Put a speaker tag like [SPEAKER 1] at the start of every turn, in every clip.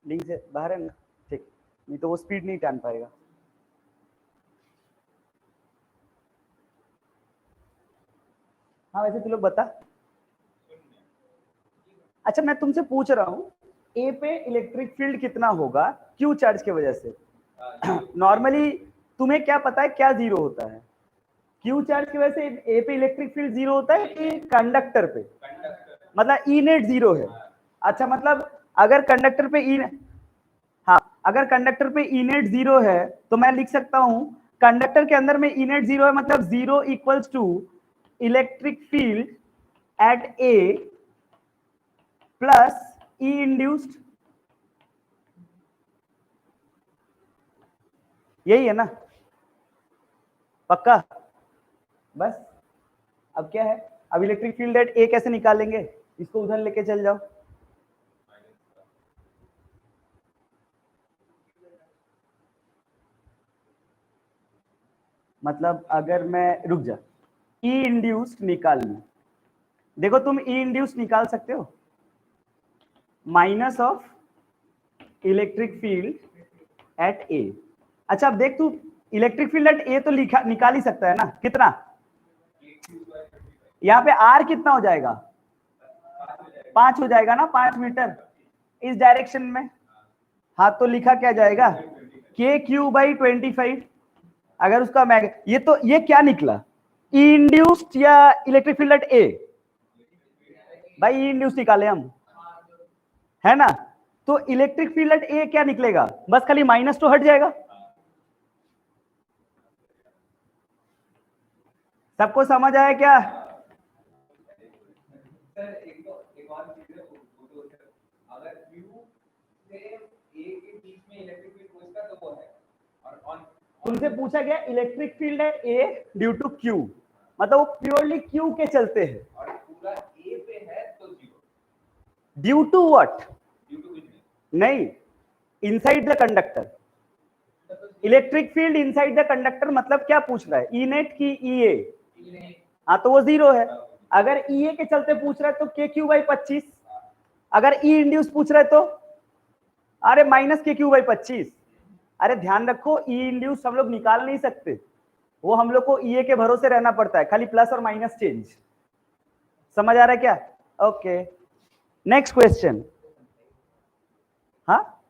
[SPEAKER 1] Link से बाहर है ना, ठीक, नहीं तो वो स्पीड नहीं टान पाएगा। हाँ वैसे तू लोग बता। अच्छा मैं तुमसे पूछ रहा हूँ ए पे इलेक्ट्रिक फील्ड कितना होगा क्यू चार्ज की वजह से। नॉर्मली तुम्हें क्या पता है क्या जीरो होता है? क्यू चार्ज की वजह से ए पे इलेक्ट्रिक फील्ड जीरो होता है कि कंडक्टर पे? मतलब ई नेट जीरो है। अच्छा मतलब अगर कंडक्टर पे ई, हाँ अगर कंडक्टर पे ई नेट जीरो है तो मैं लिख सकता हूं कंडक्टर के अंदर में ई नेट जीरो है, मतलब zero equals to electric field at A plus E induced. यही है ना? पक्का? बस अब क्या है, अब इलेक्ट्रिक फील्ड एट ए कैसे निकालेंगे? इसको उधर लेके चल जाओ। मतलब अगर मैं रुक जा, ई इंड्यूस्ड निकाल लूं, देखो तुम ई इंड्यूस्ड निकाल सकते हो minus of electric field at A. अच्छा अब देख तू इलेक्ट्रिक फील्ड एट ए तो लिखा निकाल ही सकता है ना, कितना? यहाँ पे आर कितना हो जाएगा? 5 हो जाएगा ना, 5 मीटर इस डायरेक्शन में। हाँ तो लिखा क्या जाएगा? के क्यू बाई 25। अगर उसका मैग ये तो ये क्या निकला, ई इंड्यूस्ड या इलेक्ट्रिक फील्ड एट ए? भाई ई इंड्यूस्ड निकाले हम, है ना? तो इलेक्ट्रिक फील्ड एट ए क्या निकलेगा? बस खाली माइनस तो हट जाएगा। सबको समझ आया क्या? तुमसे पूछा गया इलेक्ट्रिक फील्ड है ए ड्यू टू क्यू, मतलब वो प्योरली क्यू के चलते हैं। और पूरा ए पे है तो जीरो। Due to what? नहीं, inside the conductor. Electric field inside the conductor मतलब क्या पूछ रहा है, ई नेट की ई ए? हाँ तो वो जीरो है। अगर ई ए के चलते पूछ रहा है तो के क्यू बाई 25। अगर ई इंड्यूस पूछ रहा है तो अरे माइनस के क्यू बाई 25। अरे ध्यान रखो ई इंड्यूस हम लोग निकाल नहीं सकते, वो हम लोग को ई ए के भरोसे रहना पड़ता है, खाली प्लस और माइनस चेंज। समझ आ रहा है क्या? Okay next question. हाँ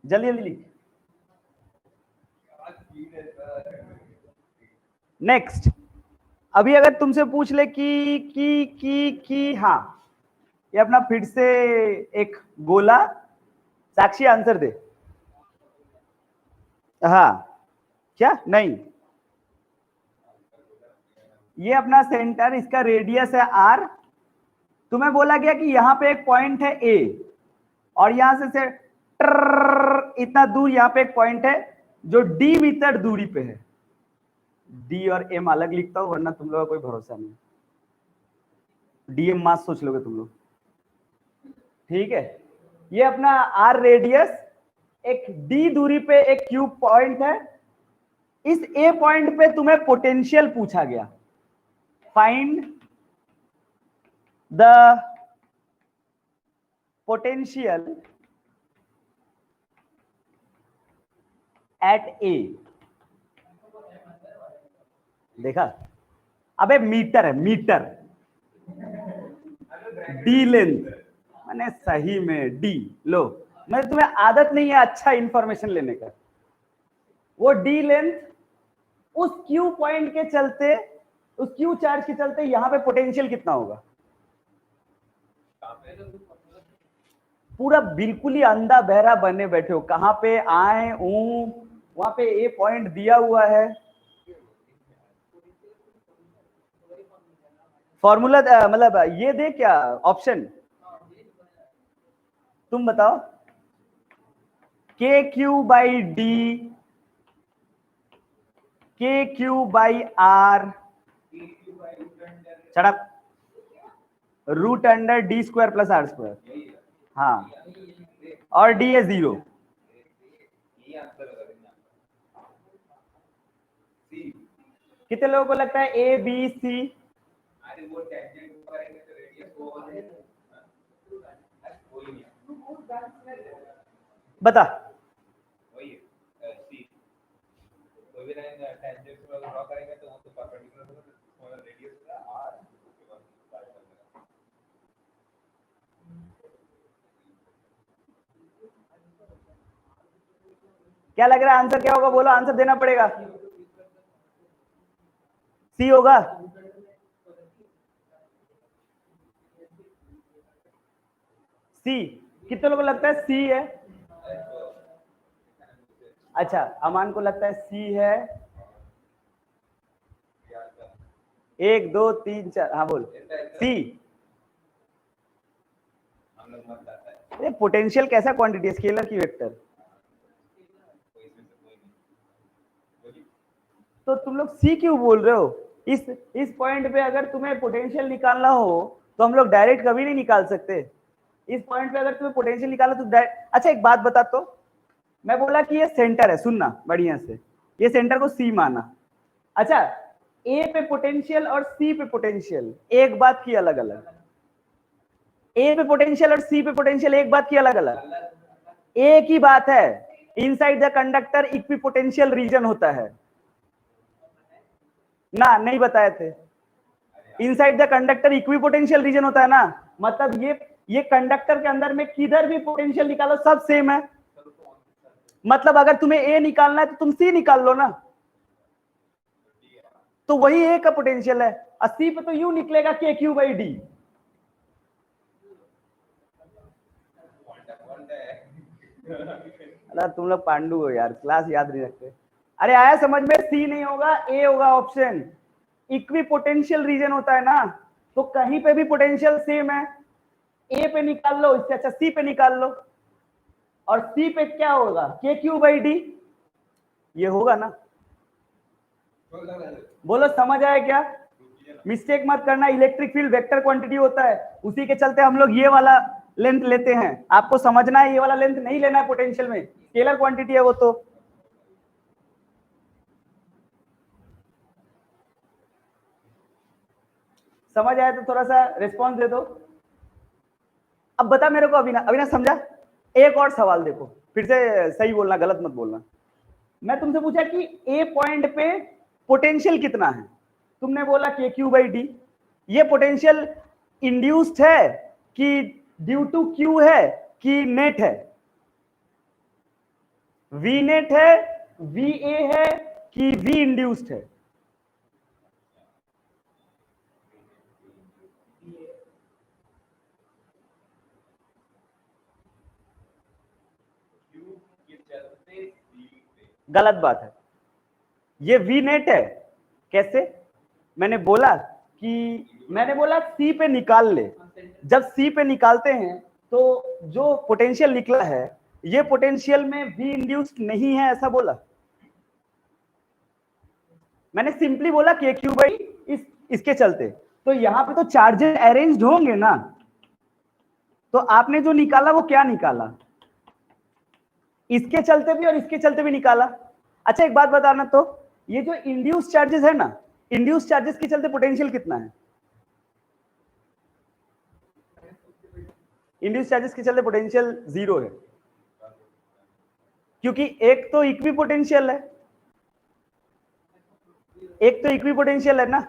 [SPEAKER 1] जल्दी जल्दी लिख। नेक्स्ट, अभी अगर तुमसे पूछ ले कि हाँ ये अपना फिर से एक गोला, साक्षी आंसर दे। हाँ क्या? नहीं, ये अपना सेंटर, इसका रेडियस है आर। तुम्हें बोला गया कि यहां पे एक पॉइंट है ए और यहां से इतना दूर यहां पे एक पॉइंट है जो डी मीटर दूरी पे है। डी और एम अलग लिखता हूं वरना तुम लोगों का कोई भरोसा नहीं। डीएम मास सोच लोगे तुम लोग, ठीक है? ये अपना आर रेडियस, एक डी दूरी पे एक क्यूब पॉइंट है। इस ए पॉइंट पे तुम्हें पोटेंशियल पूछा गया, फाइंड द पोटेंशियल एट ए। देखा? अबे मीटर है, मीटर, डी लेंथ, मैंने सही में डी लो। मैं तुम्हें आदत नहीं है अच्छा इंफॉर्मेशन लेने का। वो डी लेंथ उस क्यू पॉइंट के चलते, उस क्यू चार्ज के चलते यहां पे पोटेंशियल कितना होगा? पूरा बिल्कुल ही अंधा बहरा बने बैठे हो, कहां पे आए वहां पे ए पॉइंट दिया हुआ है। फॉर्मूला मतलब ये दे क्या ऑप्शन? तुम बताओ। K Q by D, K Q by R, चढ़प root under D square plus are square. हाँ और डी है जीरो। कितने लोगों को लगता है ए बी सी? बता। क्या लग रहा है आंसर क्या होगा? बोलो, आंसर देना पड़ेगा। सी होगा। सी। कितने लोगों को लगता है सी है? अच्छा, अमान को लगता है सी है। 1 2 3 4, हाँ बोल। सी। ये पोटेंशियल कैसा क्वांटिटी है? स्केलर की वेक्टर? तो तुम लोग सी क्यों बोल रहे हो? इस पॉइंट पे अगर तुम्हें पोटेंशियल निकालना हो तो हम लोग डायरेक्ट कभी नहीं निकाल सकते। इस पॉइंट पे अगर तुम्हें पोटेंशियल निकालना तो डायरेक्ट। अच्छा एक बात बता, तो मैं बोला कि ये सेंटर है, सुनना बढ़िया से, ये सेंटर को सी माना। अच्छा, ए पे पोटेंशियल और सी पे पोटेंशियल एक बात की अलग अलग। ए पे पोटेंशियल और सी पे पोटेंशियल एक बात की अलग अलग, एक ही बात है। Inside the conductor equipotential region होता है ना, नहीं बताए थे? Inside the conductor equipotential region होता है ना, मतलब ये कंडक्टर के अंदर में किधर भी पोटेंशियल निकालो सब सेम है। मतलब अगर तुम्हें ए निकालना है तो तुम सी निकाल लो ना, तो वही ए का पोटेंशियल है। और सी पे तो यू निकलेगा के क्यू बाई डी। अरे तुम लोग पांडु हो यार, क्लास याद नहीं रखते। अरे आया समझ में? सी नहीं होगा, ए होगा ऑप्शन। इक्विपोटेंशियल रीजन होता है ना, तो कहीं पे भी पोटेंशियल सेम है। ए पे निकाल लो, इससे अच्छा सी पे निकाल लो। और सी पे क्या होगा? के क्यू बाई डी, ये होगा ना। बोलो समझ आया क्या? मिस्टेक मत करना, इलेक्ट्रिक फील्ड वेक्टर क्वांटिटी होता है, उसी के चलते हम लोग ये वाला लेंथ लेते हैं। आपको समझना है, ये वाला लेंथ नहीं लेना है पोटेंशियल में, स्केलर क्वांटिटी है वो। तो समझ आया तो थोड़ा सा रिस्पॉन्स दे दो। अब बता मेरे को अविनाश, अविनाश समझा? एक और सवाल देखो, फिर से सही बोलना, गलत मत बोलना। मैं तुमसे पूछा कि ए पॉइंट पे पोटेंशियल कितना है, तुमने बोला के क्यू बाई डी। ये पोटेंशियल इंड्यूस्ड है कि ड्यू टू क्यू है कि नेट है? वी नेट है, वी ए है कि वी इंड्यूस्ड है? गलत बात है, ये वी नेट है। कैसे? मैंने बोला सी पे निकाल ले। जब सी पे निकालते हैं तो जो पोटेंशियल निकला है, ये पोटेंशियल में वी इंड्यूस्ड नहीं है, ऐसा बोला। मैंने सिंपली बोला के क्यू बाई इसके चलते। तो यहां पे तो चार्जेस अरेंज्ड होंगे ना, तो आपने जो निकाला वो क्या निकाला? इसके चलते भी और इसके चलते भी निकाला। अच्छा एक बात बताना, तो ये जो इंड्यूस चार्जेस है ना, इंड्यूस चार्जेस के चलते पोटेंशियल कितना है? इंड्यूस चार्जेस के चलते पोटेंशियल 0 है, क्योंकि एक तो इक्वी पोटेंशियल है, एक तो इक्वी पोटेंशियल है ना।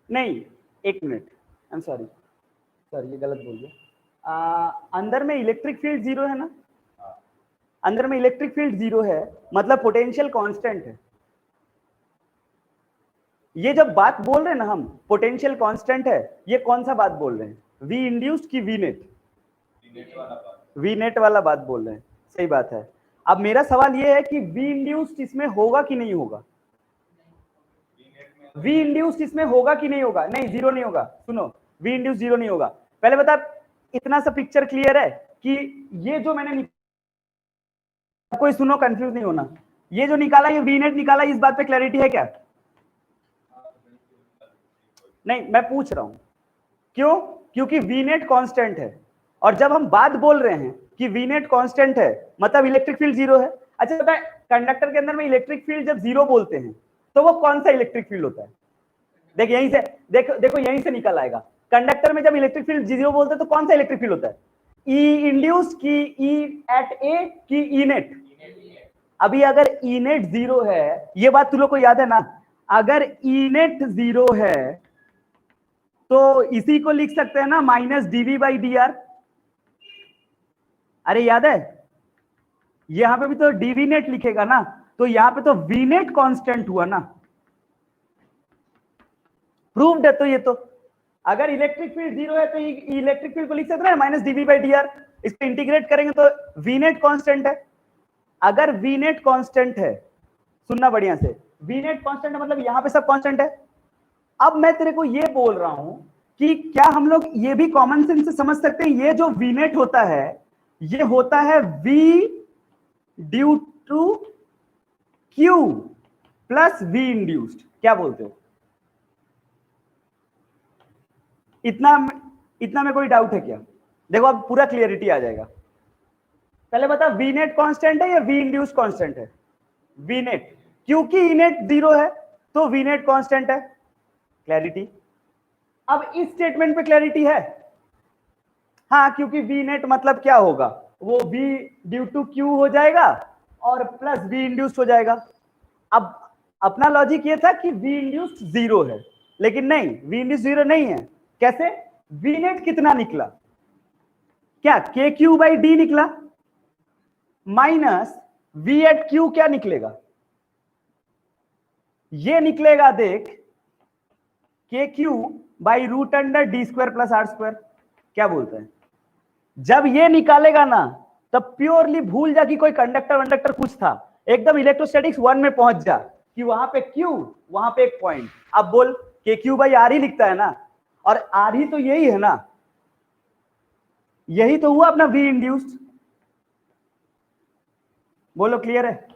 [SPEAKER 1] नहीं, एक minute, I am sorry sir, ये गलत बोल दिया। अंदर में इलेक्ट्रिक फील्ड 0 है ना, अंदर में इलेक्ट्रिक फील्ड 0 है, मतलब पोटेंशियल कांस्टेंट है। ये जब बात बोल रहे हैं ना हम पोटेंशियल कांस्टेंट है, ये कौन सा बात बोल रहे हैं? वी इंड्यूस्ड की वी नेट? वी नेट वाला बात बोल रहे हैं, सही बात है। अब मेरा सवाल ये है कि वी इंड्यूस्ड इसमें होगा कि नहीं होगा? वी इंड्यूस्ड इसमें होगा कि नहीं होगा? नहीं, 0 नहीं होगा। सुनो, वी इंड्यूस्ड 0 नहीं होगा। पहले बता, इतना सा पिक्चर क्लियर है कि ये जो मैंने कोई सुनो, कंफ्यूज नहीं होना, ये जो निकाला ये वी नेट निकाला, इस बात पे क्लैरिटी है क्या? नहीं, मैं पूछ रहा हूं क्यों? क्योंकि वी नेट कांस्टेंट है, और जब हम बात बोल रहे हैं कि वी नेट कांस्टेंट है मतलब इलेक्ट्रिक फील्ड 0 है। अच्छा पता है, कंडक्टर के अंदर में इलेक्ट्रिक फील्ड जब 0 बोलते हैं तो वो कौन सा इलेक्ट्रिक फील्ड होता है? देख यहीं से, देखो यहीं से निकल आएगा। कंडक्टर में जब इलेक्ट्रिक फील्ड जीरो बोलते हैं तो कौन सा इलेक्ट्रिक फील्ड होता है? ई इंड्यूस की ई एट ए की ई नेट? अभी अगर ई नेट जीरो है, ये बात तुम लोग को याद है ना, अगर ई नेट जीरो है तो इसी को लिख सकते हैं ना minus DV by D r. अरे याद है, यहां पे भी तो डीवी नेट लिखेगा ना, तो यहां पे तो वी नेट कांस्टेंट हुआ ना, प्रूव्ड है। तो ये तो अगर इलेक्ट्रिक फील्ड जीरो है तो इलेक्ट्रिक फील्ड को लिख सकते हैं minus DV by D r. इसको इंटीग्रेट करेंगे तो वी नेट कांस्टेंट है। अगर वी नेट कांस्टेंट है, सुनना बढ़िया से, वी नेट कांस्टेंट है मतलब यहां पे सब कांस्टेंट है। अब मैं तेरे को ये बोल रहा हूं कि क्या हम लोग ये भी कॉमन सेंस से समझ सकते हैं, ये जो वी नेट होता है ये होता है v due to q plus v induced. क्या बोलते हो? इतना में कोई डाउट है क्या? देखो अब पूरा क्लियरिटी आ जाएगा। पहले बता, वी नेट कांस्टेंट है या वी इंड्यूस कांस्टेंट है? वी नेट, क्योंकि ई नेट जीरो है तो वी नेट कांस्टेंट है। क्लैरिटी? अब इस स्टेटमेंट पे क्लैरिटी है? हाँ, क्योंकि वी नेट मतलब क्या होगा, वो वी ड्यू टू क्यू हो जाएगा और प्लस वी इंड्यूस हो जाएगा। अब अपना लॉजिक ये था कि वी इंड्यूस जीरो है, लेकिन नहीं, वी इंड्यूस जीरो नहीं है। कैसे? वी नेट कितना निकला? क्या के क्यू बाई डी निकला, माइनस वी एट क्यू क्या निकलेगा? ये निकलेगा, देख, k Q by root under D square plus are square. क्या बोलते हैं? जब ये निकालेगा ना तब प्योरली भूल जा कि कोई कंडक्टर वंडक्टर कुछ था, एकदम इलेक्ट्रोस्टैटिक्स 1 में पहुंच जा कि वहां पे क्यू, वहां पे एक पॉइंट। अब बोल, के क्यू बाई आर ही लिखता है ना, और आर ही तो यही है ना, यही तो हुआ अपना वी इंड्यूस्ड। बोलो क्लियर है?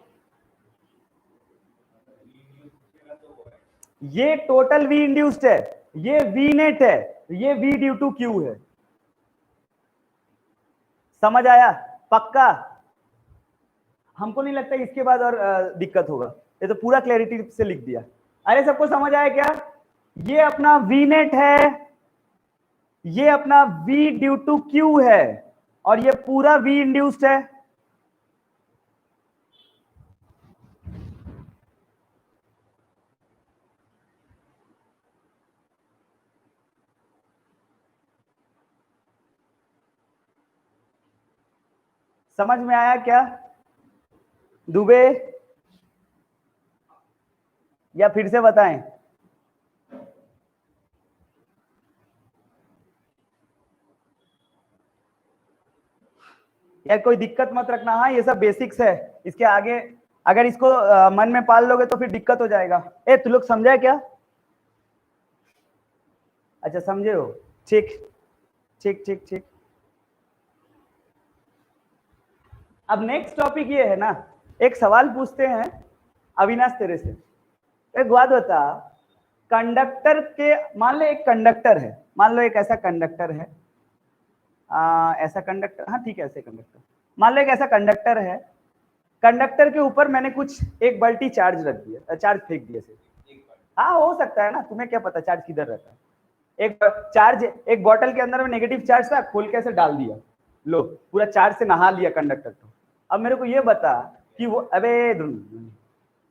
[SPEAKER 1] ये टोटल वी इंड्यूस्ड है, ये वी नेट है, ये वी ड्यू टू क्यू है। समझ आया? पक्का? हमको नहीं लगता इसके बाद और दिक्कत होगा, ये तो पूरा क्लैरिटी से लिख दिया। अरे सबको समझ आया क्या? ये अपना वी नेट है, ये अपना वी ड्यू टू क्यू है, और ये पूरा वी इंड्यूस्ड है। समझ में आया क्या दुबे, या फिर से बताएं? यार कोई दिक्कत मत रखना, हाँ ये सब बेसिक्स है, इसके आगे अगर इसको मन में पाल लोगे तो फिर दिक्कत हो जाएगा। ए तू लोग समझा क्या? अच्छा समझे हो, ठीक ठीक ठीक ठीक। अब नेक्स्ट टॉपिक ये है ना, एक सवाल पूछते हैं अविनाश तेरे से, एक बात बता, कंडक्टर के, मान लो एक कंडक्टर है, मान लो एक ऐसा कंडक्टर है, ऐसा कंडक्टर, हाँ ठीक है ऐसे कंडक्टर, मान लो एक ऐसा कंडक्टर है, कंडक्टर के ऊपर मैंने कुछ एक बाल्टी चार्ज रख दिया, चार्ज फेंक दिया से, हाँ हो सकता है ना, तुम्हें क्या पता चार्ज किधर रहता है। एक चार्ज एक बॉटल के अंदर में नेगेटिव चार्ज था, खोल के ऐसे डाल दिया, लो पूरा चार्ज से नहा लिया कंडक्टर को। अब मेरे को ये बता कि वो, अबे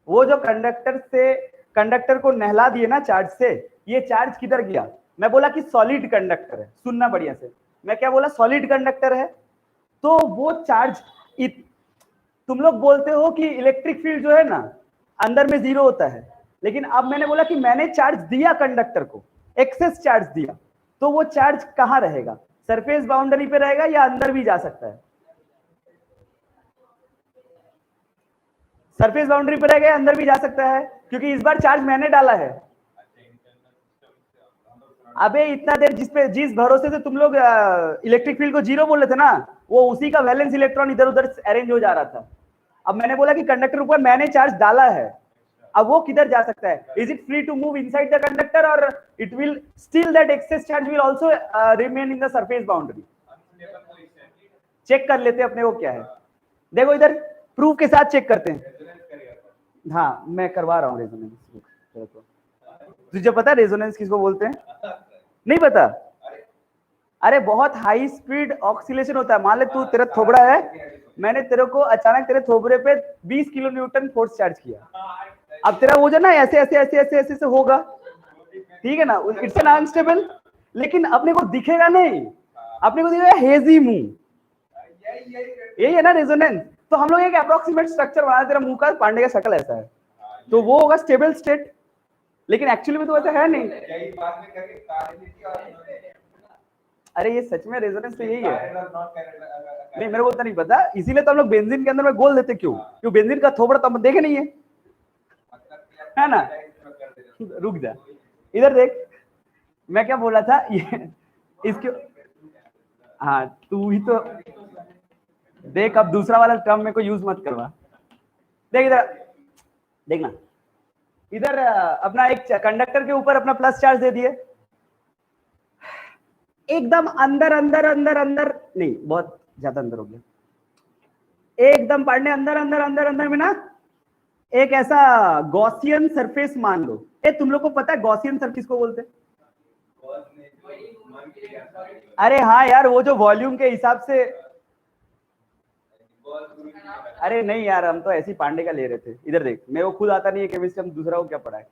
[SPEAKER 1] वो जो कंडक्टर को नहला दिए ना चार्ज से, ये चार्ज किधर गया? मैं बोला कि सॉलिड कंडक्टर है, सुनना बढ़िया से, मैं क्या बोला? सॉलिड कंडक्टर है। तो वो चार्ज, तुम लोग बोलते हो कि इलेक्ट्रिक फील्ड जो है ना अंदर में जीरो होता है, लेकिन अब मैंने बोला कि मैंने चार्ज दिया कंडक्टर को, एक्सेस चार्ज दिया, तो वो चार्ज कहां रहेगा? सरफेस बाउंड्री पे रहेगा या अंदर भी जा सकता है? सरफेस बाउंड्री पे रहेगा या अंदर भी जा सकता है? क्योंकि इस बार चार्ज मैंने डाला है। अबे इतना देर जिस भरोसे से तुम लोग इलेक्ट्रिक फील्ड को जीरो बोल रहे थे ना, वो उसी का वैलेंस इलेक्ट्रॉन इधर उधर अरेंज हो जा रहा था। अब मैंने बोला कि कंडक्टर ऊपर मैंने चार्ज डाला है, अब वो किधर जा सकता है? Is it free to move inside the conductor और it will still that excess charge will also remain in the surface boundary? Check कर लेते अपने को क्या है, देखो इधर प्रूफ के साथ चेक करते हैं। हाँ मैं करवा रहा हूँ रेजोनेंस। तुझे पता है रेजोनेंस किसको बोलते हैं? नहीं पता? अरे बहुत हाई स्पीड ऑक्सीलेशन होता है। मान ले तू, तेरा थोबड़ा है, मैंने तेरे को अचानक तेरे थोबड़े पे 20 किलो न्यूटन फोर्स चार्ज किया, अब तेरा वो जो ना ऐसे ऐसे ऐसे ऐसे ऐसे, ऐसे होगा, ठीक है ना, इट्स एन अनस्टेबल, लेकिन अपने को दिखेगा नहीं, अपने को दिखेगा हेजी मुंह, यही है ना रेजोनेंस। तो हम लोग एक अप्रोक्सीमेट स्ट्रक्चर बना, तेरा मुंह का, पांडे का शक्ल ऐसा है, तो वो होगा स्टेबल स्टेट, लेकिन एक्चुअली में तो ऐसा है नहीं। अरे ये सच में रेजोनेंस तो यही है। नहीं मेरे को उतना नहीं पता, इसीलिए तो हम लोग बेंजीन के अंदर में गोल देते, क्यों? क्यों बेंजीन का थोबड़ा तो हम देखे नहीं है ना। रुक जा, इधर देख, मैं क्या बोला था ये इसके, हाँ तू ही तो देख, अब दूसरा वाला टर्म में को यूज मत करवा। देख इधर, देखना इधर, अपना एक कंडक्टर के ऊपर अपना प्लस चार्ज दे दिए, एकदम अंदर अंदर अंदर अंदर नहीं, बहुत ज्यादा अंदर हो गया, एकदम पढ़ने अंदर अंदर अंदर अंदर में ना एक ऐसा गॉसियन सरफेस मान लो। तुम लोग को पता है गॉसियन सरफेस को बोलते हैं? अरे हाँ यार, वो जो वॉल्यूम के हिसाब से, अरे नहीं यार, हम तो ऐसी पांडे का ले रहे थे। इधर देख, मेरे को खुद आता नहीं है केमिस्ट्री, हम दूसरा को क्या पढ़ा है,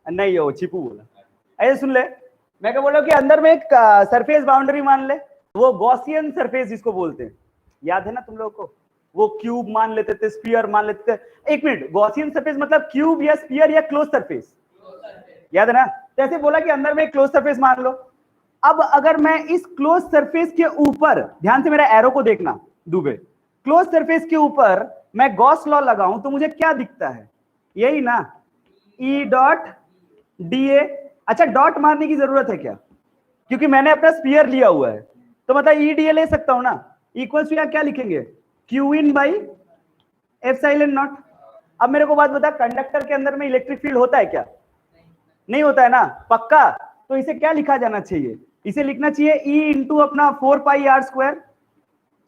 [SPEAKER 1] नहीं हो चिपू बोला। ऐसे सुन ले, मैं क्या बोल रहा हूँ कि अंदर में एक सरफेस बाउंड्री मान ले, वो गॉसियन सरफेस जिसको बोलते हैं, याद है ना तुम लोगों को? वो क्यूब मान लेते थे, स्फीयर मान लेते थे। एक मिनट, गॉसियन सरफेस मतलब क्यूब या स्फीयर या क्लोज सरफेस, याद है ना? जैसे बोला कि अंदर में एक क्लोज सरफेस मान लो। अब अगर मैं इस क्लोज सरफेस के ऊपर, ध्यान से मेरा एरो को देखना दुबे, क्लोज सरफेस के ऊपर मैं गॉस लॉ लगाऊं तो मुझे क्या दिखता है? यही ना, ई डॉट डी ए। अच्छा, डॉट मारने की जरूरत है क्या? क्योंकि मैंने अपना स्फीयर लिया हुआ है, तो मतलब ई डी ए ले सकता हूं ना। इक्वल्स टू यहां क्या लिखेंगे? Q in by epsilon naught. अब मेरे को बात बता, कंडक्टर के अंदर में इलेक्ट्रिक फील्ड होता है क्या? नहीं होता है ना, पक्का? तो इसे क्या लिखा जाना चाहिए? इसे लिखना चाहिए ई इंटू अपना 4 pi R square,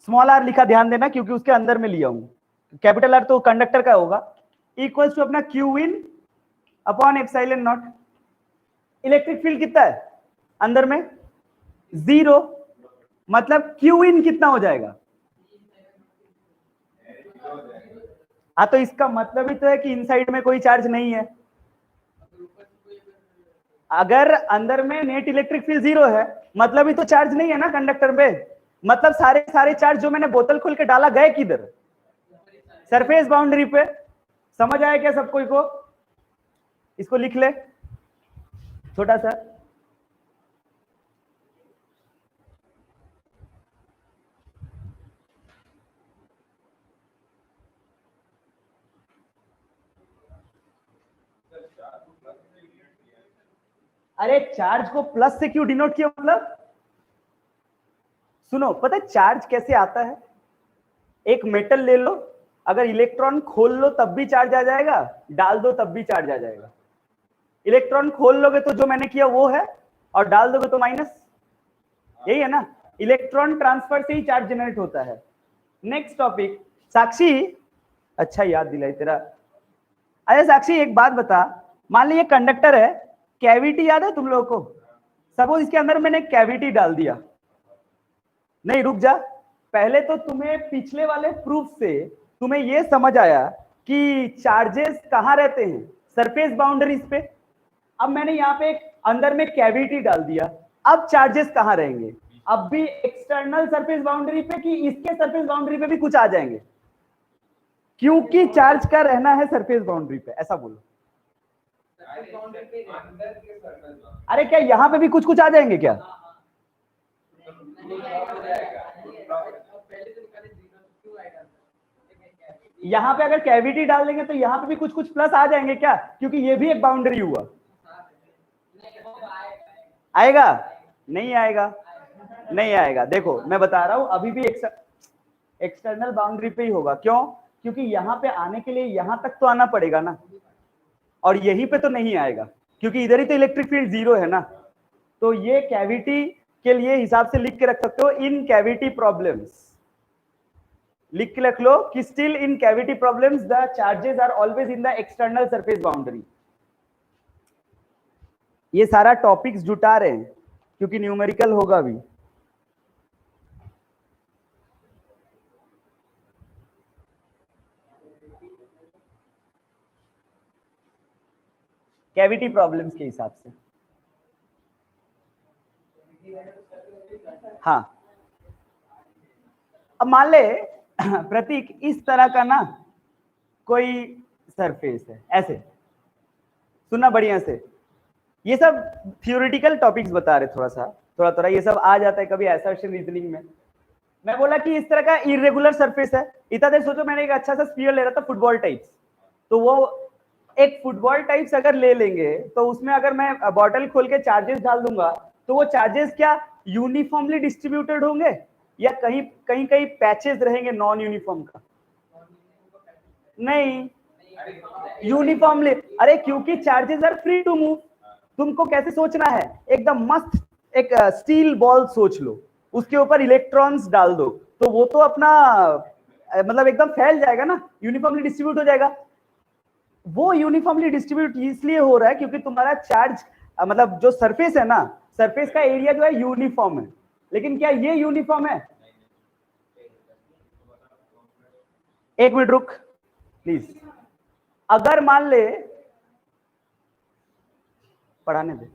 [SPEAKER 1] small are लिखा, ध्यान देना, क्योंकि उसके अंदर में लिया हूं, कैपिटल आर तो कंडक्टर का होगा, इक्वल्स टू अपना Q in upon epsilon not. Electric field कितना है अंदर में? 0, मतलब क्यू इन कितना हो जाएगा? हाँ, तो इसका मतलब ही तो है कि इनसाइड में कोई चार्ज नहीं है। अगर अंदर में नेट इलेक्ट्रिक फील्ड 0 है, मतलब ही तो चार्ज नहीं है ना कंडक्टर पे। मतलब सारे सारे चार्ज जो मैंने बोतल खोल के डाला गए किधर? सरफेस बाउंड्री पे। समझ आया क्या सबको? इसको लिख ले छोटा सा। अरे चार्ज को प्लस से क्यों डिनोट किया? मतलब सुनो, पता है चार्ज कैसे आता है? एक मेटल ले लो, अगर इलेक्ट्रॉन खोल लो तब भी चार्ज आ जाएगा, डाल दो तब भी चार्ज आ जाएगा। इलेक्ट्रॉन खोल लोगे तो जो मैंने किया वो है, और डाल दोगे तो माइनस। यही है ना, इलेक्ट्रॉन ट्रांसफर से ही चार्ज जनरेट होता है। नेक्स्ट टॉपिक, साक्षी, अच्छा याद दिलाई तेरा। अरे साक्षी एक बात बता, मान ली ये कंडक्टर है, कैविटी याद है तुम लोगों को? सपोज इसके अंदर मैंने कैविटी डाल दिया, नहीं रुक जा, पहले तो तुम्हें पिछले वाले प्रूफ से तुम्हें यह समझ आया कि चार्जेस कहां रहते हैं? सरफेस बाउंड्रीज पे। अब मैंने यहाँ पे एक अंदर में कैविटी डाल दिया, अब चार्जेस कहां रहेंगे? अब भी एक्सटर्नल सरफेस बाउंड्री पे कि इसके सरफेस बाउंड्री पे भी कुछ आ जाएंगे? क्योंकि चार्ज का रहना है सरफेस बाउंड्री पे, ऐसा बोलो। अरे क्या यहां पे भी कुछ कुछ आ जाएंगे क्या? यहां पे अगर कैविटी डाल देंगे तो यहां पे भी कुछ कुछ प्लस आ जाएंगे क्या? क्योंकि ये भी एक बाउंड्री हुआ। आएगा? नहीं आएगा, नहीं आएगा। देखो मैं बता रहा हूं, अभी भी एक्सटर्नल बाउंड्री पे ही होगा। क्यों? क्योंकि यहां पे आने के लिए यहां तक तो आना पड़ेगा ना, और यहीं पे तो नहीं आएगा, क्योंकि इधर ही तो इलेक्ट्रिक फील्ड 0 है ना। तो ये कैविटी के लिए हिसाब से लिख के रख सकते हो, इन कैविटी प्रॉब्लम्स लिख के रख लो कि still in cavity problems the charges are always in the external surface boundary. ये सारा टॉपिक्स जुटा रहे हैं क्योंकि न्यूमेरिकल होगा भी। कैविटी प्रॉब्लम्स के हिसाब से। हाँ, अब मान ले प्रतीक इस तरह का ना कोई सरफेस है, ऐसे सुनना बढ़िया से, ये सब थियोरेटिकल टॉपिक्स बता रहे, थोड़ा थोड़ा ये सब आ जाता है कभी असर्शन रीजनिंग में। मैं बोला कि इस तरह का इरेगुलर सरफेस है, इतना देर सोचो मैंने एक अच्छा सा स्फीयर ले रहा था फुटबॉल टाइप्स, तो वो एक फुटबॉल टाइप्स अगर ले लेंगे तो उसमें अगर मैं बॉटल खोल के चार्जेस डाल दूंगा तो वो चार्जेस क्या यूनिफॉर्मली डिस्ट्रीब्यूटेड होंगे या कहीं कहीं कहीं पैचेस रहेंगे नॉन यूनिफॉर्म का? नहीं, यूनिफॉर्मली। अरे क्योंकि charges are free to move. तुमको कैसे सोचना है, एकदम मस्त एक स्टील बॉल सोच लो, उसके ऊपर इलेक्ट्रॉन्स डाल दो तो वो तो अपना मतलब एकदम फैल जाएगा ना, यूनिफॉर्मली डिस्ट्रीब्यूट हो जाएगा। वो यूनिफॉर्मली डिस्ट्रीब्यूट इसलिए हो रहा है क्योंकि तुम्हारा चार्ज मतलब जो सरफेस है ना, सरफेस का एरिया जो है यूनिफॉर्म है। लेकिन क्या ये यूनिफॉर्म है? एक मिनट रुक प्लीज। अगर मान ले, पढ़ाने दे,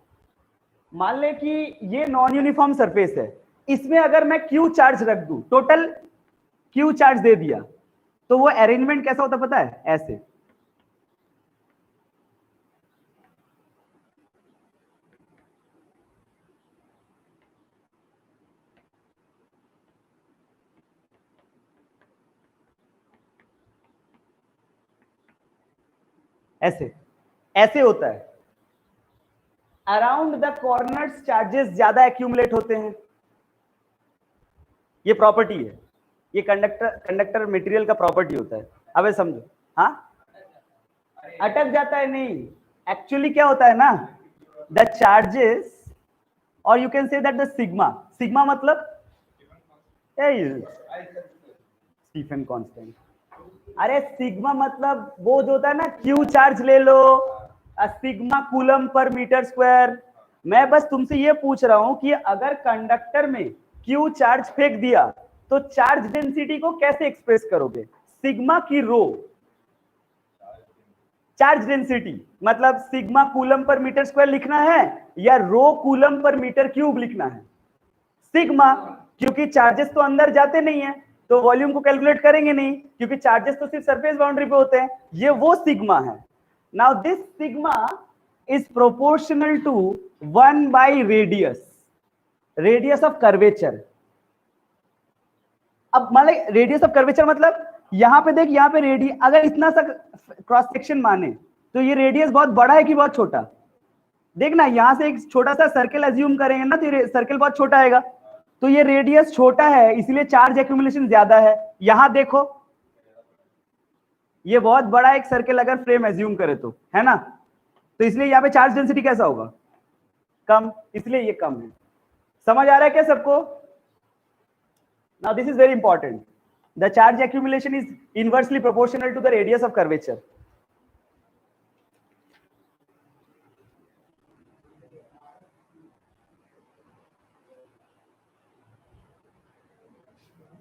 [SPEAKER 1] मान ले कि ये नॉन यूनिफॉर्म सरफेस है, इसमें अगर मैं क्यू चार्ज रख दूं, टोटल क्यू चार्ज दे दिया, तो वो अरेंजमेंट कैसा होता पता है? ऐसे। ऐसे ऐसे होता है। अराउंड द कॉर्नर्स चार्जेस ज्यादा एक्यूमुलेट होते हैं, ये प्रॉपर्टी है, ये कंडक्टर मटेरियल का प्रॉपर्टी होता है। अब समझो। हाँ, अटक जाता है नहीं, एक्चुअली क्या होता है ना, द चार्जेस और you can say that the sigma, sigma मतलब स्टीफन कांस्टेंट। अरे सिग्मा मतलब वो जो होता है ना, क्यू चार्ज ले लो, सिग्मा कूलम पर मीटर स्क्वायर। मैं बस तुमसे ये पूछ रहा हूं कि अगर कंडक्टर में क्यू चार्ज फेंक दिया तो चार्ज डेंसिटी को कैसे एक्सप्रेस करोगे? सिग्मा की रो चार्ज डेंसिटी मतलब सिग्मा कूलम पर मीटर स्क्वायर लिखना है या रो कूलम पर मीटर क्यूब लिखना है? सिग्मा, क्योंकि चार्जेस तो अंदर जाते नहीं है तो वॉल्यूम को कैलकुलेट करेंगे नहीं, क्योंकि चार्जेस तो सिर्फ सरफेस बाउंड्री पे होते हैं। ये वो सिग्मा है। Now this sigma is proportional to 1 by radius, radius of curvature. अब मान लीजिए रेडियस ऑफ कर्वेचर मतलब यहां पे देख, यहां पे रेडियस अगर इतना सा क्रॉस सेक्शन माने तो ये रेडियस बहुत बड़ा है कि बहुत छोटा? देखना, यहां से एक छोटा सा सर्कल अज्यूम करेंगे ना तो ये सर्कल बहुत छोटा आएगा, तो ये रेडियस छोटा है इसलिए चार्ज एक्यूमुलेशन ज्यादा है। यहां देखो, ये बहुत बड़ा एक सर्कल अगर फ्रेम एज्यूम करे तो, है ना, तो इसलिए यहां पे चार्ज डेंसिटी कैसा होगा? कम, इसलिए ये कम है। समझ आ रहा है क्या सबको? Now this is very important, the charge accumulation is inversely proportional to the radius of curvature.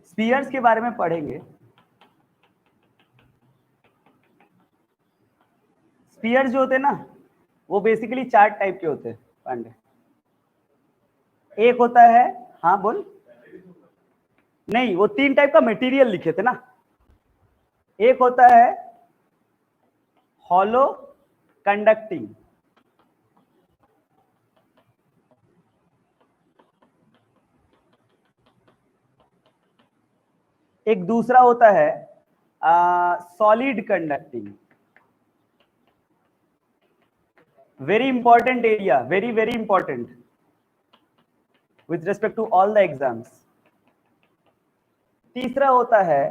[SPEAKER 1] Spheres के बारे में पढ़ेंगे। स्फीयर जो होते हैं ना, वो बेसिकली 4 टाइप के होते हैं पांडे। एक होता है, हाँ बोल, नहीं वो 3 टाइप का मटेरियल लिखे थे ना। एक होता है हॉलो कंडक्टिंग, एक दूसरा होता है solid conducting. Very important area, very very important with respect to all the exams. तीसरा होता है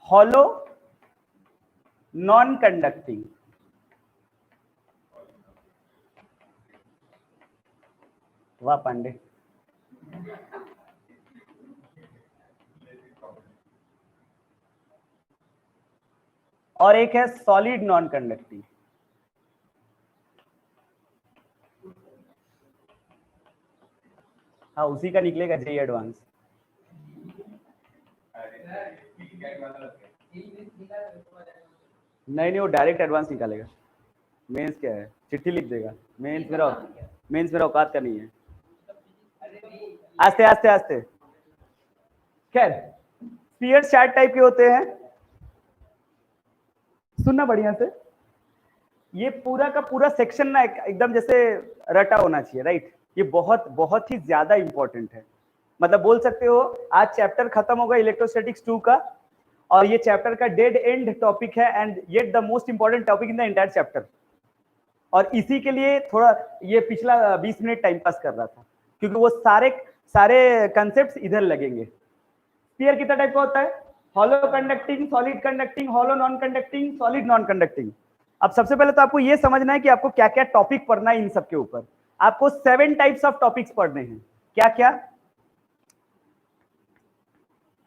[SPEAKER 1] हॉलो नॉन कंडक्टिंग। वाह पांडे। और एक है सॉलिड नॉन कंडक्टिंग। हाँ उसी का निकलेगा जेई एडवांस। नहीं वो डायरेक्ट एडवांस निकालेगा। मेंस क्या है, चिट्ठी लिख देगा। मेंस मेरा औकात का नहीं है। आस्ते आस्ते आस्ते। खैर स्फीयर्स 4 टाइप के होते हैं, सुनना बढ़िया से। ये पूरा का पूरा सेक्शन ना एकदम जैसे रटा होना चाहिए, राइट। ये बहुत बहुत ही ज्यादा इंपॉर्टेंट है। मतलब बोल सकते हो आज चैप्टर खत्म होगा इलेक्ट्रोस्टैटिक्स 2 का, और ये चैप्टर का डेड एंड टॉपिक है and yet the most important topic in the entire chapter. और इसी के लिए थोड़ा ये पिछला 20 मिनट टाइम पास कर रहा था, क्योंकि वो सारे कंसेप्ट इधर लगेंगे। स्फीयर कितना टाइप का होता है? Hollow conducting, solid conducting, hollow non conducting, solid non conducting. अब सबसे पहले तो आपको ये समझना है कि आपको क्या क्या टॉपिक पढ़ना है। इन सब के ऊपर आपको 7 टाइप्स ऑफ टॉपिक्स पढ़ने हैं। क्या क्या?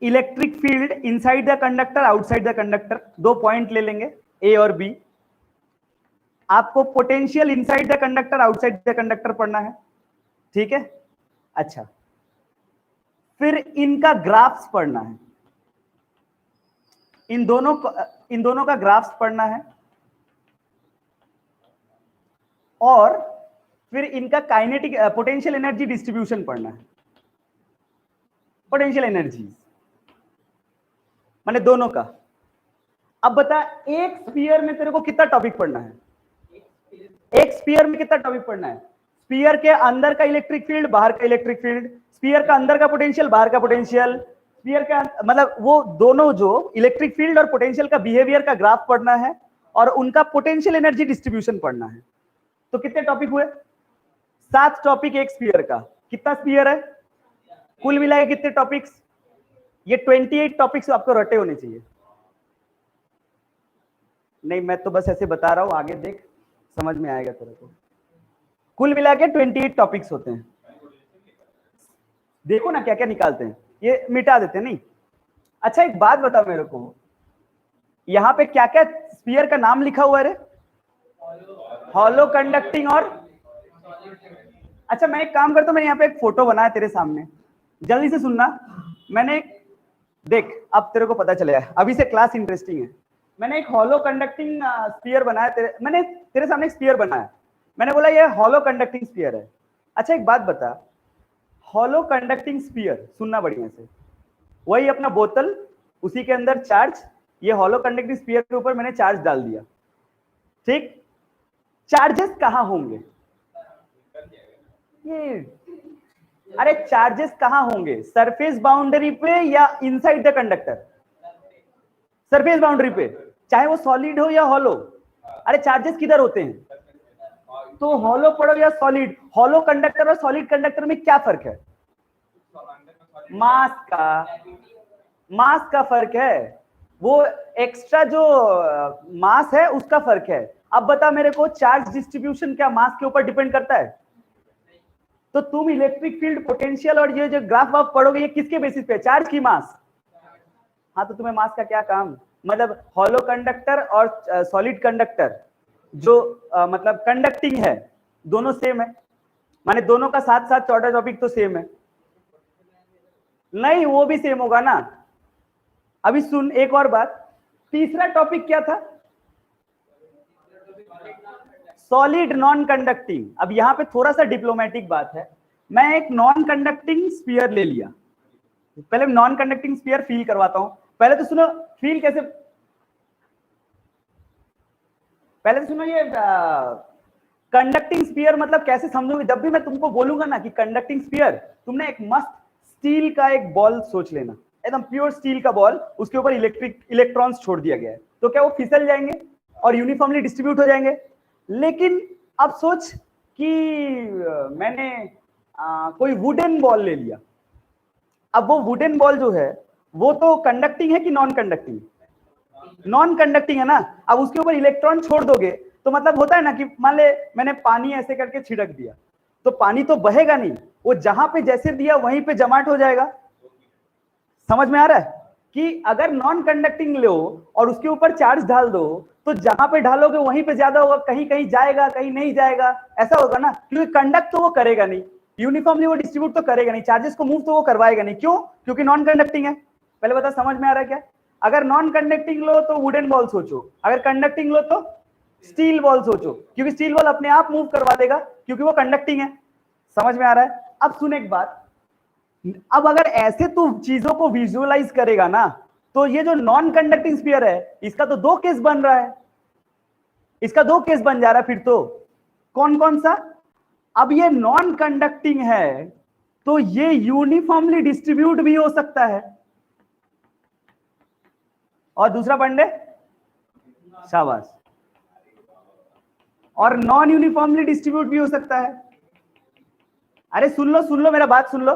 [SPEAKER 1] Electric field inside the conductor, outside the conductor, 2 point ले लेंगे ए और बी। आपको potential inside the conductor, outside the conductor पढ़ना है, ठीक है। अच्छा, फिर इनका ग्राफ्स पढ़ना है, इन दोनों का ग्राफ्स पढ़ना है, और फिर इनका काइनेटिक पोटेंशियल एनर्जी डिस्ट्रीब्यूशन पढ़ना है। पोटेंशियल एनर्जी माने दोनों का। अब बता, एक स्फीयर में तेरे को कितना टॉपिक पढ़ना है? एक स्फीयर में कितना टॉपिक पढ़ना है? स्फीयर के अंदर का इलेक्ट्रिक फील्ड, बाहर का इलेक्ट्रिक फील्ड, स्फीयर का अंदर का पोटेंशियल, बाहर का पोटेंशियल, स्फीयर का मतलब वो दोनों जो इलेक्ट्रिक फील्ड और पोटेंशियल का बिहेवियर का ग्राफ पढ़ना है, और उनका पोटेंशियल एनर्जी डिस्ट्रीब्यूशन पढ़ना है। तो कितने टॉपिक हुए? 7 टॉपिक एक स्फीयर का। कितना स्फीयर है? कुल मिलाए कितने टॉपिक्स? ये 28 टॉपिक्स आपको रटे होने चाहिए। नहीं मैं तो बस ऐसे बता रहा हूं, आगे देख समझ में आएगा तेरे को। कुल मिला के 28 टॉपिक्स होते हैं। देखो ना क्या क्या निकालते हैं, ये मिटा देते हैं नहीं। अच्छा एक बात बताओ मेरे को, यहाँ पे क्या क्या स्फीयर का नाम लिखा हुआ है? हॉलो कंडक्टिंग और अच्छा मैं एक काम करता हूं, मैंने यहाँ पे एक फोटो बनाया तेरे सामने, जल्दी से सुनना। मैंने देख अब तेरे को पता चलेगा, अभी से क्लास इंटरेस्टिंग है। मैंने एक हॉलो कंडक्टिंग स्फीयर बनाया, मैंने तेरे सामने एक स्फीयर बनाया, मैंने बोला ये हॉलो कंडक्टिंग स्फीयर है। अच्छा एक बात बता, हॉलो कंडक्टिंग स्फीयर, सुनना बढ़िया से, वही अपना बोतल, उसी के अंदर चार्ज, ये हॉलो कंडक्टिंग स्फीयर के ऊपर मैंने चार्ज डाल दिया, ठीक। चार्जेस कहां होंगे? ये अरे चार्जेस कहां होंगे? सरफेस बाउंड्री पे या inside the conductor? Surface boundary पे, चाहे वो सॉलिड हो या हॉलो। अरे चार्जेस किधर होते हैं? तो हॉलो पढ़ो या सॉलिड, हॉलो कंडक्टर और सॉलिड कंडक्टर में क्या फर्क है? मास का फर्क है, वो एक्स्ट्रा जो मास है उसका फर्क है। अब बता मेरे को, चार्ज डिस्ट्रीब्यूशन क्या मास के ऊपर डिपेंड करता है? तो तुम इलेक्ट्रिक फील्ड, पोटेंशियल और ये जो ग्राफ वाफ पढ़ोगे, ये किसके बेसिस पे? चार्ज की मास। हाँ तो तुम्हें मास का क्या काम? मतलब हॉलो कंडक्टर और सॉलिड कंडक्टर जो मतलब कंडक्टिंग है, दोनों सेम है, माने दोनों का साथ साथ चौथा टॉपिक तो सेम है। नहीं वो भी सेम होगा ना। अभी सुन एक और बात, तीसरा टॉपिक क्या था? Solid non conducting. अब यहां पे थोड़ा सा डिप्लोमेटिक बात है, मैं एक नॉन कंडक्टिंग स्फीयर ले लिया, पहले नॉन कंडक्टिंग स्फीयर फील करवाता हूं। पहले तो सुनो फील कैसे, पहले तो सुनो ये कंडक्टिंग स्फीयर मतलब कैसे समझोगे। जब भी मैं तुमको बोलूंगा ना कि कंडक्टिंग स्फीयर, तुमने एक मस्त स्टील का एक बॉल सोच लेना, एकदम प्योर स्टील का बॉल, उसके ऊपर इलेक्ट्रॉन्स छोड़ दिया गया है, तो क्या वो फिसल जाएंगे और यूनिफॉर्मली डिस्ट्रीब्यूट हो जाएंगे? लेकिन अब सोच कि मैंने कोई वुडन बॉल ले लिया। अब वो वुडन बॉल जो है वो तो कंडक्टिंग है कि नॉन कंडक्टिंग? नॉन कंडक्टिंग है ना। अब उसके ऊपर इलेक्ट्रॉन छोड़ दोगे तो मतलब होता है ना कि मान ले मैंने पानी ऐसे करके छिड़क दिया, तो पानी तो बहेगा नहीं, वो जहां पे जैसे दिया वहीं पे जमाट हो जाएगा। समझ में आ रहा है कि अगर नॉन कंडक्टिंग लो और उसके ऊपर चार्ज डाल दो, तो जहां पे ढालोगे वहीं पे ज्यादा होगा, कहीं कहीं जाएगा कहीं नहीं जाएगा, ऐसा होगा ना, क्योंकि कंडक्ट तो वो करेगा नहीं। यूनिफॉर्मली वो डिस्ट्रीब्यूट तो करेगा नहीं, चार्जेस को मूव तो वो करवाएगा नहीं। क्यों? क्योंकि नॉन कंडक्टिंग है। पहले बता, समझ में आ रहा है क्या? अगर नॉन कंडक्टिंग लो तो वुडन बॉल सोचो, अगर कंडक्टिंग लो तो स्टील बॉल सोचो, क्योंकि स्टील बॉल अपने आप मूव करवा देगा क्योंकि वो कंडक्टिंग है। समझ में आ रहा है? अब सुन एक बात, अब अगर ऐसे तू चीजों को विजुअलाइज करेगा ना, तो ये जो नॉन कंडक्टिंग स्फीयर है इसका तो दो केस बन रहा है, इसका दो केस बन जा रहा है। फिर तो कौन कौन सा? अब ये नॉन कंडक्टिंग है तो ये यूनिफॉर्मली डिस्ट्रीब्यूट भी हो सकता है। और दूसरा पंडे, शाबाश, और नॉन यूनिफॉर्मली डिस्ट्रीब्यूट भी हो सकता है। अरे सुन लो मेरा बात सुन लो।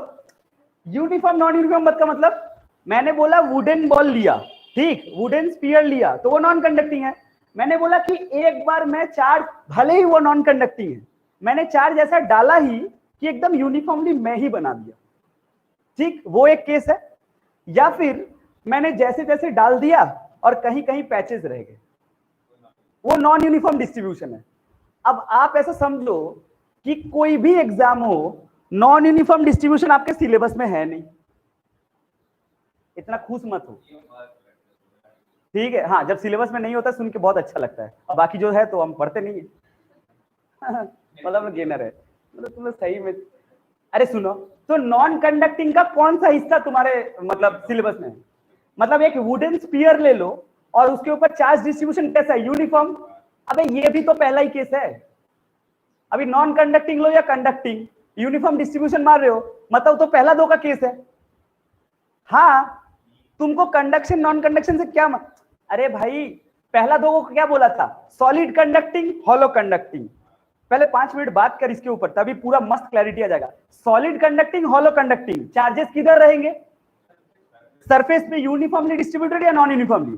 [SPEAKER 1] यूनिफॉर्म नॉन यूनिफॉर्म मत का मतलब, मैंने बोला वुडन बॉल लिया, ठीक, वुडन स्फीयर लिया तो वो नॉन कंडक्टिंग है। मैंने बोला कि एक बार मैं चार्ज, भले ही वो नॉन कंडक्टिंग है, मैंने चार्ज ऐसा डाला ही कि एकदम यूनिफॉर्मली मैं ही बना दिया, ठीक, वो एक केस है। या फिर मैंने जैसे जैसे डाल दिया और कहीं कहीं पैचेस रह गए, वो नॉन यूनिफॉर्म डिस्ट्रीब्यूशन है। अब आप ऐसा समझो कि कोई भी एग्जाम हो, नॉन यूनिफॉर्म डिस्ट्रीब्यूशन आपके सिलेबस में है नहीं, इतना खुश मत हो, ठीक है? हाँ, जब सिलेबस में नहीं होता सुन के बहुत अच्छा लगता है, और बाकी जो है तो हम पढ़ते नहीं है। मतलब गेनर है, मतलब तुम्हें सही में। अरे सुनो, तो नॉन कंडक्टिंग का कौन सा हिस्सा तुम्हारे मतलब सिलेबस में है? मतलब एक वुडन स्फीयर ले लो और उसके ऊपर चार्ज डिस्ट्रीब्यूशन कैसा है? यूनिफॉर्म। अबे ये भी तो पहला ही केस है। अभी नॉन कंडक्टिंग लो या कंडक्टिंग, यूनिफॉर्म डिस्ट्रीब्यूशन मार रहे हो, मतलब तो पहला दो का केस है। हाँ, तुमको कंडक्शन नॉन कंडक्शन से क्या अरे भाई, पहला दो को क्या बोला था? Solid conducting, hollow conducting. पहले 5 मिनट बात कर इसके ऊपर, तभी पूरा मस्त क्लैरिटी आ जाएगा। Solid conducting, hollow conducting, charges किधर रहेंगे? सरफेस पे यूनिफॉर्मली डिस्ट्रीब्यूटेड या non uniformly?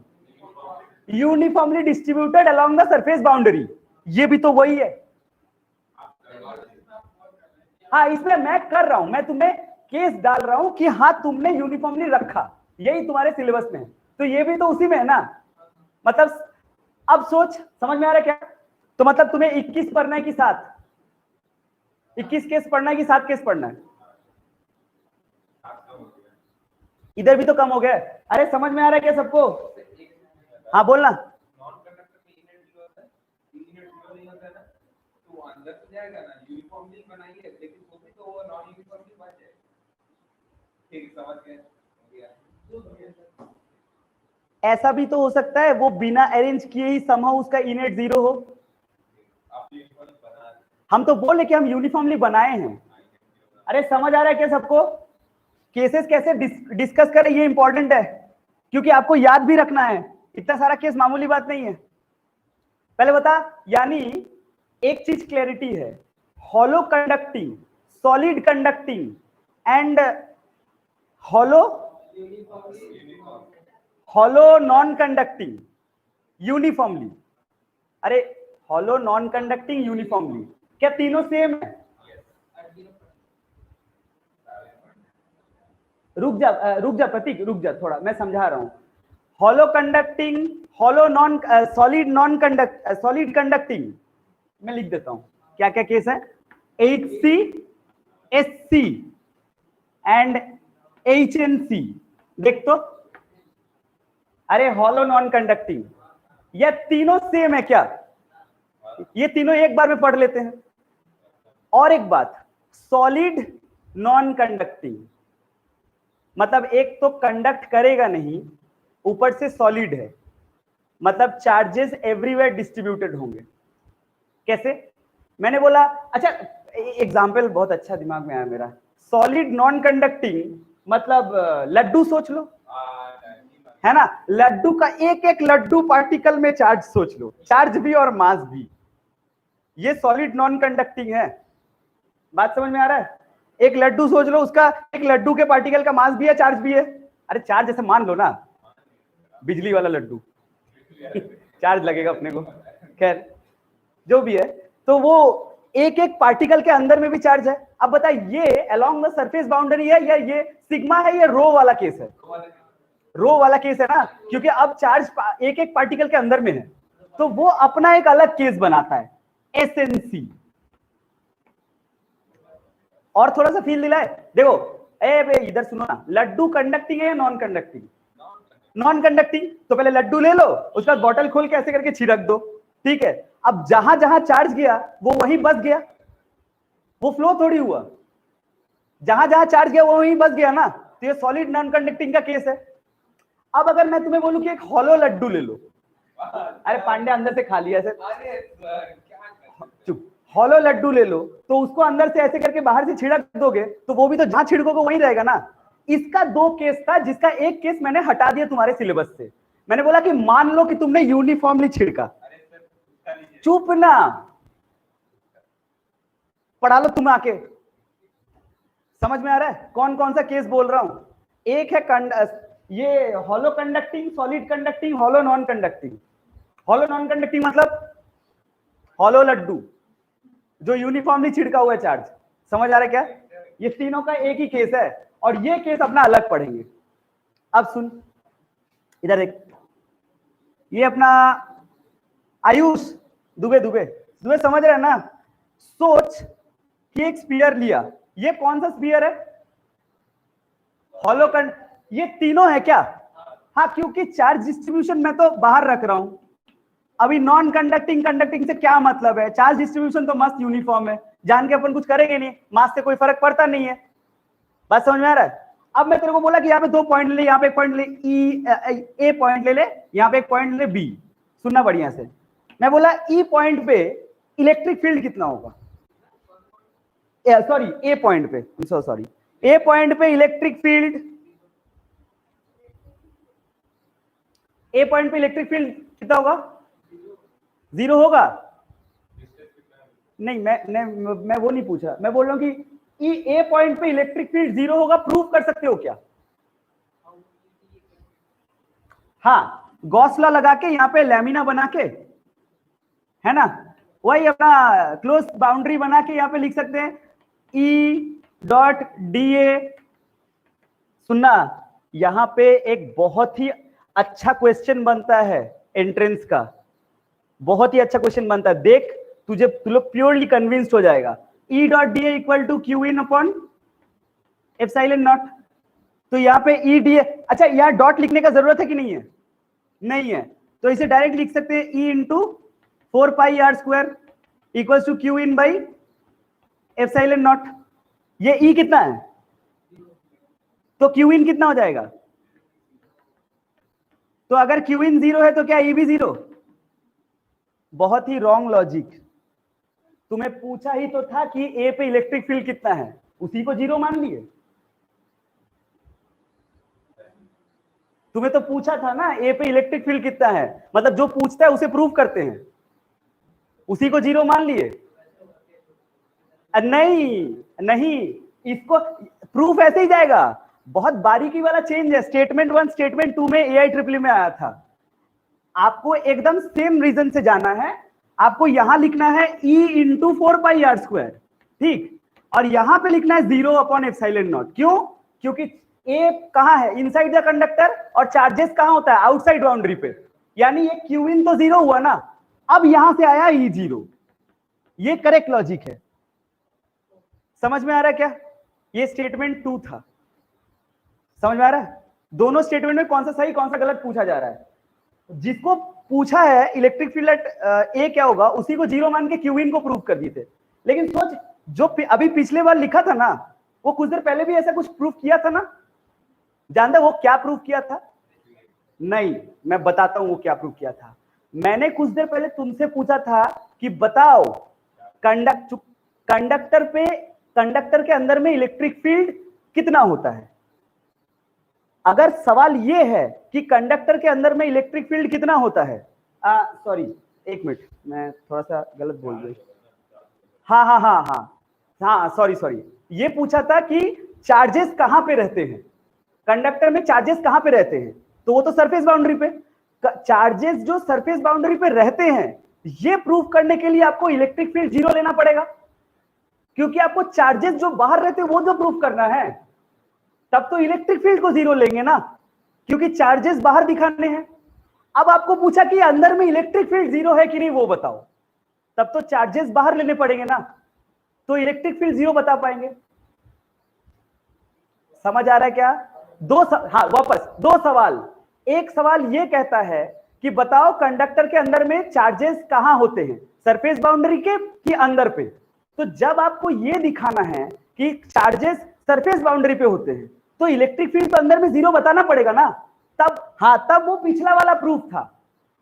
[SPEAKER 1] Uniformly distributed along the surface boundary. ये भी तो वही है। हाँ, इसमें मैं कर रहा हूं, मैं तुम्हें केस डाल रहा हूं कि हाँ तुमने यूनिफॉर्मली रखा, यही तुम्हारे सिलेबस में है, तो ये भी तो उसी में है ना। मतलब अब सोच, समझ में आ रहा है क्या? तो मतलब तुम्हें 21 पढ़ना है कि 7? 21 केस पढ़ना है कि 7 केस पढ़ना है? इधर भी तो कम हो गया। अरे समझ में आ रहा है क्या सबको? हाँ बोलना। ऐसा भी तो हो सकता है वो बिना अरेंज किए ही समहाउ उसका इनेट 0 हो। हम तो बोले कि हम यूनिफॉर्मली बनाए हैं। अरे समझ आ रहा है क्या सबको? केसेस कैसे डिस्कस करें ये इंपॉर्टेंट है, क्योंकि आपको याद भी रखना है, इतना सारा केस मामूली बात नहीं है। पहले बता, यानी एक चीज क्लैरिटी है, hollow conducting, solid conducting and hollow non conducting uniformly. अरे हॉलो नॉन कंडक्टिंग यूनिफॉर्मली, क्या तीनों सेम है? रुक जा प्रतीक, रुक जा थोड़ा, मैं समझा रहा हूं। Hollow conducting, hollow non, solid non conduct, solid conducting, मैं लिख देता हूं क्या क्या केस है। HC, SC and HNC। देख तो, अरे हॉलो नॉन कंडक्टिंग, ये तीनों सेम है क्या? ये तीनों एक बार में पढ़ लेते हैं। और एक बात, सॉलिड नॉन कंडक्टिंग मतलब एक तो कंडक्ट करेगा नहीं, ऊपर से सॉलिड है, मतलब चार्जेस एवरीवेयर डिस्ट्रीब्यूटेड होंगे। कैसे? मैंने बोला, अच्छा एग्जाम्पल बहुत अच्छा दिमाग में आया मेरा। सॉलिड नॉन कंडक्टिंग मतलब लड्डू सोच लो, है ना? लड्डू का एक एक लड्डू पार्टिकल में चार्ज सोच लो, चार्ज भी और मास भी। ये सॉलिड नॉन कंडक्टिंग है। बात समझ में आ रहा है? एक लड्डू सोच लो, उसका एक लड्डू के पार्टिकल का मास भी है, चार्ज भी है। अरे चार्ज जैसे मान लो ना, बिजली वाला लड्डू चार्ज लगेगा अपने को, खैर जो भी है, तो वो एक एक पार्टिकल के अंदर में भी चार्ज है। अब बता, ये अलोंग द सरफेस बाउंड्री है या ये सिग्मा है, ये रो वाला केस है? रो वाला केस है ना, क्योंकि अब चार्ज एक एक पार्टिकल के अंदर में है, तो वो अपना एक अलग केस बनाता है, SNC। और थोड़ा सा फील दिलाए। देखो ए इधर सुनो ना, लड्डू कंडक्टिंग है या नॉन कंडक्टिंग? Non conducting. तो पहले लड्डू ले लो, उसके बाद बॉटल खोल के ऐसे करके छिड़क दो, ठीक है। अब जहां जहां चार्ज गया वो वहीं बस गया, वो फ्लो थोड़ी हुआ, जहां जहां चार्ज गया वो वहीं बस गया ना। तो ये सॉलिड नॉन कंडक्टिंग का केस है। अब अगर मैं तुम्हें बोलूं कि एक हॉलो लड्डू ले लो, अरे पांडे अंदर से खा लिया ऐसे, चुप, हॉलो लड्डू ले लो, तो उसको अंदर से ऐसे करके बाहर से छिड़क दोगे तो वो भी तो जहां छिड़कोगे वहीं रहेगा ना। इसका दो केस था, जिसका एक केस मैंने हटा दिया तुम्हारे सिलेबस से। मैंने बोला कि मान लो कि तुमने यूनिफॉर्मली छिड़का, चुप ना, पढ़ा लो तुम आके। समझ में आ रहा है कौन कौन सा केस बोल रहा हूं? एक है ये hollow conducting, solid conducting, hollow non conducting. Hollow non conducting मतलब हॉलो लड्डू जो यूनिफॉर्मली छिड़का हुआ है चार्ज। समझ आ रहा है क्या? ये तीनों का एक ही केस है, और ये केस अपना अलग पढ़ेंगे। अब सुन इधर एक, ये अपना आयुष दुबे दुबे दुबे समझ रहे हैं ना? सोच कि एक स्फीयर लिया, ये कौन सा स्फीयर है? हॉलो कंड, ये तीनों है क्या? हाँ, क्योंकि चार्ज डिस्ट्रीब्यूशन मैं तो बाहर रख रहा हूं। अभी नॉन कंडक्टिंग कंडक्टिंग से क्या मतलब है? चार्ज डिस्ट्रीब्यूशन तो मस्त यूनिफॉर्म है, जान के अपन कुछ करेंगे नहीं, मास से कोई फर्क पड़ता नहीं है। बात समझ में आ रहा है? अब मैं तेरे को बोला कि यहाँ पे 2 पॉइंट ले ले, यहाँ पे एक पॉइंट ले, ए पॉइंट ले ले, यहाँ पे एक पॉइंट ले बी। सुनना बढ़िया से, मैं बोला ई पॉइंट पे इलेक्ट्रिक फील्ड कितना होगा? सॉरी ए पॉइंट पे, सॉरी ए पॉइंट पे इलेक्ट्रिक फील्ड, ए पॉइंट पे इलेक्ट्रिक फील्ड कितना होगा? 0 होगा? नहीं, मैं वो नहीं पूछा, मैं बोल रहा हूं कि ए पॉइंट पे इलेक्ट्रिक फील्ड 0 होगा, प्रूव कर सकते हो क्या? हाँ, गॉस लॉ लगा के यहाँ पे लैमिना बना के, है ना, वही अपना क्लोज बाउंड्री बना के यहाँ पे लिख सकते हैं ई डॉट डी ए। सुनना, यहाँ पे एक बहुत ही अच्छा क्वेश्चन बनता है एंट्रेंस का, बहुत ही अच्छा क्वेश्चन बनता है। देख तुझे, तू लोग प्योरली कन्विंस्ड हो जाएगा। E dot D A equal to Q in upon epsilon naught. तो यहाँ पे ई डी ए, अच्छा यहाँ डॉट लिखने का जरूरत है कि नहीं है? नहीं है, तो इसे डायरेक्ट लिख सकते हैं E into 4 pi R square equal to Q in by epsilon naught. ये ई कितना है? तो क्यू इन कितना हो जाएगा? तो अगर क्यू इन 0 है तो क्या ई भी 0? बहुत ही रॉन्ग लॉजिक। तुम्हें पूछा ही तो था कि ए पे इलेक्ट्रिक फील्ड कितना है, उसी को 0 मान लिए। तुम्हें तो पूछा था ना ए पे इलेक्ट्रिक फील्ड कितना है, मतलब जो पूछता है उसे प्रूव करते हैं, उसी को 0 मान लिए। नहीं नहीं, इसको प्रूफ ऐसे ही जाएगा, बहुत बारीकी वाला चेंज है। स्टेटमेंट 1 स्टेटमेंट 2 में AIEEE में आया था। आपको एकदम सेम रीजन से जाना है, आपको यहां लिखना है E into 4 pi R square, ठीक, और यहां पे लिखना है 0 अपॉन एप्सिलॉन नॉट। क्यों? क्योंकि ए कहां है? इनसाइड द कंडक्टर, और चार्जेस कहां होता है? आउटसाइड बाउंड्री पे, यानी ये क्यू इन तो 0 हुआ ना, अब यहां से आया E 0। ये करेक्ट लॉजिक है। समझ में आ रहा है क्या? ये स्टेटमेंट 2 था। समझ में आ रहा है? दोनों स्टेटमेंट में कौन सा सही कौन सा गलत पूछा जा रहा है। जिसको पूछा है इलेक्ट्रिक फील्ड एट ए क्या होगा, उसी को 0 मान के क्यू इन को प्रूव कर दिए थे। लेकिन सोच, जो अभी पिछले बार लिखा था ना, वो कुछ देर पहले भी ऐसा कुछ प्रूव किया था ना। जानते वो क्या प्रूव किया था? नहीं, मैं बताता हूं वो क्या प्रूव किया था। मैंने कुछ देर पहले तुमसे पूछा था कि बताओ कंडक्टर के अंदर में इलेक्ट्रिक फील्ड कितना होता है। अगर सवाल ये है कि कंडक्टर के अंदर में इलेक्ट्रिक फील्ड कितना होता है, सॉरी एक मिनट, मैं थोड़ा सा गलत बोल गई। हाँ हाँ हाँ हाँ हाँ, सॉरी, ये पूछा था कि चार्जेस कहां पे रहते हैं, कंडक्टर में चार्जेस कहां पे रहते हैं, तो वो तो सरफेस बाउंड्री पे। चार्जेस जो सरफेस बाउंड्री पे रहते हैं, ये प्रूव करने के लिए आपको इलेक्ट्रिक फील्ड 0 लेना पड़ेगा, क्योंकि आपको चार्जेस जो बाहर रहते हैं वो जो प्रूव करना है, तब तो इलेक्ट्रिक फील्ड को 0 लेंगे ना, क्योंकि चार्जेस बाहर दिखाने हैं। अब आपको पूछा कि अंदर में इलेक्ट्रिक फील्ड 0 है कि नहीं, वो बताओ, तब तो चार्जेस बाहर लेने पड़ेंगे ना, तो इलेक्ट्रिक फील्ड 0 बता पाएंगे। समझ आ रहा है क्या? हाँ वापस दो सवाल। एक सवाल ये कहता है कि बताओ कंडक्टर के अंदर में चार्जेस कहां होते हैं, सरफेस बाउंड्री के कि अंदर पे। तो जब आपको ये दिखाना है कि चार्जेस सरफेस बाउंड्री पे होते हैं तो इलेक्ट्रिक फील्ड तो अंदर में जीरो बताना पड़ेगा ना। तब हाँ, तब वो पिछला वाला प्रूफ था।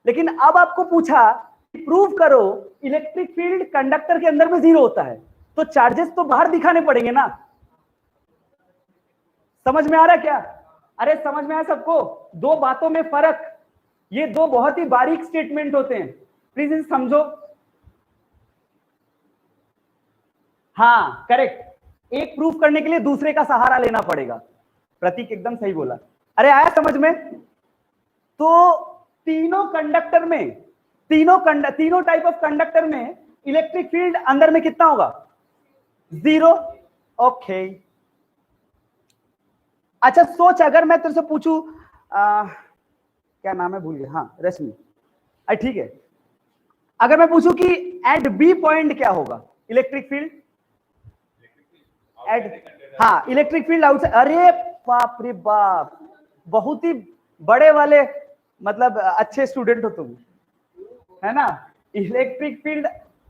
[SPEAKER 1] लेकिन अब आपको पूछा प्रूव करो इलेक्ट्रिक फील्ड कंडक्टर के अंदर में जीरो होता है, तो चार्जेस तो बाहर दिखाने पड़ेंगे ना। समझ में आ रहा है क्या? अरे समझ में आया सबको? दो बातों में फर्क, ये दो बहुत ही बारीक स्टेटमेंट होते हैं, प्लीज इसे समझो। हाँ करेक्ट, एक प्रूफ करने के लिए दूसरे का सहारा लेना पड़ेगा। प्रतीक एकदम सही बोला। अरे आया समझ में? तो तीनों कंडक्टर में, तीनों टाइप ऑफ कंडक्टर में इलेक्ट्रिक फील्ड अंदर में कितना होगा? जीरो। ओके अच्छा सोच, अगर मैं तेरे से पूछूं क्या नाम है भूल गया, हाँ रश्मि, ठीक है। अगर मैं पूछूं कि एट बी पॉइंट क्या होगा इलेक्ट्रिक फील्ड? एट, हाँ इलेक्ट्रिक फील्ड आउटसाइड। अरे बाप रे बाप, बहुत ही बड़े वाले मतलब अच्छे स्टूडेंट हो तुम, है ना। Electric field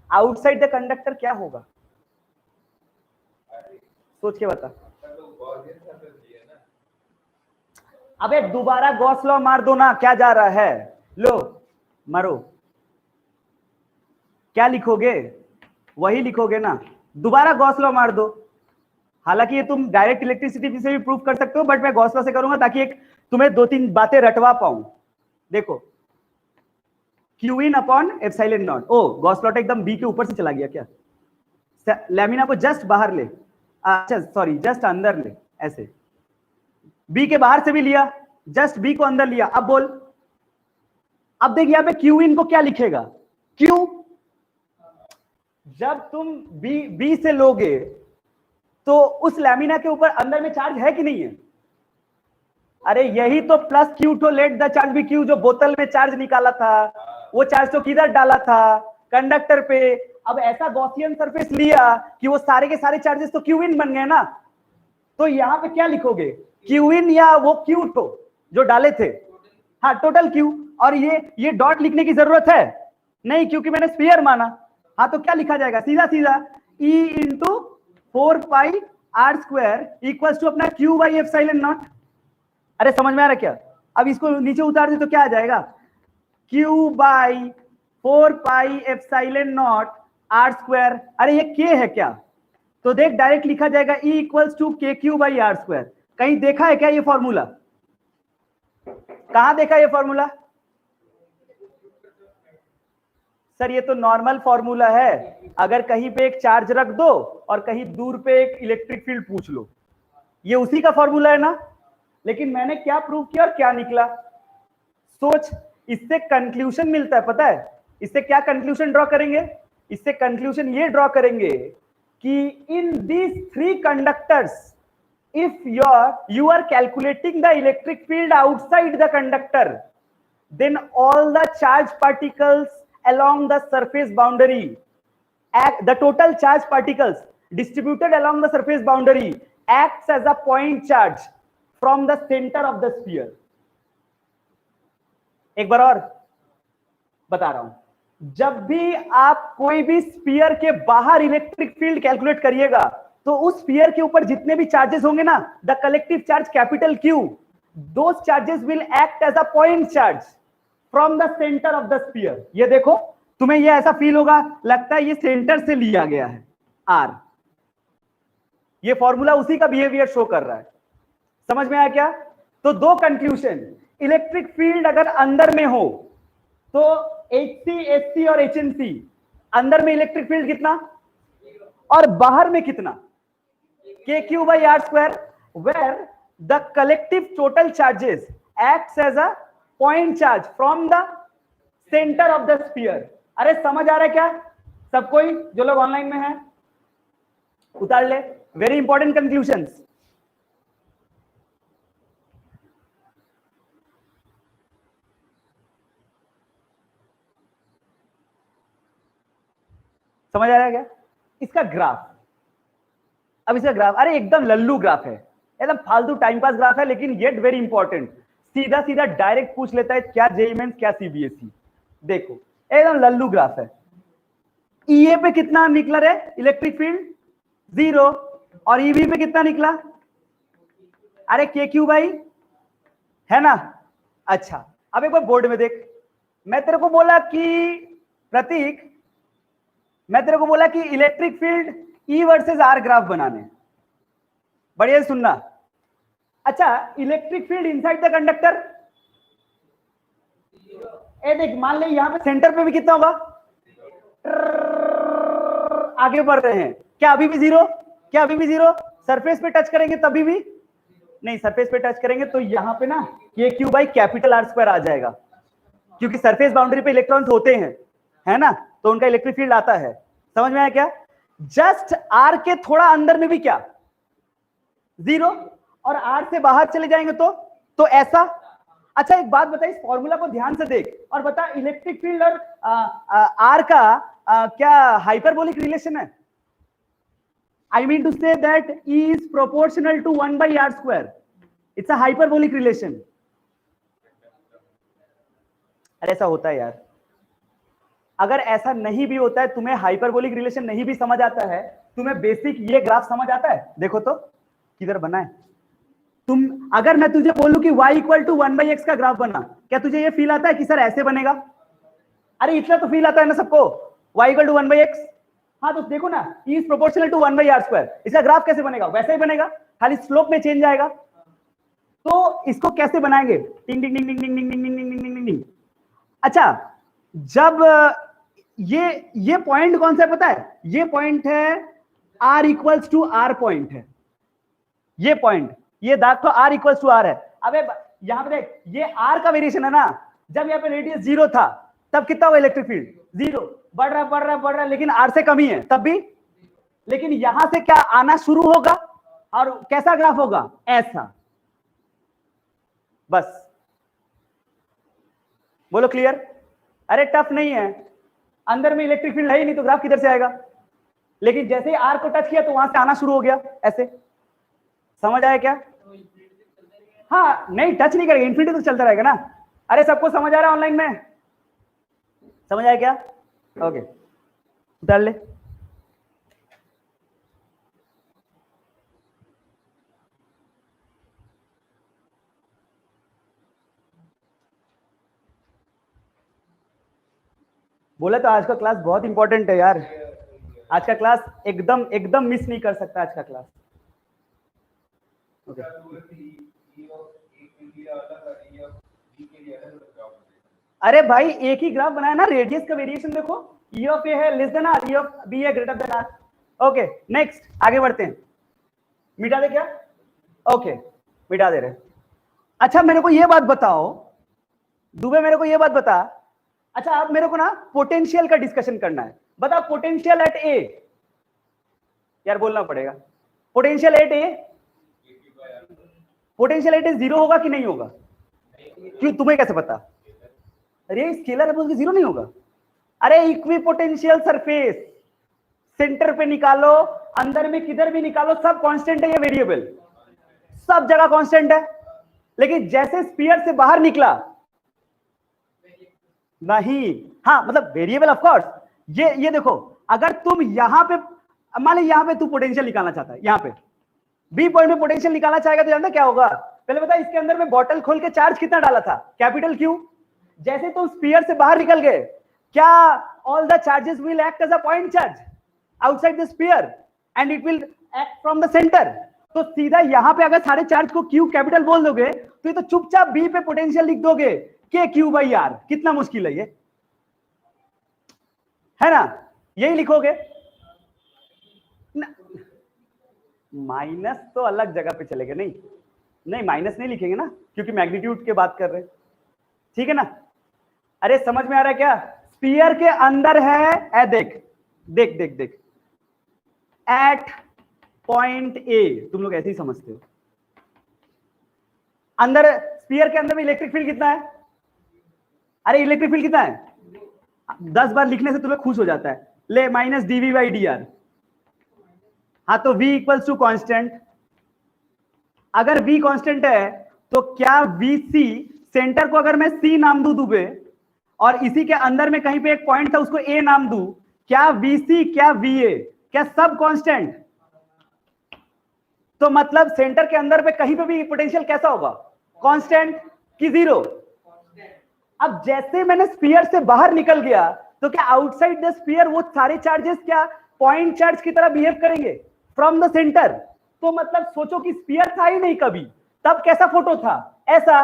[SPEAKER 1] outside the conductor क्या होगा? सोच के बता। अबे दोबारा गॉस लॉ मार दो ना, क्या जा रहा है? लो मारो, क्या लिखोगे? वही लिखोगे ना, दोबारा गॉस लॉ मार दो। हालांकि ये तुम डायरेक्ट इलेक्ट्रिसिटी से भी प्रूव कर सकते हो, बट मैं गॉस लॉ से करूंगा ताकि एक तुम्हें दो तीन बातें रटवा पाऊं। देखो Q in upon epsilon naught. ओ गॉस लॉ एकदम बी के ऊपर से चला गया क्या? लैमिना को जस्ट बाहर ले, अच्छा सॉरी जस्ट अंदर ले, ऐसे बी के बाहर से भी लिया, जस्ट बी को अंदर लिया। अब बोल, अब देख यहां पे क्यू इन को क्या लिखेगा? क्यू, जब तुम बी से लोगे तो उस लैमिना के ऊपर अंदर में चार्ज है कि नहीं है? अरे यही तो plus Q two let the charge be Q, जो बोतल में चार्ज निकाला था वो चार्ज तो किधर डाला था? कंडक्टर पे। अब ऐसा गॉसियन सरफेस लिया कि वो सारे के सारे चार्जेस तो क्यू इन बन गए ना। तो यहां पे क्या लिखोगे? क्यू इन या वो क्यू टू जो डाले थे? हाँ टोटल क्यू। और ये डॉट लिखने की जरूरत है नहीं क्योंकि मैंने स्फीयर माना। हाँ तो क्या लिखा जाएगा? सीधा सीधा E into 4 pi R square equal to अपना क्यू बाई एप्सिलॉन नॉट। अरे समझ में आ रहा क्या? अब इसको नीचे उतार दे तो क्या आ जाएगा? Q by 4 pi epsilon naught R square. अरे ये के है क्या? तो देख डायरेक्ट लिखा जाएगा E equals to K Q by are square. कहीं देखा है क्या ये फॉर्मूला? कहां देखा ये फॉर्मूला? सर ये तो नॉर्मल फॉर्मूला है, अगर कहीं पे एक चार्ज रख दो और कहीं दूर पे एक इलेक्ट्रिक फील्ड पूछ लो, ये उसी का फॉर्मूला है ना। लेकिन मैंने क्या प्रूव किया और क्या निकला? सोच, इससे कंक्लूजन मिलता है, पता है इससे क्या कंक्लूजन ड्रॉ करेंगे? इससे कंक्लूजन ये ड्रॉ करेंगे कि in these three conductors if you are calculating the electric field outside the conductor, then all the charge particles along the surface boundary the total charge particles distributed along the surface boundary acts as a point charge from the center of the sphere. एक बार और बता रहा हूं, जब भी आप कोई भी स्फीयर के बाहर इलेक्ट्रिक फील्ड कैलकुलेट करिएगा तो उस स्फीयर के ऊपर जितने भी चार्जेस होंगे ना, the collective charge capital Q, those charges will act as a point charge from the centre of the sphere. ये देखो, तुम्हें ये ऐसा फील होगा, लगता है ये सेंटर से लिया गया है आर। ये फॉर्मूला उसी का बिहेवियर शो कर रहा है। समझ में आया क्या? तो दो कंक्लूजन, इलेक्ट्रिक फील्ड अगर अंदर में हो तो HC, SC और HNC, अंदर में इलेक्ट्रिक फील्ड कितना और बाहर में कितना? KQ by R square, where the collective total charges acts as a point charge from the center of the sphere. अरे समझ आ रहा है क्या सब कोई? जो लोग ऑनलाइन में हैं उतार ले, वेरी इंपॉर्टेंट कंक्लूजन। समझ आ रहा है क्या? इसका ग्राफ, अब इसका ग्राफ, अरे एकदम लल्लू ग्राफ है, एकदम फालतू टाइम पास ग्राफ है, लेकिन येट वेरी इंपॉर्टेंट। सीधा सीधा डायरेक्ट पूछ लेता है क्या जेईई मेंस क्या सीबीएसई। देखो एकदम लल्लू ग्राफ है। ईए पे कितना निकला रे इलेक्ट्रिक फील्ड? 0। और ईवी पे कितना निकला? अरे के क्यू भाई, है ना? अच्छा अब एक बार बोर्ड में देख। मैं तेरे को बोला कि प्रतीक, मैं तेरे को बोला कि electric field E versus R graph बनाने। बढ़िया सुनना। अच्छा electric field inside the conductor, ए देख मान ले यहां पे सेंटर पे भी कितना होगा? आगे बढ़ रहे हैं, क्या अभी भी 0? क्या अभी भी 0? सरफेस पे टच करेंगे तभी भी नहीं, सरफेस पे टच करेंगे तो यहां पे ना ये Q by capital R square आ जाएगा, क्योंकि सरफेस बाउंड्री पे इलेक्ट्रॉन्स होते हैं, है ना, तो उनका इलेक्ट्रिक फील्ड आता है। समझ में आया क्या? जस्ट आर के थोड़ा अंदर में भी क्या 0, और आर से बाहर चले जाएंगे तो ऐसा। अच्छा एक बात बता, इस फॉर्मूला को ध्यान से देख और बता इलेक्ट्रिक फील्ड और आर का क्या हाइपरबोलिक रिलेशन है? I mean to say that E is proportional to 1 by r square. It's a hyperbolic relation. अरे ऐसा होता है यार। अगर ऐसा नहीं भी होता है, तुम्हें हाइपरबोलिक रिलेशन नहीं भी समझ आता है, तुम्हें बेसिक ये ग्राफ समझ आता है? देखो तो किधर बना है। तुम अगर मैं तुझे बोलूं कि y equal to 1 by x का ग्राफ बना, क्या तुझे ये फील आता है कि सर ऐसे बनेगा? अरे इतना तो फील आता है ना सबको, y equal to 1 by x। हाँ तो देखो ना, E is proportional to 1 by r square। इसका ग्राफ कैसे बनेगा? वैसे ही बनेगा, खाली स्लोप में चेंज आएगा। तो इसको कैसे बनाएंगे? टिंग टिंग टिंग टिंग टिंग टिंग टिंग टिंग टिंग टिंग टिंग। अच्छा जब ये पॉइंट कौन सा है पता है? ये पॉइंट है r equals to r point है। ये पॉइंट, ये दाग तो r इक्वल्स टू r है। अबे यहां पे देख, ये r का वेरिएशन है ना। जब यहाँ पे रेडियस 0 था तब कितना हुआ इलेक्ट्रिक फील्ड? 0। बढ़ रहा, लेकिन आर से कम ही है तब भी। लेकिन यहां से क्या आना शुरू होगा, और कैसा ग्राफ होगा? ऐसा। बस बोलो क्लियर? अरे टफ नहीं है, अंदर में इलेक्ट्रिक फील्ड है ही नहीं तो ग्राफ किधर से आएगा? लेकिन जैसे ही आर को टच किया तो वहां से आना शुरू हो गया ऐसे। समझ आया क्या? हाँ नहीं टच नहीं करेगा, इन्फिनिटी तो चलता रहेगा ना। अरे सबको समझ आ रहा है ऑनलाइन में? समझ आया क्या? ओके उतार ले। बोला तो आज का क्लास बहुत इंपॉर्टेंट है यार। आज का क्लास एकदम एकदम मिस नहीं कर सकता आज का क्लास। ओके अरे भाई एक ही ग्राफ बनाया ना, रेडियस का वेरिएशन देखो, E ऑफ ए है less than R, E of B है greater than R. Okay next आगे बढ़ते हैं। मिटा दे क्या? ओके मिटा दे रहे। अच्छा मेरे को ये बात बताओ दुबे, मेरे को ये बात बता। अच्छा अब मेरे को ना पोटेंशियल का डिस्कशन करना है। बता पोटेंशियल एट ए, यार बोलना पड़ेगा। Potential at A, potential at A 0 होगा कि नहीं होगा? क्यों, तुम्हें कैसे पता? अरे स्केलर है बोल के 0 नहीं होगा? अरे इक्विपोटेंशियल सरफेस, सेंटर पे निकालो, अंदर में किधर भी निकालो, सब कांस्टेंट है या वेरिएबल? सब जगह कांस्टेंट है। लेकिन जैसे स्फीयर से बाहर निकला नहीं, हाँ मतलब वेरिएबल ऑफ कोर्स। ये देखो, अगर तुम यहां पे मान लो यहां पे तू पोटेंशियल निकालना चाहता है, यहां पे बी पॉइंट में पोटेंशियल निकालना चाहेगा तो जानता क्या होगा? पहले बता इसके अंदर में बॉटल खोल के चार्ज कितना डाला था? Capital Q. जैसे तुम स्फीयर से बाहर निकल गए, क्या all the charges will act as a point charge outside the sphere and it will act from the centre. तो सीधा यहां पे अगर सारे चार्ज को क्यू कैपिटल बोल दोगे तो ये तो चुपचाप बी पे पोटेंशियल लिख दोगे के क्यू बाई आर। कितना मुश्किल है ये, है ना? यही लिखोगे। माइनस तो अलग जगह पे चलेगा। नहीं नहीं माइनस नहीं लिखेंगे ना, क्योंकि मैग्नीट्यूड की बात कर रहे हैं, ठीक है ना? अरे समझ में आ रहा है क्या? स्फीयर के अंदर है, देख देख देख देख, एट पॉइंट ए, तुम लोग ऐसे ही समझते हो। अंदर स्फीयर के अंदर में इलेक्ट्रिक फील्ड कितना है? अरे इलेक्ट्रिक फील्ड कितना है? 10 बार लिखने से तुम्हें खुश हो जाता है। ले minus DV by D R. हाँ तो V इक्वल्स टू कॉन्स्टेंट अगर v कांस्टेंट है तो क्या vc, सेंटर को अगर मैं c नाम दूं दुबे और इसी के अंदर में कहीं पे एक पॉइंट था उसको a नाम दूं, क्या vc क्या va क्या सब कांस्टेंट? तो मतलब सेंटर के अंदर पे कहीं पे भी पोटेंशियल कैसा होगा? कांस्टेंट कि जीरो? अब जैसे मैंने स्फीयर से बाहर निकल गया तो क्या आउटसाइड द स्फीयर वो सारे चार्जेस क्या पॉइंट चार्ज की तरह बिहेव करेंगे फ्रॉम द सेंटर? तो मतलब सोचो कि स्फीयर था ही नहीं कभी, तब कैसा फोटो था? ऐसा।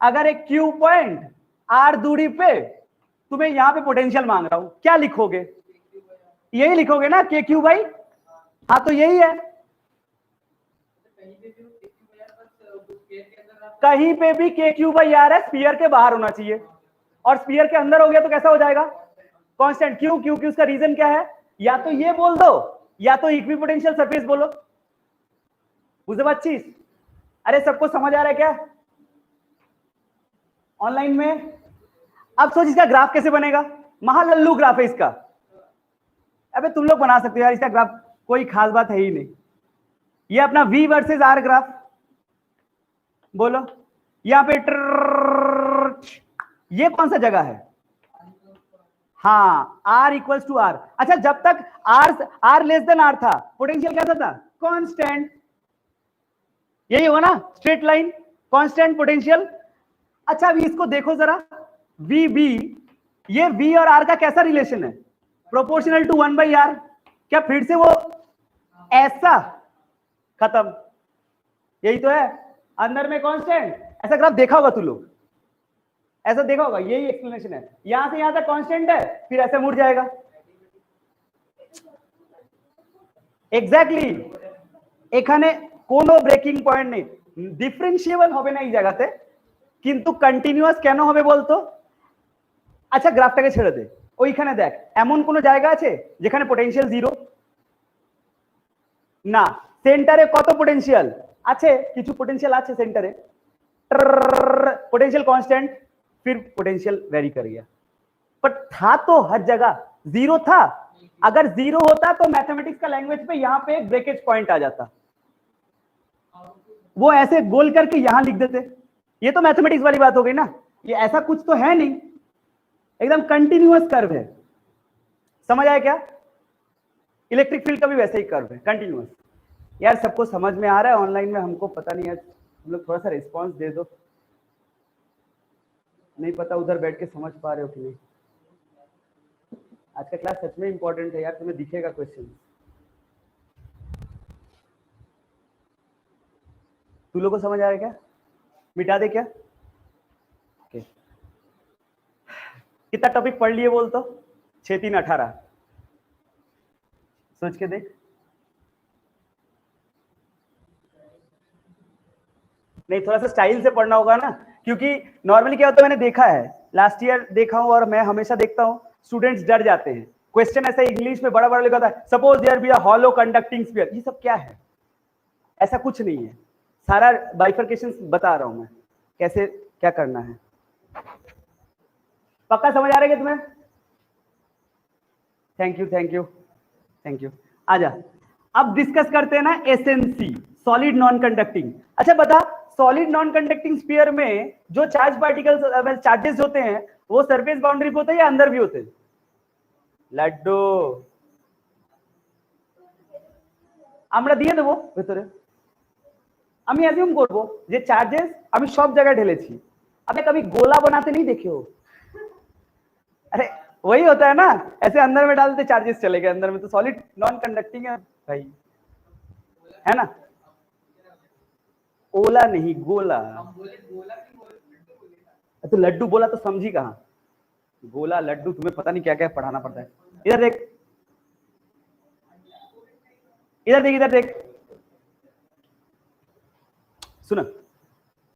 [SPEAKER 1] अगर एक क्यू पॉइंट आर दूरी पे तुम्हें यहां पे पोटेंशियल मांग रहा हूं, क्या लिखोगे? यही लिखोगे ना, के क्यू बाई। हाँ तो यही है, कहीं पे भी के क्यू बाई आर है, स्फीयर के बाहर होना चाहिए, और स्फीयर के अंदर हो गया तो कैसा हो जाएगा? कांस्टेंट। क्यों? क्योंकि उसका रीजन क्या है? या तो ये बोल दो या तो इक्विपोटेंशियल सरफेस बोलो। बुझे बात चीज? अरे सबको समझ आ रहा है क्या ऑनलाइन में? अब सोच इसका ग्राफ कैसे बनेगा, महालल्लू ग्राफ है इसका। अबे तुम लोग बना सकते हो यार इसका ग्राफ, कोई खास बात है ही नहीं। ये अपना V वर्सेस R ग्राफ बोलो। यहां पे ये कौन सा जगह है? हाँ, R इक्वल्स टू R। अच्छा, जब तक R लेस देन R था, पोटेंशियल कैसा था? कांस्टेंट। यही होगा ना, स्ट्रेट लाइन, कांस्टेंट पोटेंशियल। अच्छा अभी इसको देखो जरा, VB, ये V और R का कैसा रिलेशन है? Proportional to 1/R। क्या फिर से वो ऐसा? खत्म। यही तो है, अंदर में कांस्टेंट। ऐसा ग्राफ देखा होगा तू लोग, ऐसा देखा होगा, यही एक्सप्लेनेशन है। यहां से यहां तक कांस्टेंट है, फिर ऐसे मुड़ जाएगा। एग्जैक्टली, এখানে কোনো ব্রেকিং পয়েন্ট নেই, ডিফারেন্সিয়েবল হবে না এই জায়গাতে, কিন্তু কন্টিনিউয়াস কেন হবে বলতো? আচ্ছা গ্রাফটাকে ছেড়ে দে, ওইখানে দেখ এমন কোন জায়গা আছে যেখানে পোটেনশিয়াল জিরো? না। সেন্টারে কত পোটেনশিয়াল আছে? কিছু পোটেনশিয়াল আছে সেন্টারে, पोटेंशियल कांस्टेंट, फिर पोटेंशियल वेरी कर गया, पर था तो हर जगह जीरो था। अगर जीरो होता तो मैथमेटिक्स का लैंग्वेज पे यहां पे एक ब्रेकेज पॉइंट आ जाता, वो ऐसे गोल करके यहां लिख देते। ये तो मैथमेटिक्स वाली बात हो गई ना, ये ऐसा कुछ तो है नहीं, एकदम कंटिन्यूअस कर्व है। समझ आया क्या? इलेक्ट्रिक फील्ड का भी वैसे ही कर्व है, कंटिन्यूअस। यार सबको समझ में आ रहा है ऑनलाइन में? हमको पता नहीं है, तुम लोग थोड़ा सा रिस्पॉन्स दे दो। नहीं पता उधर बैठ के समझ पा रहे हो कि नहीं। आज का क्लास सच में इंपॉर्टेंट है यार, तुम्हें दिखेगा क्वेश्चन। तू लोगों को समझ आ रहा है क्या? मिटा दे क्या? okay. कितना टॉपिक पढ़ लिए बोल तो? 6 3 18। सोच के देख। नहीं, थोड़ा सा स्टाइल से पढ़ना होगा ना, क्योंकि नॉर्मली क्या होता है, मैंने देखा है, लास्ट ईयर देखा हूं और मैं हमेशा देखता हूं, स्टूडेंट्स डर जाते हैं। क्वेश्चन ऐसा इंग्लिश में बड़ा बड़ा लिखा था, suppose there be a hollow conducting sphere. ये सब क्या है? ऐसा कुछ नहीं है, सारा बाइफरकेशन बता रहा हूं मैं, कैसे क्या करना है। पक्का समझ आ रहा है क्या तुम्हें? Thank you thank you thank you. आजा, अब डिस्कस करते हैं ना एसएनसी, सॉलिड नॉन कंडक्टिंग। अच्छा बता, सॉलिड नॉन कंडक्टिंग स्फीयर में जो चार्ज पार्टिकल्स चार्जेस होते हैं वो सरफेस बाउंड्री पे होते हैं या अंदर भी होते हैं? लड्डू আমরা দিয়ে দেবো ভেতরে, আমি অ্যাজিউম করব যে চার্জেস আমি সব জায়গায় ঢেলেছি। আপনি कभी गोला बनाते नहीं देखे हो? अरे वही होता है ना, ऐसे अंदर में डालते चार्जेस चले गए अंदर में, तो सॉलिड नॉन कंडक्टिंग है भाई, है ना? ओला नहीं, गोला। तो लड्डू बोला तो समझी कहां? गोला लड्डू, तुम्हें पता नहीं क्या क्या पढ़ाना पड़ता है। इधर देख, इधर देख, इधर देख, सुनो।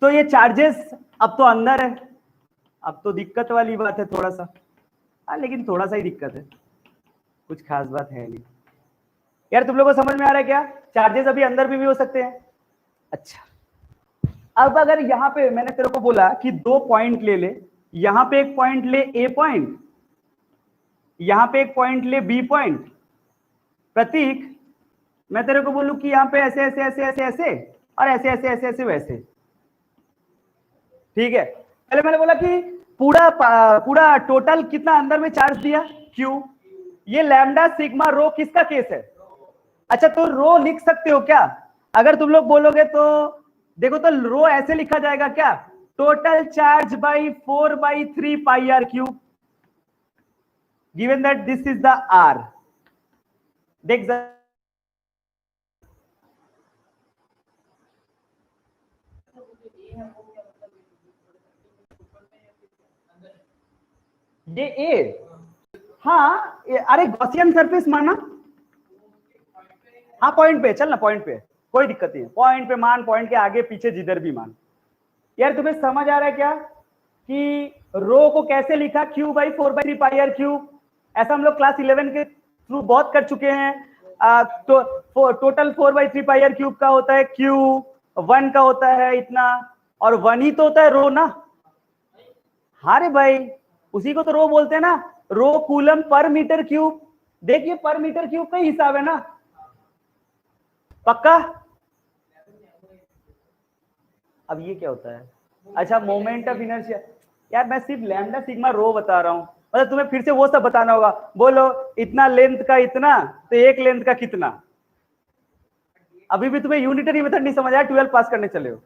[SPEAKER 1] तो ये चार्जेस अब तो अंदर है, अब तो दिक्कत वाली बात है थोड़ा सा। हाँ लेकिन थोड़ा सा ही दिक्कत है, कुछ खास बात है नहीं। यार तुम लोगों को समझ में आ रहा है क्या? चार्जेस अभी अंदर भी हो सकते हैं। अच्छा, अब अगर यहाँ पे मैंने तेरे को बोला कि 2 पॉइंट ले ले, यहां पे एक पॉइंट ले ए पॉइंट, यहां पे एक पॉइंट ले बी पॉइंट। प्रतीक, मैं तेरे को बोलूं कि यहाँ पे ऐसे ऐसे ऐसे ऐसे ऐसे, और ऐसे ऐसे ऐसे ऐसे वैसे। ठीक है, पहले मैंने बोला कि पूरा पूरा टोटल कितना अंदर में चार्ज दिया, क्यू। ये लैम्डा सिग्मा रो किसका केस है? अच्छा, तो रो लिख सकते हो क्या? अगर तुम लोग बोलोगे तो देखो, तो रो ऐसे लिखा जाएगा क्या, total charge by 4/3 pi R cube, given that this is the R. देख ये ए, हाँ अरे गॉसियन सरफेस माना, हाँ पॉइंट पे चल ना, पॉइंट पे कोई दिक्कत नहीं है, पॉइंट पे मान, पॉइंट के आगे पीछे जिधर भी मान। यार तुम्हें समझ आ रहा है क्या कि रो को कैसे लिखा, Q by 4/3 pi R cube. ऐसा हम लोग क्लास 11 के थ्रू बहुत कर चुके हैं। तो टोटल 4/3 पाई आर क्यूब का होता है क्यू, 1 का होता है इतना, और 1 ही तो होता है रो ना। हाँ रे भाई, उसी को तो रो बोलते हैं ना, रो कूलम पर मीटर क्यूब। देखिए पर मीटर क्यूब का ही हिसाब है ना, पक्का। अब ये क्या होता है, अच्छा मोमेंट ऑफ इनर्शिया। यार मैं सिर्फ लैम्डा सिग्मा रो बता रहा हूं, मतलब तुम्हें फिर से वो सब बताना होगा। बोलो इतना लेंथ का इतना, तो एक लेंथ का कितना। अभी भी तुम्हें यूनिटरी मेथड नहीं समझ आया, 12 पास करने चले हो।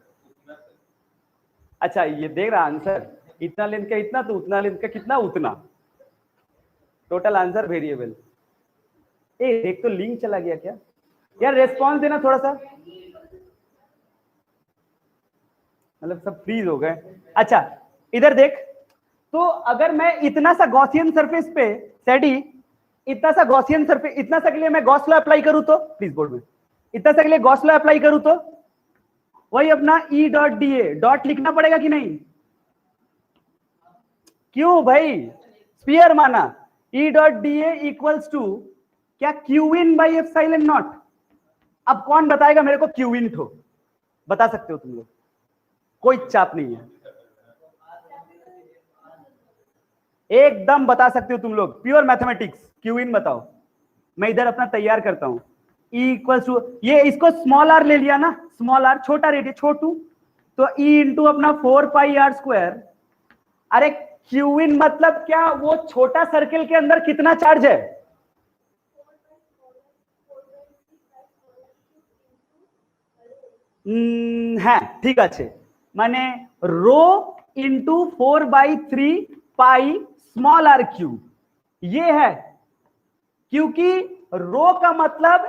[SPEAKER 1] अच्छा ये देख रहा आंसर, इतना लेंथ का इतना, तो उतना लेंथ का कितना उतना, टोटल आंसर वेरिएबल। एक तो लिंक चला गया क्या यार, रेस्पॉन्स देना थोड़ा सा, मतलब सब फ्रीज हो गए। अच्छा इधर देख, तो अगर मैं इतना सा गॉसियन सरफेस पे सेडी, इतना सा गॉसियन सरफेस, इतना सा के लिए मैं गॉस लॉ अप्लाई करूं तो, प्लीज बोर्ड में, इतना सा के लिए गॉस लॉ अप्लाई करूं तो वही अपना E dot D A dot लिखना पड़ेगा कि नहीं? क्यों भाई, स्फीयर माना, E dot D A equals to क्या, Q in by epsilon naught. अब कौन बताएगा मेरे को क्यू इन ठो, बता सकते हो तुम लोग, कोई चाप नहीं है, एकदम बता सकते हो तुम लोग, प्योर मैथमेटिक्स, क्यू इन बताओ। मैं इधर अपना तैयार करता हूं, ई इक्वल टू, ये इसको स्मॉल आर ले लिया ना, स्मॉल आर छोटा रेडियस छोटू, तो ई इंटू अपना 4πr²। अरे क्यू इन मतलब क्या, वो छोटा सर्किल के अंदर कितना चार्ज है? হ্যাঁ ঠিক আছে, মানে rho into 4/3 pi small R cube ये है, क्योंकि रो का मतलब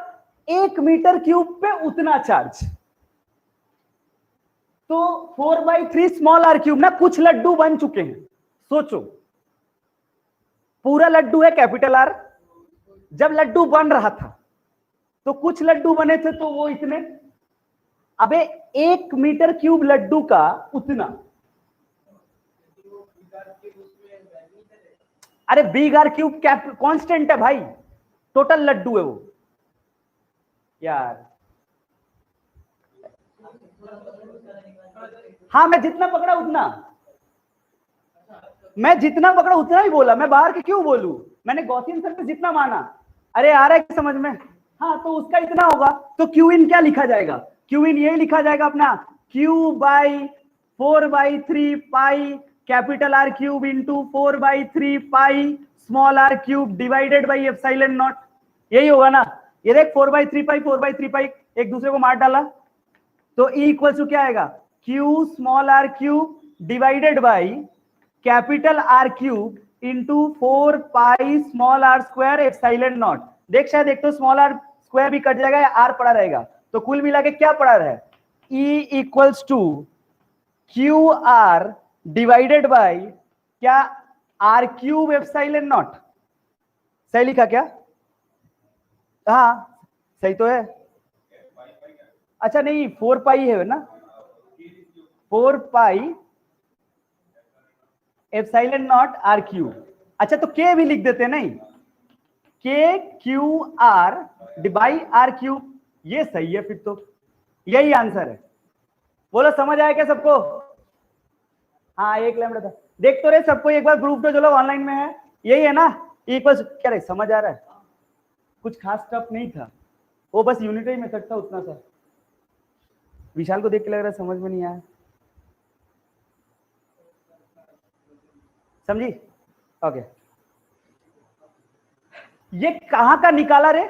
[SPEAKER 1] 1 मीटर क्यूब पे उतना चार्ज, तो 4/3 स्मॉल आर क्यूब ना, कुछ लड्डू बन चुके हैं, सोचो पूरा लड्डू है कैपिटल आर, जब लड्डू बन रहा था तो कुछ लड्डू बने थे, तो वो इतने, अबे 1 मीटर क्यूब लड्डू का उतना। अरे बिग आर क्यूब क्या कांस्टेंट है भाई, टोटल लड्डू है वो यार। हाँ मैं जितना पकड़ा उतना, मैं जितना पकड़ा उतना ही बोला, मैं बाहर के क्यों बोलूं, मैंने गॉसियन सरफेस जितना माना। अरे आ रहा है समझ में, हाँ तो उसका इतना होगा, तो क्यू इन क्या लिखा जाएगा, क्यू इन यही लिखा जाएगा अपना, Q by 4/3 pi capital R cube into 4/3 pi small R cube divided by epsilon naught, यही होगा ना। ये देख 4/3 पाई 4/3 पाई एक दूसरे को मार डाला, तो ई इक्वल टू क्या आएगा, Q small R cube divided by capital R cube into 4 pi small R square epsilon naught. देख शायद एक तो स्मॉल आर स्क्वायर भी कट जाएगा या आर पड़ा रहेगा, तो कुल मिला के क्या पड़ा है, E equals to Q R divided by क्या, आर क्यूब एप्सिलॉन नॉट। सही लिखा क्या? हाँ सही तो है। अच्छा नहीं 4 पाई है ना, 4 pi epsilon naught R cube. अच्छा तो के भी लिख देते हैं, नहीं K Q R by R cube, ये सही है फिर तो, यही आंसर है। बोलो समझ आया क्या सबको? हाँ एक लैम्डा था, देख तो रहे सबको एक बार ग्रुप पे जो लोग ऑनलाइन में है, यही है ना, इक्वल क्या रहे, समझ आ रहा है? कुछ खास टफ नहीं था, वो बस यूनिटरी मेथड था उतना सा। विशाल को देख के लग रहा है समझ में नहीं आया, समझी? ओके, ये कहां का निकाला रे,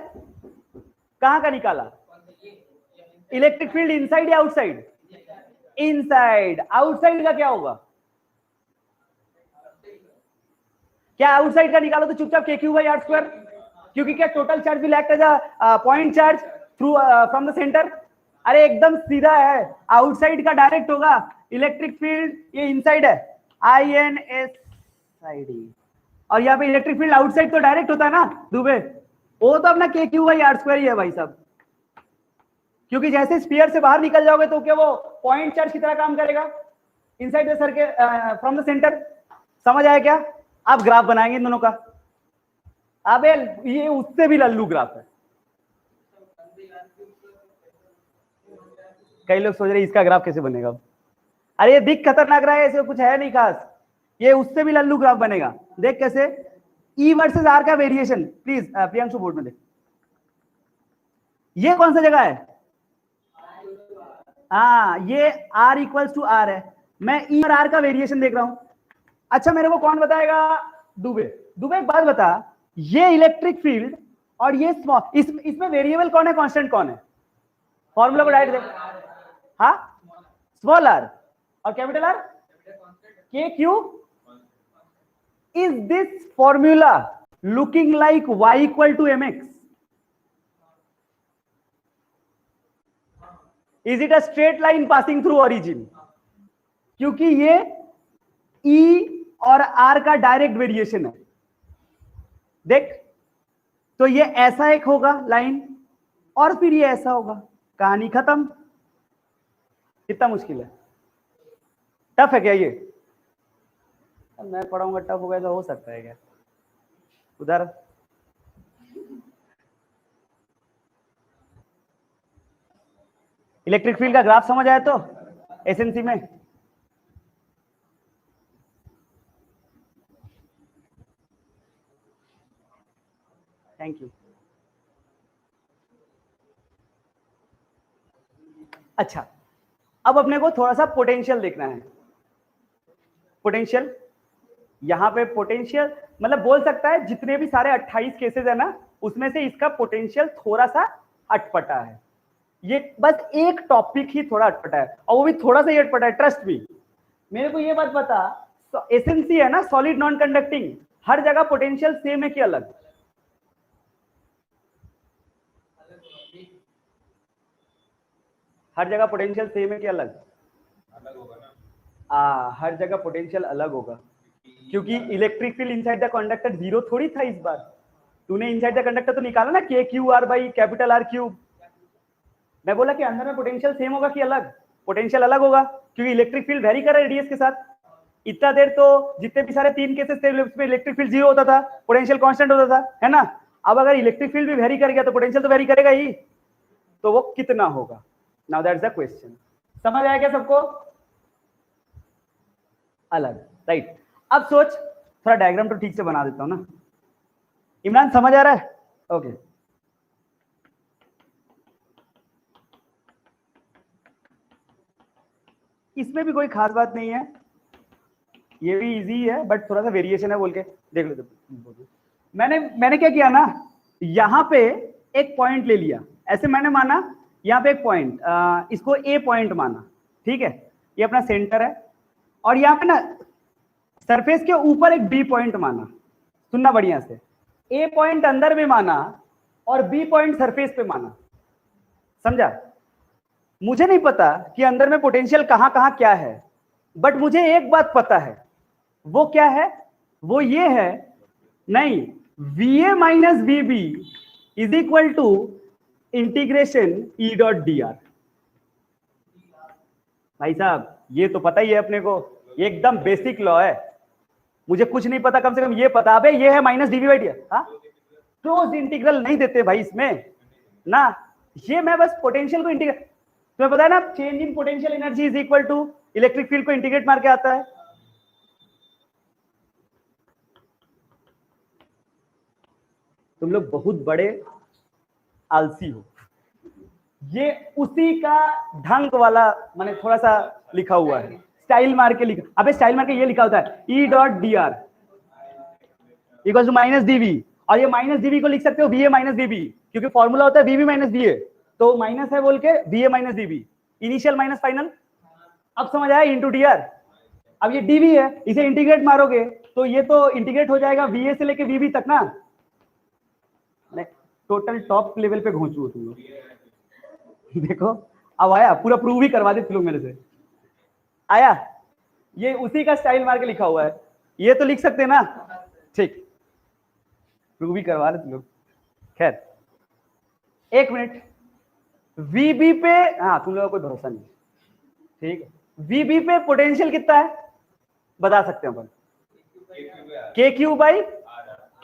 [SPEAKER 1] कहां का निकाला? इलेक्ट्रिक फील्ड इनसाइड या आउटसाइड? इनसाइड। आउटसाइड का क्या होगा? क्या आउटसाइड का निकालो तो चुपचाप KQ/R², क्योंकि क्या total charge will act as a point charge through from the centre. अरे एकदम सीधा है, आउटसाइड का डायरेक्ट होगा, इलेक्ट्रिक फील्ड ये इनसाइड है, INSID, और यहाँ पे इलेक्ट्रिक फील्ड आउटसाइड तो डायरेक्ट होता है ना दुबे, वो तो अपना KQ/R² ही है भाई साहब, क्योंकि जैसे स्फीयर से बाहर निकल जाओगे तो क्या वो पॉइंट चार्ज की तरह काम करेगा inside the circle from the centre. समझ आया क्या? आप ग्राफ बनाएंगे इन दोनों का। अबे ये उससे भी लल्लू ग्राफ है, कई लोग सोच रहे इसका ग्राफ कैसे बनेगा। अरे ये दिख खतरनाक रहा है, ऐसे कुछ है नहीं खास, ये उससे भी लल्लू ग्राफ बनेगा। देख कैसे, E वर्सेस R का वेरिएशन, प्लीज प्रियांशु बोर्ड में देख, ये कौन सा जगह है? हाँ, ये R इक्वल्स टू R है, मैं E और R का वेरिएशन देख रहा हूं। अच्छा मेरे को कौन बताएगा? दुबे। दुबे एक बात बता, ये इलेक्ट्रिक फील्ड और ये स्मॉल, इसमें वेरिएबल कौन है, कांस्टेंट कौन है? फॉर्मूला को डायरेक्ट देख। हाँ, स्मॉल r और capital R, KQ। Is this formula looking like y equal to mx? Is it a straight line passing through origin? क्योंकि ये E और R का डायरेक्ट वेरिएशन है। देख, तो ये ऐसा एक होगा लाइन और फिर ये ऐसा होगा, कहानी खत्म। कितना मुश्किल है, टफ है क्या ये? मैं पढ़ाऊंगा टफ होगा तो हो सकता है क्या? उधर इलेक्ट्रिक फील्ड का ग्राफ समझ आया तो एसएनसी में? Thank you. अच्छा, अब अपने को थोड़ा सा पोटेंशियल देखना है। पोटेंशियल, यहां पे पोटेंशियल मतलब बोल सकता है जितने भी सारे 28 केसेस है ना, उसमें से इसका पोटेंशियल थोड़ा सा अटपटा है। ये बस एक टॉपिक ही थोड़ा अटपटा है, और वो भी थोड़ा सा ही अटपटा है, ट्रस्ट मी। मेरे को ये बात बता, तो एसएनसी है ना, सॉलिड नॉन कंडक्टिंग, हर जगह पोटेंशियल सेम है कि अलग? हर जगह पोटेंशियल सेम है कि अलग? अलग होगा ना। हर जगह पोटेंशियल अलग होगा, क्योंकि electric field inside the conductor zero थोड़ी था इस बार। तूने इनसाइड द कंडक्टर तो निकाला ना, KQ/R/कैपिटल R3। मैं बोला कि अंदर में पोटेंशियल सेम होगा कि अलग? पोटेंशियल अलग होगा, क्योंकि इलेक्ट्रिक फील्ड वेरी कर रहा है रेडियस के साथ। इतना देर तो जितने भी सारे 3 केसेस थे उसमें इलेक्ट्रिक फील्ड जीरो होता था, पोटेंशियल कांस्टेंट होता था, है ना? अब अगर इलेक्ट्रिक फील्ड भी वेरी कर गया तो पोटेंशियल तो वेरी करेगा ही, तो वो कितना होगा? Now that's the question. समझ आया क्या सबको? अलग, राइट। अब सोच, थोड़ा डायग्राम तो ठीक से बना देता हूं ना। इमरान समझ आ रहा है? ओके। इसमें भी कोई खास बात नहीं है, ये भी इजी है, बट थोड़ा सा वेरिएशन है बोल के देख लो। मैंने क्या किया ना, यहां पे एक पॉइंट ले लिया, ऐसे मैंने माना यहाँ पे एक पॉइंट, इसको ए पॉइंट माना, ठीक है? ये अपना सेंटर है, और यहाँ पे ना सरफेस के ऊपर एक बी पॉइंट माना। सुनना बढ़िया से, ए पॉइंट अंदर में माना और बी पॉइंट सरफेस पे माना। समझा? मुझे नहीं पता कि अंदर में पोटेंशियल कहां कहां क्या है, बट मुझे एक बात पता है। वो क्या है? वो ये है, नहीं, VA minus VB is equal to integration E.dr। भाई साहब ये तो पता ही है अपने को, ये एकदम बेसिक लॉ है। मुझे कुछ नहीं पता, कम से कम ये पता है ये है माइनस dV/dr। हाँ, क्लोज इंटीग्रल नहीं देते भाई इसमें ना, ये मैं बस पोटेंशियल को इंटीग्रेट, तुम्हें पता है ना, change in potential energy is equal to electric field को इंटीग्रेट मार के आता है। तुम लोग बहुत बड़े आलसी हो, ये उसी का ढंग वाला मैंने थोड़ा सा लिखा हुआ है, स्टाइल मार के लिखा। अबे स्टाइल मार के ये लिखा होता है E dot D R equal to minus D V, और ये माइनस डीवी को लिख सकते हो वी ए माइनस डीबी, क्योंकि फॉर्मूला होता है वीवी माइनस वी ए, तो माइनस है बोल के we A minus dB, initial minus final. अब समझ आया, इंटू डी आर। अब ये डीवी है, इसे इंटीग्रेट मारोगे तो ये तो इंटीग्रेट हो जाएगा वी ए से लेके वीवी तक ना। टोटल टॉप लेवल पे पहुंचू हो तुम लोग। देखो अब आया, पूरा प्रूव ही करवा दे तुम लोग मेरे से। आया, ये उसी का स्टाइल मार के लिखा हुआ है, ये तो लिख सकते हैं ना, ठीक, प्रूव ही करवा रहे तुम लोग। खैर एक मिनट, वीबी पे हाँ तुम लोगों को कोई भरोसा नहीं, ठीक है। वीबी पे पोटेंशियल कितना है बता सकते हैं अपन, K Q by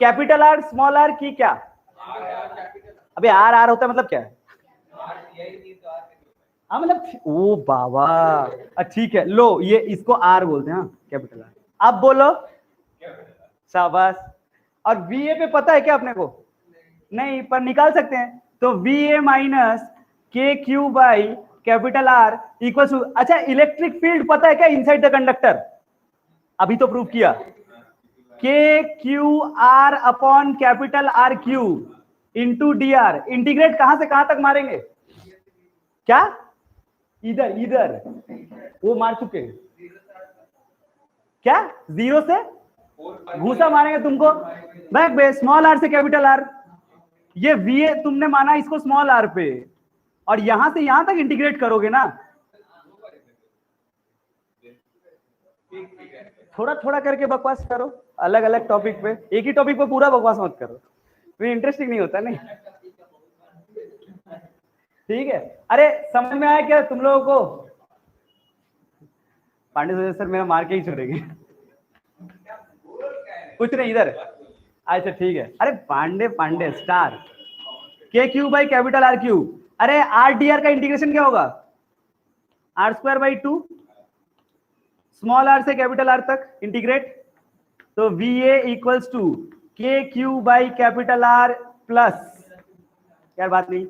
[SPEAKER 1] capital R small R की क्या, अबे आर आर होता है मतलब क्या है, हाँ मतलब ओ बाबा ठीक है, लो ये इसको आर बोलते हैं, कैपिटल आर। अब बोलो शाबाश। और वी ए पे पता है क्या अपने को, नहीं पर निकाल सकते हैं, तो V A minus K Q by capital R equal to, अच्छा इलेक्ट्रिक फील्ड पता है क्या इनसाइड द कंडक्टर, अभी तो प्रूव किया, के Q are upon capital R Q into D R. Integrate कहां से कहां तक मारेंगे, क्या इधर इधर वो मार चुके हैं, क्या जीरो से घूसा मारेंगे तुमको, बैक बे स्मॉल आर से कैपिटल आर, ये वी ए तुमने माना इसको स्मॉल आर पे, और यहां से यहां तक इंटीग्रेट करोगे ना, थोड़ा थोड़ा करके बकवास करो, अलग अलग टॉपिक पे, एक ही टॉपिक पे पूरा बकवास मत करो, फिर इंटरेस्टिंग नहीं होता नहीं, ठीक है। अरे समझ में आया क्या तुम लोगों को, पांडे सर मेरा मार के ही छोड़ेंगे, कुछ नहीं इधर, अच्छा ठीक है। अरे Pandey Pandey star, K Q by capital R Q, अरे आर डी आर का इंटीग्रेशन क्या होगा, R square by two, small R से कैपिटल आर तक इंटीग्रेट, तो V A equals to K Q by capital R plus, यार बात नहीं,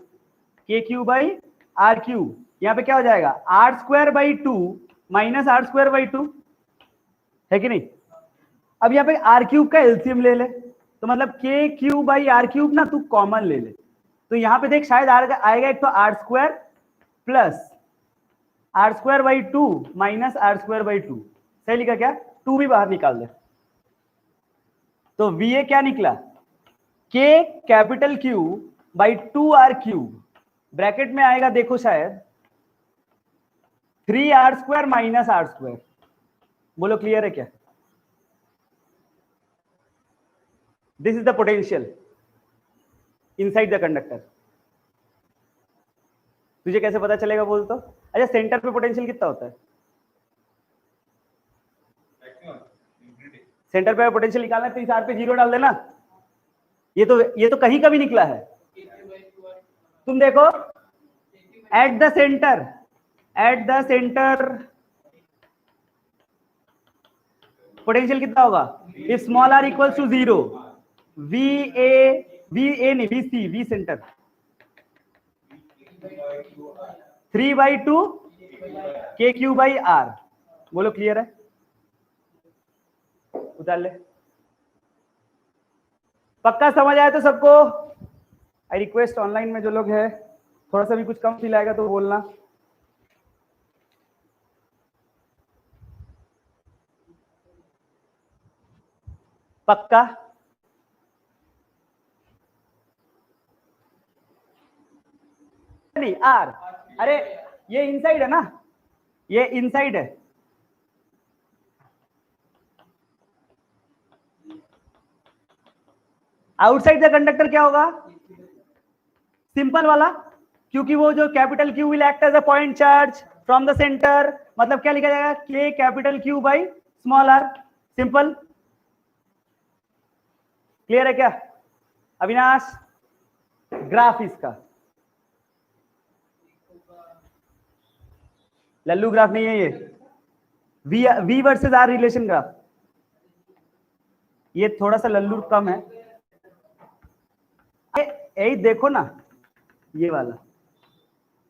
[SPEAKER 1] K Q by are Q, यहाँ पे क्या हो जाएगा R square by two minus R square by two, है कि नहीं। अब यहाँ पे आर क्यूब का एलसीएम ले ले, तो मतलब के क्यूब बाई आर क्यूब ना तू कॉमन ले ले, तो यहाँ पे देख शायद आएगा एक तो R square plus are square by two minus R square by two, सही लिखा क्या, टू भी बाहर निकाल दे, तो वी ए क्या निकला, K capital Q by two R cube, bracket में आएगा देखो शायद 3 R square minus R square, बोलो क्लियर है क्या, this is the potential inside the conductor. तुझे कैसे पता चलेगा बोल तो, अच्छा सेंटर पे पोटेंशियल कितना होता है, सेंटर पे पोटेंशियल निकालना है तो इस आर पे जीरो डाल देना, ये तो कहीं का भी निकला है, तुम देखो एट द सेंटर पोटेंशियल कितना होगा, if small R equals to zero, V A नहीं V C, V centre 3/2 K Q by R, बोलो क्लियर है, उतार ले, पक्का समझ आया तो सबको। आई रिक्वेस्ट ऑनलाइन में जो लोग है थोड़ा सा भी कुछ कम फील आएगा तो बोलना, पक्का, नहीं आर, अरे ये इनसाइड है ना, ये इनसाइड है, आउटसाइड द कंडक्टर क्या होगा, सिंपल वाला, क्योंकि वो जो capital Q will act as a point charge from the centre, मतलब क्या लिखा जाएगा K capital Q by small R, simple, clear है क्या अविनाश, ग्राफ इसका लल्लू ग्राफ नहीं है ये, V versus R relation graph, ये थोड़ा सा लल्लू कम है, यही देखो ना ये वाला,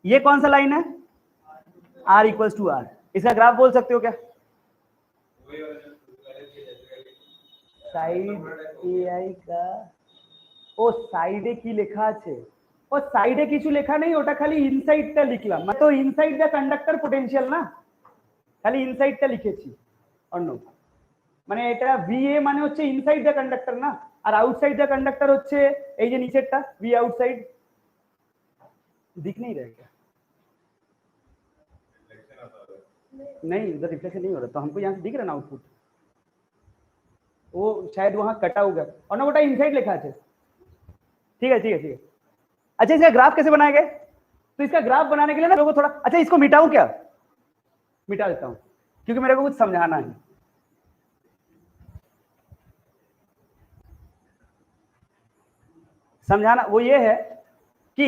[SPEAKER 1] ये कौन सा लाइन है? R equals to R. इसका ग्राफ बोल सकते हो क्या? সাইড এআই का ও সাইডে কি লেখা আছে? ও সাইডে কিছু লেখা নেই, ওটা খালি ইনসাইডটা লিখলাম। মানে তো ইনসাইড দ্য কন্ডাক্টর পোটেনশিয়াল না, খালি ইনসাইডটা লিখেছি। অন্য মানে এটা VA মানে হচ্ছে ইনসাইড দ্য কন্ডাক্টর না, আর আউটসাইড দ্য কন্ডাক্টর হচ্ছে এই যে নিচেরটা V আউটসাইড। दिख नहीं रहा क्या? नहीं, उधर रिफ्लेक्शन नहीं हो रहा, तो हमको यहाँ से दिख रहा ना आउटपुट। वो शायद वहां कटा होगा और ना वो इनसाइड लिखा है। ठीक है ठीक है ठीक है। अच्छा, इसका ग्राफ कैसे बनाएंगे? तो इसका ग्राफ बनाने के लिए ना लोगों को थोड़ा, अच्छा इसको मिटाऊं क्या? मिटा देता हूं क्योंकि मेरे को कुछ समझाना है। समझाना वो ये है कि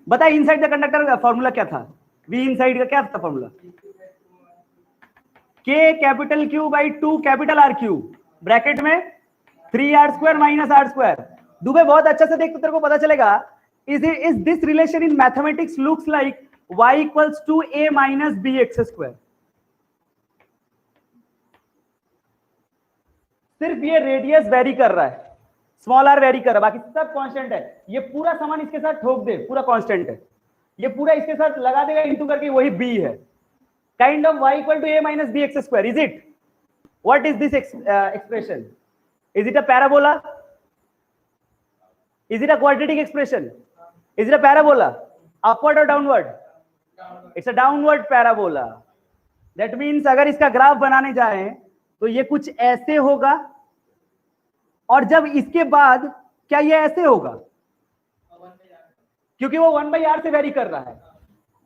[SPEAKER 1] बताइए इनसाइड द कंडक्टर का फॉर्मूला क्या था? V इनसाइड का क्या था formula? K capital Q by 2 capital R Q bracket में 3R square minus R square. Dubey बहुत अच्छा से देख तो तेरे को पता चलेगा। Is this relation in mathematics looks like y equals to a minus b x square. सिर्फ ये रेडियस वेरी कर रहा है, स्मॉल r वेरी कर रहा है, बाकी सब कांस्टेंट है। ये पूरा सामान इसके साथ ठोक दे, पूरा कांस्टेंट है। ये पूरा इसके साथ लगा देगा इंटू करके, वही b है। Kind of y equal to a minus b x square. Is it? What is this expression? Is it a parabola? Is it a quadratic expression? Is it a parabola? Upward और downward? It's a downward parabola. That means अगर इसका graph बनाने जाए तो ये कुछ ऐसे होगा, और जब इसके बाद क्या ये ऐसे होगा? क्योंकि वो 1/r से वेरी कर रहा है।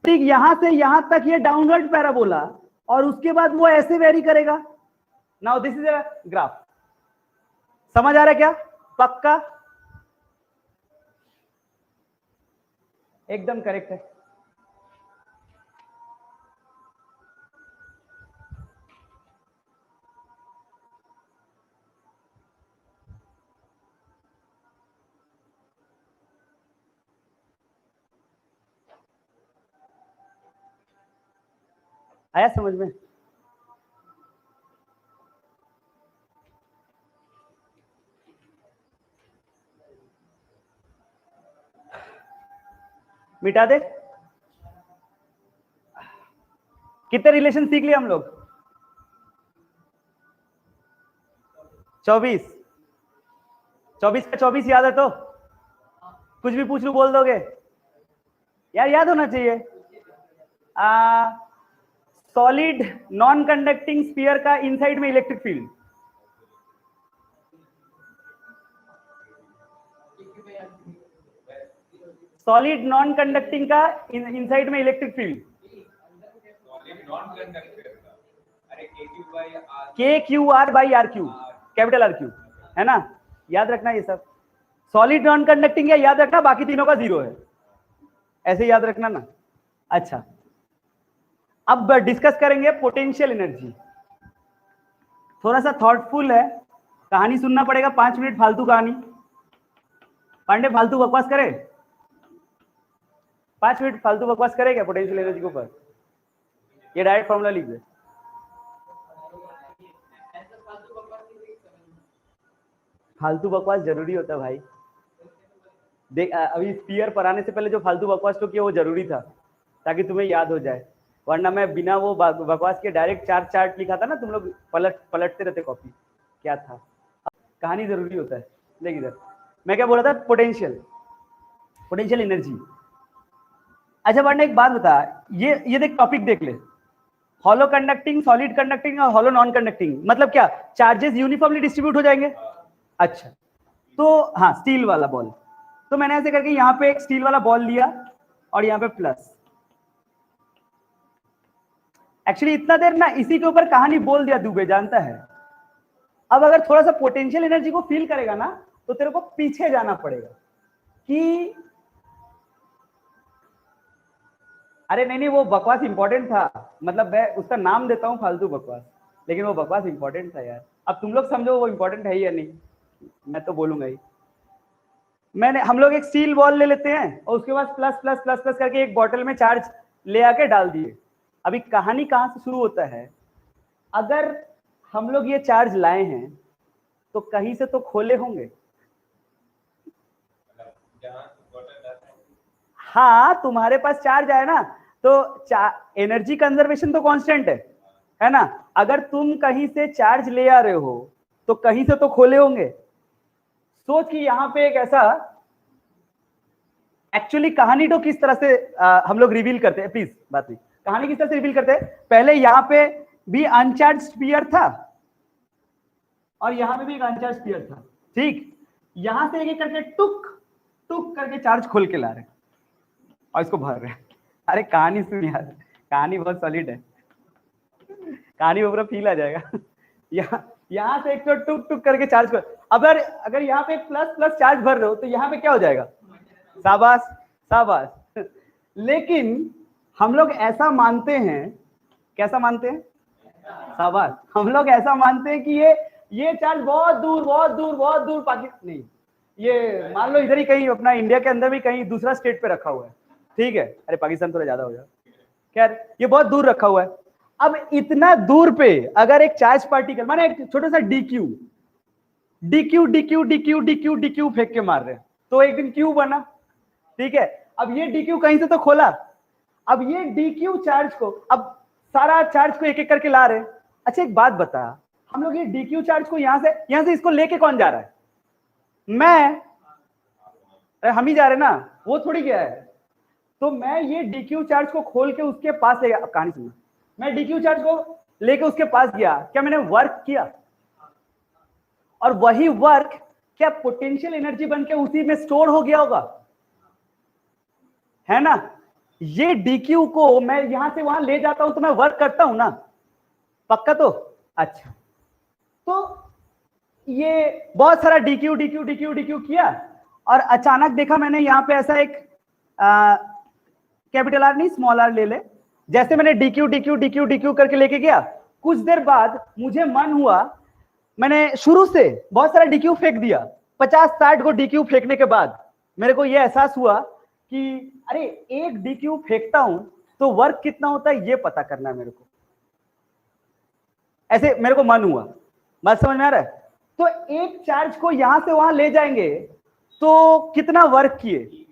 [SPEAKER 1] ठीक यहां से यहां तक ये डाउनवर्ड पैराबोला, और उसके बाद वो ऐसे वेरी करेगा। Now this is a graph. समझ आ रहा है क्या? पक्का? एकदम करेक्ट है। आया समझ में? मिटा दे। कितने रिलेशन सीख लिए हम लोग? 24। 24 का 24 याद है तो कुछ भी पूछ लूं बोल दोगे? यार याद होना चाहिए। सॉलिड नॉन कंडक्टिंग स्फीयर का इनसाइड में electric field. Solid non conducting का इनसाइड में electric field. KQR by RQ, capital RQ है ना, याद रखना ये सब। सॉलिड नॉन कंडक्टिंग है याद रखना, बाकी तीनों का 0 है, ऐसे याद रखना ना। अच्छा, अब डिस्कस करेंगे पोटेंशियल एनर्जी। थोड़ा सा थॉटफुल है, कहानी सुनना पड़ेगा 5 मिनट फालतू कहानी। पांडे फालतू बकवास करे? 5 मिनट फालतू बकवास करे क्या पोटेंशियल एनर्जी के ऊपर? ये डायरेक्ट फॉर्मूला लिख दे। फालतू बकवास जरूरी होता है भाई। देख अभी स्पीयर पर आने से पहले जो फालतू बकवास तो किया वो जरूरी था, ताकि तुम्हें याद हो जाए। वरना मैं बिना वो बकवास के डायरेक्ट चार्ट लिखा था ना, तुम लोग पलटते रहते कॉपी। क्या था? कहानी जरूरी होता है। देख इधर मैं क्या बोल रहा था, पोटेंशियल एनर्जी। अच्छा वरना एक बात बता, ये देख टॉपिक देख ले, हॉलो कंडक्टिंग, सॉलिड कंडक्टिंग और हॉलो नॉन कंडक्टिंग। मतलब क्या चार्जेस यूनिफॉर्मली डिस्ट्रीब्यूट हो जाएंगे? अच्छा तो हाँ, स्टील वाला बॉल, तो मैंने ऐसे करके यहाँ पे एक स्टील वाला बॉल लिया और यहाँ पे प्लस। एक्चुअली इतना देर ना इसी के ऊपर कहानी बोल दिया दुबे, जानता है। अब अगर थोड़ा सा पोटेंशियल एनर्जी को फील करेगा ना, तो तेरे को पीछे जाना पड़ेगा कि अरे नहीं वो बकवास इंपॉर्टेंट था। मतलब मैं उसका नाम देता हूँ फालतू बकवास, लेकिन वो बकवास इंपॉर्टेंट था यार। अब तुम लोग समझो वो इंपॉर्टेंट है या नहीं, मैं तो बोलूंगा ही। हम लोग एक स्टील बॉल ले लेते हैं और उसके बाद प्लस प्लस प्लस प्लस करके एक बॉटल में चार्ज ले आके डाल दिए। अभी कहानी कहां से शुरू होता है, अगर हम लोग ये चार्ज लाए हैं तो कहीं से तो खोले होंगे। हाँ, तुम्हारे पास चार्ज आया ना, तो एनर्जी कंजर्वेशन तो कांस्टेंट है ना। अगर तुम कहीं से चार्ज ले आ रहे हो तो कहीं से तो खोले होंगे। सोच कि यहां पे एक ऐसा, एक्चुअली कहानी तो किस तरह से हम लोग रिवील करते हैं, प्लीज बात नहीं, कहानी किस तरह से रिवील करते हैं। पहले यहां पे भी अनचार्ज स्फीयर था और यहां पे भी एक अनचार्ज स्फीयर था, ठीक। यहां से एक करके टुक टुक करके चार्ज खोल के ला रहे हैं और इसको भर रहे हैं। अरे कहानी सुन यार, कहानी बहुत सॉलिड है, कहानी ऊपर फील आ जाएगा। यहां से एक तो टुक टुक करके चार्ज कर, अगर यहाँ पे प्लस प्लस चार्ज भर रहे हो तो यहाँ पे क्या हो जाएगा, शाबाश शाबाश। लेकिन हम लोग ऐसा मानते हैं, कैसा मानते हैं, शाबाश, हम लोग ऐसा मानते हैं कि ये चार्ज बहुत दूर बहुत दूर बहुत दूर पाकिस्तान नहीं, ये मान लो इधर ही कहीं अपना इंडिया के अंदर भी कहीं दूसरा स्टेट पे रखा हुआ है, ठीक है। अरे पाकिस्तान थोड़ा ज्यादा हो जाए, खैर ये बहुत दूर रखा हुआ है। अब इतना दूर पे अगर एक चार्ज पार्टिकल, माने एक छोटा सा D Q D Q D Q D Q D Q D Q फेंक के मार रहे हैं तो एक दिन क्यू बना, ठीक है। अब ये डीक्यू कहीं से तो खोला, अब ये डीक्यू चार्ज को, अब सारा चार्ज को एक एक करके ला रहे हैं। अच्छा एक बात बता, हम लोग ये डीक्यू चार्ज को यहां से इसको लेके कौन जा रहा है, मैं, हम ही जा रहे ना, वो थोड़ी गया है। तो मैं ये डीक्यू चार्ज को खोल के उसके पास ले गया, कहानी सुनना, मैं डीक्यू चार्ज को लेके उसके पास गया, क्या मैंने वर्क किया, और वही वर्क क्या पोटेंशियल एनर्जी बन के उसी में स्टोर हो गया होगा, है ना। ये डीक्यू को मैं यहां से वहां ले जाता हूं तो मैं वर्क करता हूं ना, पक्का तो। अच्छा, तो ये बहुत सारा डीक्यू डीक्यू डीक्यू डीक्यू किया और अचानक देखा मैंने यहाँ पे ऐसा एक कैपिटल आर नहीं स्मॉल आर ले ले, जैसे मैंने डीक्यू डीक्यू डीक्यू डीक्यू करके लेके गया, कुछ देर बाद मुझे मन हुआ, मैंने शुरू से बहुत सारा डीक्यू फेंक दिया, 50-60 को डीक्यू फेंकने के बाद मेरे को यह एहसास हुआ कि अरे एक डीक्यू फेंकता हूं तो वर्क कितना होता है ये पता करना है मेरे को, ऐसे मेरे को मन हुआ, बात समझ में आ रहा है। तो एक चार्ज को यहां से वहां ले जाएंगे तो कितना वर्क किए,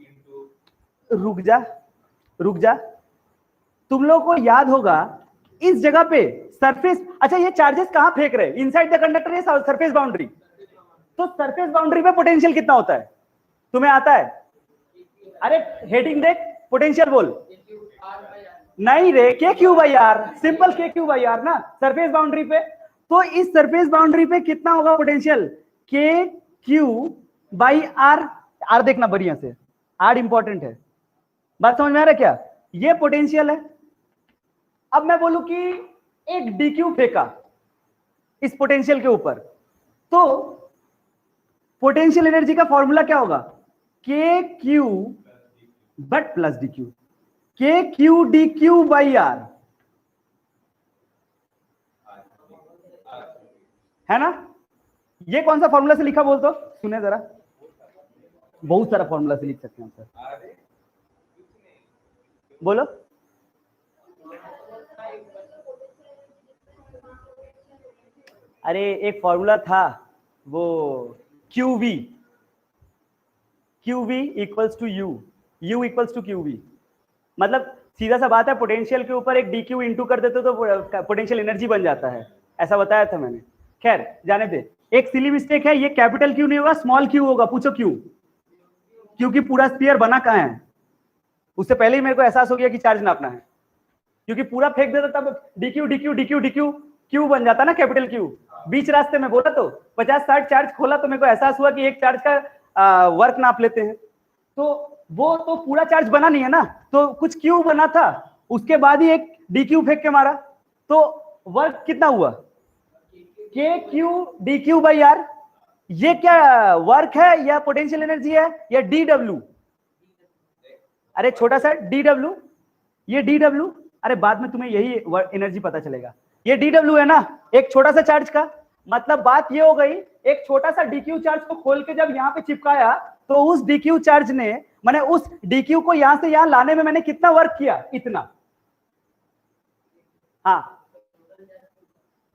[SPEAKER 1] रुक जा, तुम लोगों को याद होगा इस जगह पे सरफेस, अच्छा ये चार्जेस कहां फेंक रहे हैं, इनसाइड द कंडक्टर या सरफेस बाउंड्री, तो सरफेस बाउंड्री पे पोटेंशियल कितना होता है तुम्हें आता है, अरे हेडिंग देख, पोटेंशियल बोल, नहीं रे, के क्यू बाई आर, सिंपल के क्यू बाई आर ना, सरफेस बाउंड्री पे। तो इस सरफेस बाउंड्री पे कितना होगा पोटेंशियल, के क्यू बाई आर, आर देखना बढ़िया से, आर इंपॉर्टेंट है, बात समझ में आ रहा है क्या, ये पोटेंशियल है। अब मैं बोलूं कि एक डीक्यू फेंका इस पोटेंशियल के ऊपर, तो पोटेंशियल एनर्जी का फॉर्मूला क्या होगा, K Q but plus D Q, K Q D Q by R, है ना। ये कौन सा फॉर्मूला से लिखा बोल तो सुने जरा, बहुत सारा फॉर्मूला से लिख सकते हैं सर, बोलो। अरे एक फॉर्मूला था वो QV, QV equals to U equals to QV, मतलब सीधा सा बात है, पोटेंशियल के ऊपर एक DQ इंटू कर देते तो पोटेंशियल एनर्जी बन जाता है, ऐसा बताया था मैंने। खैर जाने दे, एक सिली मिस्टेक है, ये कैपिटल क्यू नहीं होगा स्मॉल क्यू होगा, पूछो क्यों, क्योंकि पूरा स्फीयर बना कहां है, उससे पहले ही मेरे को एहसास हो गया कि चार्ज नापना है, क्योंकि पूरा फेंक देता तब DQ DQ DQ DQ Q बन जाता ना, कैपिटल क्यू। बीच रास्ते में बोला तो 50-60 चार्ज खोला तो मेरे को एहसास हुआ कि एक चार्ज का वर्क नाप लेते हैं, तो वो तो पूरा चार्ज बना नहीं है ना, तो कुछ क्यू बना था, उसके बाद ही एक DQ फेंक के मारा, तो वर्क कितना हुआ, K Q D Q by R. ये क्या वर्क है या पोटेंशियल एनर्जी है या DW, अरे छोटा सा DW, ये DW, अरे बाद में तुम्हें यही एनर्जी पता चलेगा, ये DW है ना, एक छोटा सा चार्ज का, मतलब बात ये हो गई, एक छोटा सा DQ चार्ज को खोल के जब यहाँ पे चिपकाया तो उस डीक्यू चार्ज ने, मैंने उस डीक्यू को यहां से यहां लाने में मैंने कितना वर्क किया, इतना। हाँ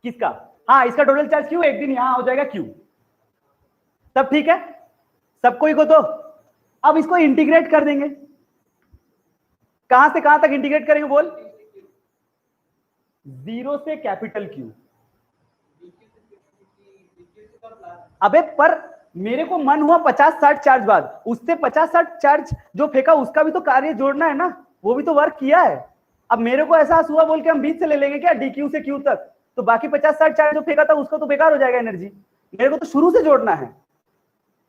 [SPEAKER 1] किसका? हाँ इसका टोटल चार्ज क्यू, एक दिन यहां हो जाएगा क्यू। तब ठीक है, सबको ही को। तो अब इसको इंटीग्रेट कर देंगे। कहां से कहां तक इंटीग्रेट करेंगे बोल? 0 से कैपिटल क्यू। अबे पर मेरे को मन हुआ 50-60 चार्ज बाद, उससे 50-60 चार्ज जो फेंका उसका भी तो कार्य जोड़ना है ना, वो भी तो वर्क किया है। अब मेरे को एहसास हुआ बोल के हम बीच से ले लेंगे क्या, डी क्यू से क्यू तक, तो बाकी 50-60 चार्ज जो फेंका था उसका तो बेकार हो जाएगा एनर्जी। मेरे को तो शुरू से जोड़ना है।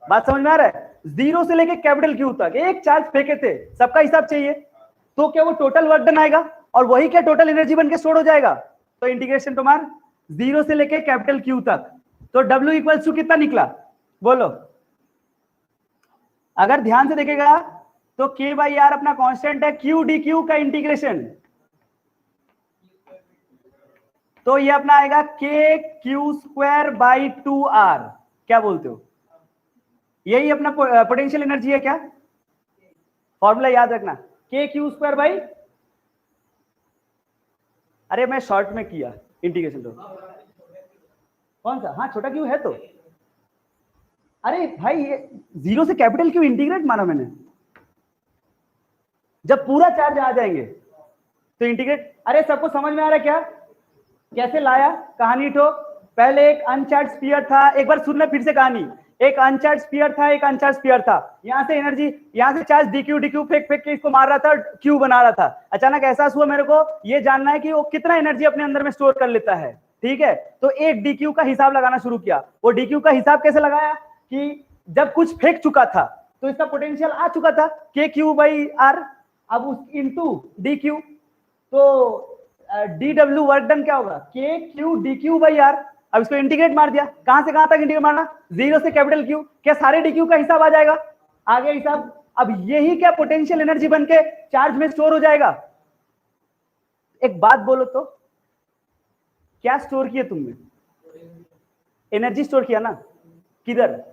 [SPEAKER 1] बात समझ में आ रहा है? 0 से लेके कैपिटल क्यू तक एक चार्ज फेंके थे, सबका हिसाब चाहिए, तो क्या वो टोटल वर्क डन आएगा और वही क्या टोटल एनर्जी बन के स्टोर हो जाएगा। तो इंटीग्रेशन तुम्हारा 0 से लेके कैपिटल क्यू तक, तो W इक्वल्स टू कितना निकला बोलो? अगर ध्यान से देखेगा तो K बाई आर अपना कांस्टेंट है, Q डी क्यू का इंटीग्रेशन, तो ये अपना आएगा K Q square by 2R। क्या बोलते हो? यही अपना पोटेंशियल एनर्जी है क्या? फॉर्मूला याद रखना, K क्यू स्क्वायर बाई, अरे मैं शॉर्ट में किया इंटीग्रेशन। तो कौन सा? हाँ छोटा क्यू है तो, अरे भाई ये 0 से कैपिटल क्यू इंटीग्रेट माना मैंने। जब पूरा चार्ज आ जाएंगे तो इंटीग्रेट। अरे सबको समझ में आ रहा है क्या? कैसे लाया कहानी? तो पहले एक अनचार्ज स्फीयर था, एक बार सुनना फिर से कहानी। एक अनचार्ज स्फीयर था, एक अनचार्ज स्फीयर था, यहां से एनर्जी, यहां से चार्ज डीक्यू फेंक के इसको मार रहा था, क्यू बना रहा था। अचानक एहसास हुआ मेरे को ये जानना है कि वो कितना एनर्जी अपने अंदर में स्टोर कर लेता है, ठीक है? तो एक डीक्यू का हिसाब लगाना शुरू किया। वो डीक्यू का हिसाब कैसे लगाया कि जब कुछ फेंक चुका था तो इसका पोटेंशियल आ चुका था के क्यू बाई आर, अब उस इंटू डी क्यू, तो डी डब्ल्यू वर्क डन क्या होगा, K Q D Q by R. अब इसको इंटीग्रेट मार दिया, कहां से कहां तक इंटीग्रेट मारना? 0 से कैपिटल क्यू। क्या सारे डी क्यू का हिसाब आ जाएगा? आ गया हिसाब। अब यही क्या पोटेंशियल एनर्जी बन के चार्ज में स्टोर हो जाएगा। एक बात बोलो तो, क्या स्टोर किया तुमने? एनर्जी स्टोर किया ना। किधर?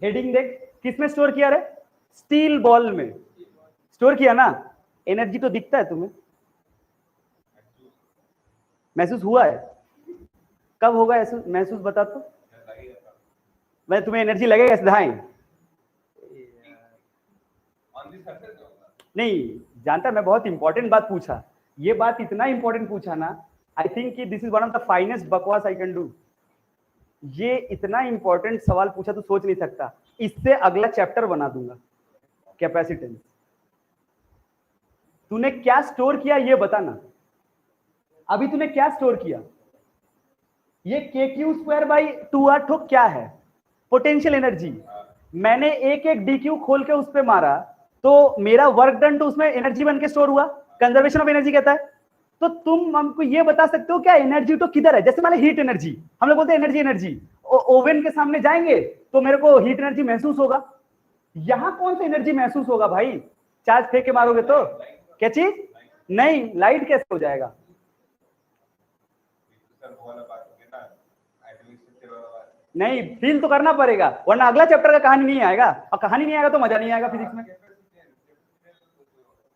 [SPEAKER 1] हेडिंग देख, किसमें स्टोर किया रे? स्टील बॉल में स्टोर किया ना। एनर्जी तो दिखता है तुम्हें, महसूस हुआ है? कब होगा महसूस बता तो? मैं तुम्हें एनर्जी लगेगा सिधाएं? नहीं जानता, मैं बहुत इंपॉर्टेंट बात पूछा, ये बात इतना इंपॉर्टेंट पूछा ना, I think this is one of the finest बकवास आई कैन डू। ये इतना इंपॉर्टेंट सवाल पूछा तो सोच नहीं सकता, इससे अगला चैप्टर बना दूंगा, कैपेसिटेंस। तूने क्या स्टोर किया ये बताना। अभी तूने क्या स्टोर किया? ये के क्यू स्क्वायर बाई 2R ठो क्या है? Potential energy. मैंने एक एक डी क्यू खोल के उस पर मारा तो मेरा वर्क डन तो उसमें एनर्जी बन के स्टोर हुआ, कंजर्वेशन ऑफ एनर्जी कहता है। तो तुम हमको ये बता सकते हो क्या एनर्जी तो किधर है? जैसे मान हीट एनर्जी, हम लोग बोलते हैं एनर्जी एनर्जी, ओवन के सामने जाएंगे तो मेरे को हीट एनर्जी महसूस होगा। यहां कौन सा एनर्जी महसूस होगा भाई? चार्ज फेंक के मारोगे तो क्या चीज? नहीं, लाइट कैसे हो जाएगा? नहीं, फील तो करना पड़ेगा वरना अगला चैप्टर का कहानी नहीं आएगा, और कहानी नहीं आएगा तो मजा नहीं आएगा फिजिक्स में।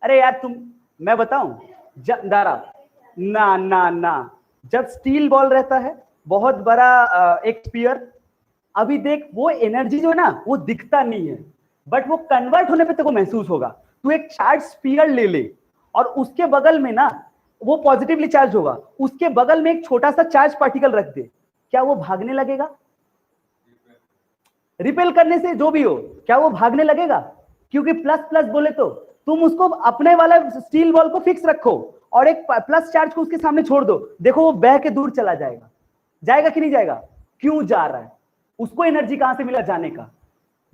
[SPEAKER 1] अरे यार तुम, मैं बताऊं दारा, ना ना ना, जब स्टील बॉल रहता है बहुत बड़ा एक स्फीयर, अभी देख वो एनर्जी जो है ना वो दिखता नहीं है, बट वो कन्वर्ट होने पे तेरे को महसूस होगा। तू एक चार्ज स्फीयर ले ले और उसके बगल में ना वो पॉजिटिवली चार्ज होगा, उसके बगल में एक छोटा सा चार्ज पार्टिकल रख दे, क्या वो भागने लगेगा? रिपेल करने से जो भी हो, क्या वो भागने लगेगा? क्योंकि प्लस प्लस बोले तो तुम उसको अपने वाला स्टील बॉल को फिक्स रखो और एक प्लस चार्ज को उसके सामने छोड़ दो, देखो वो बह के दूर चला जाएगा। जाएगा कि नहीं जाएगा? क्यों जा रहा है? उसको एनर्जी कहां से मिला जाने का?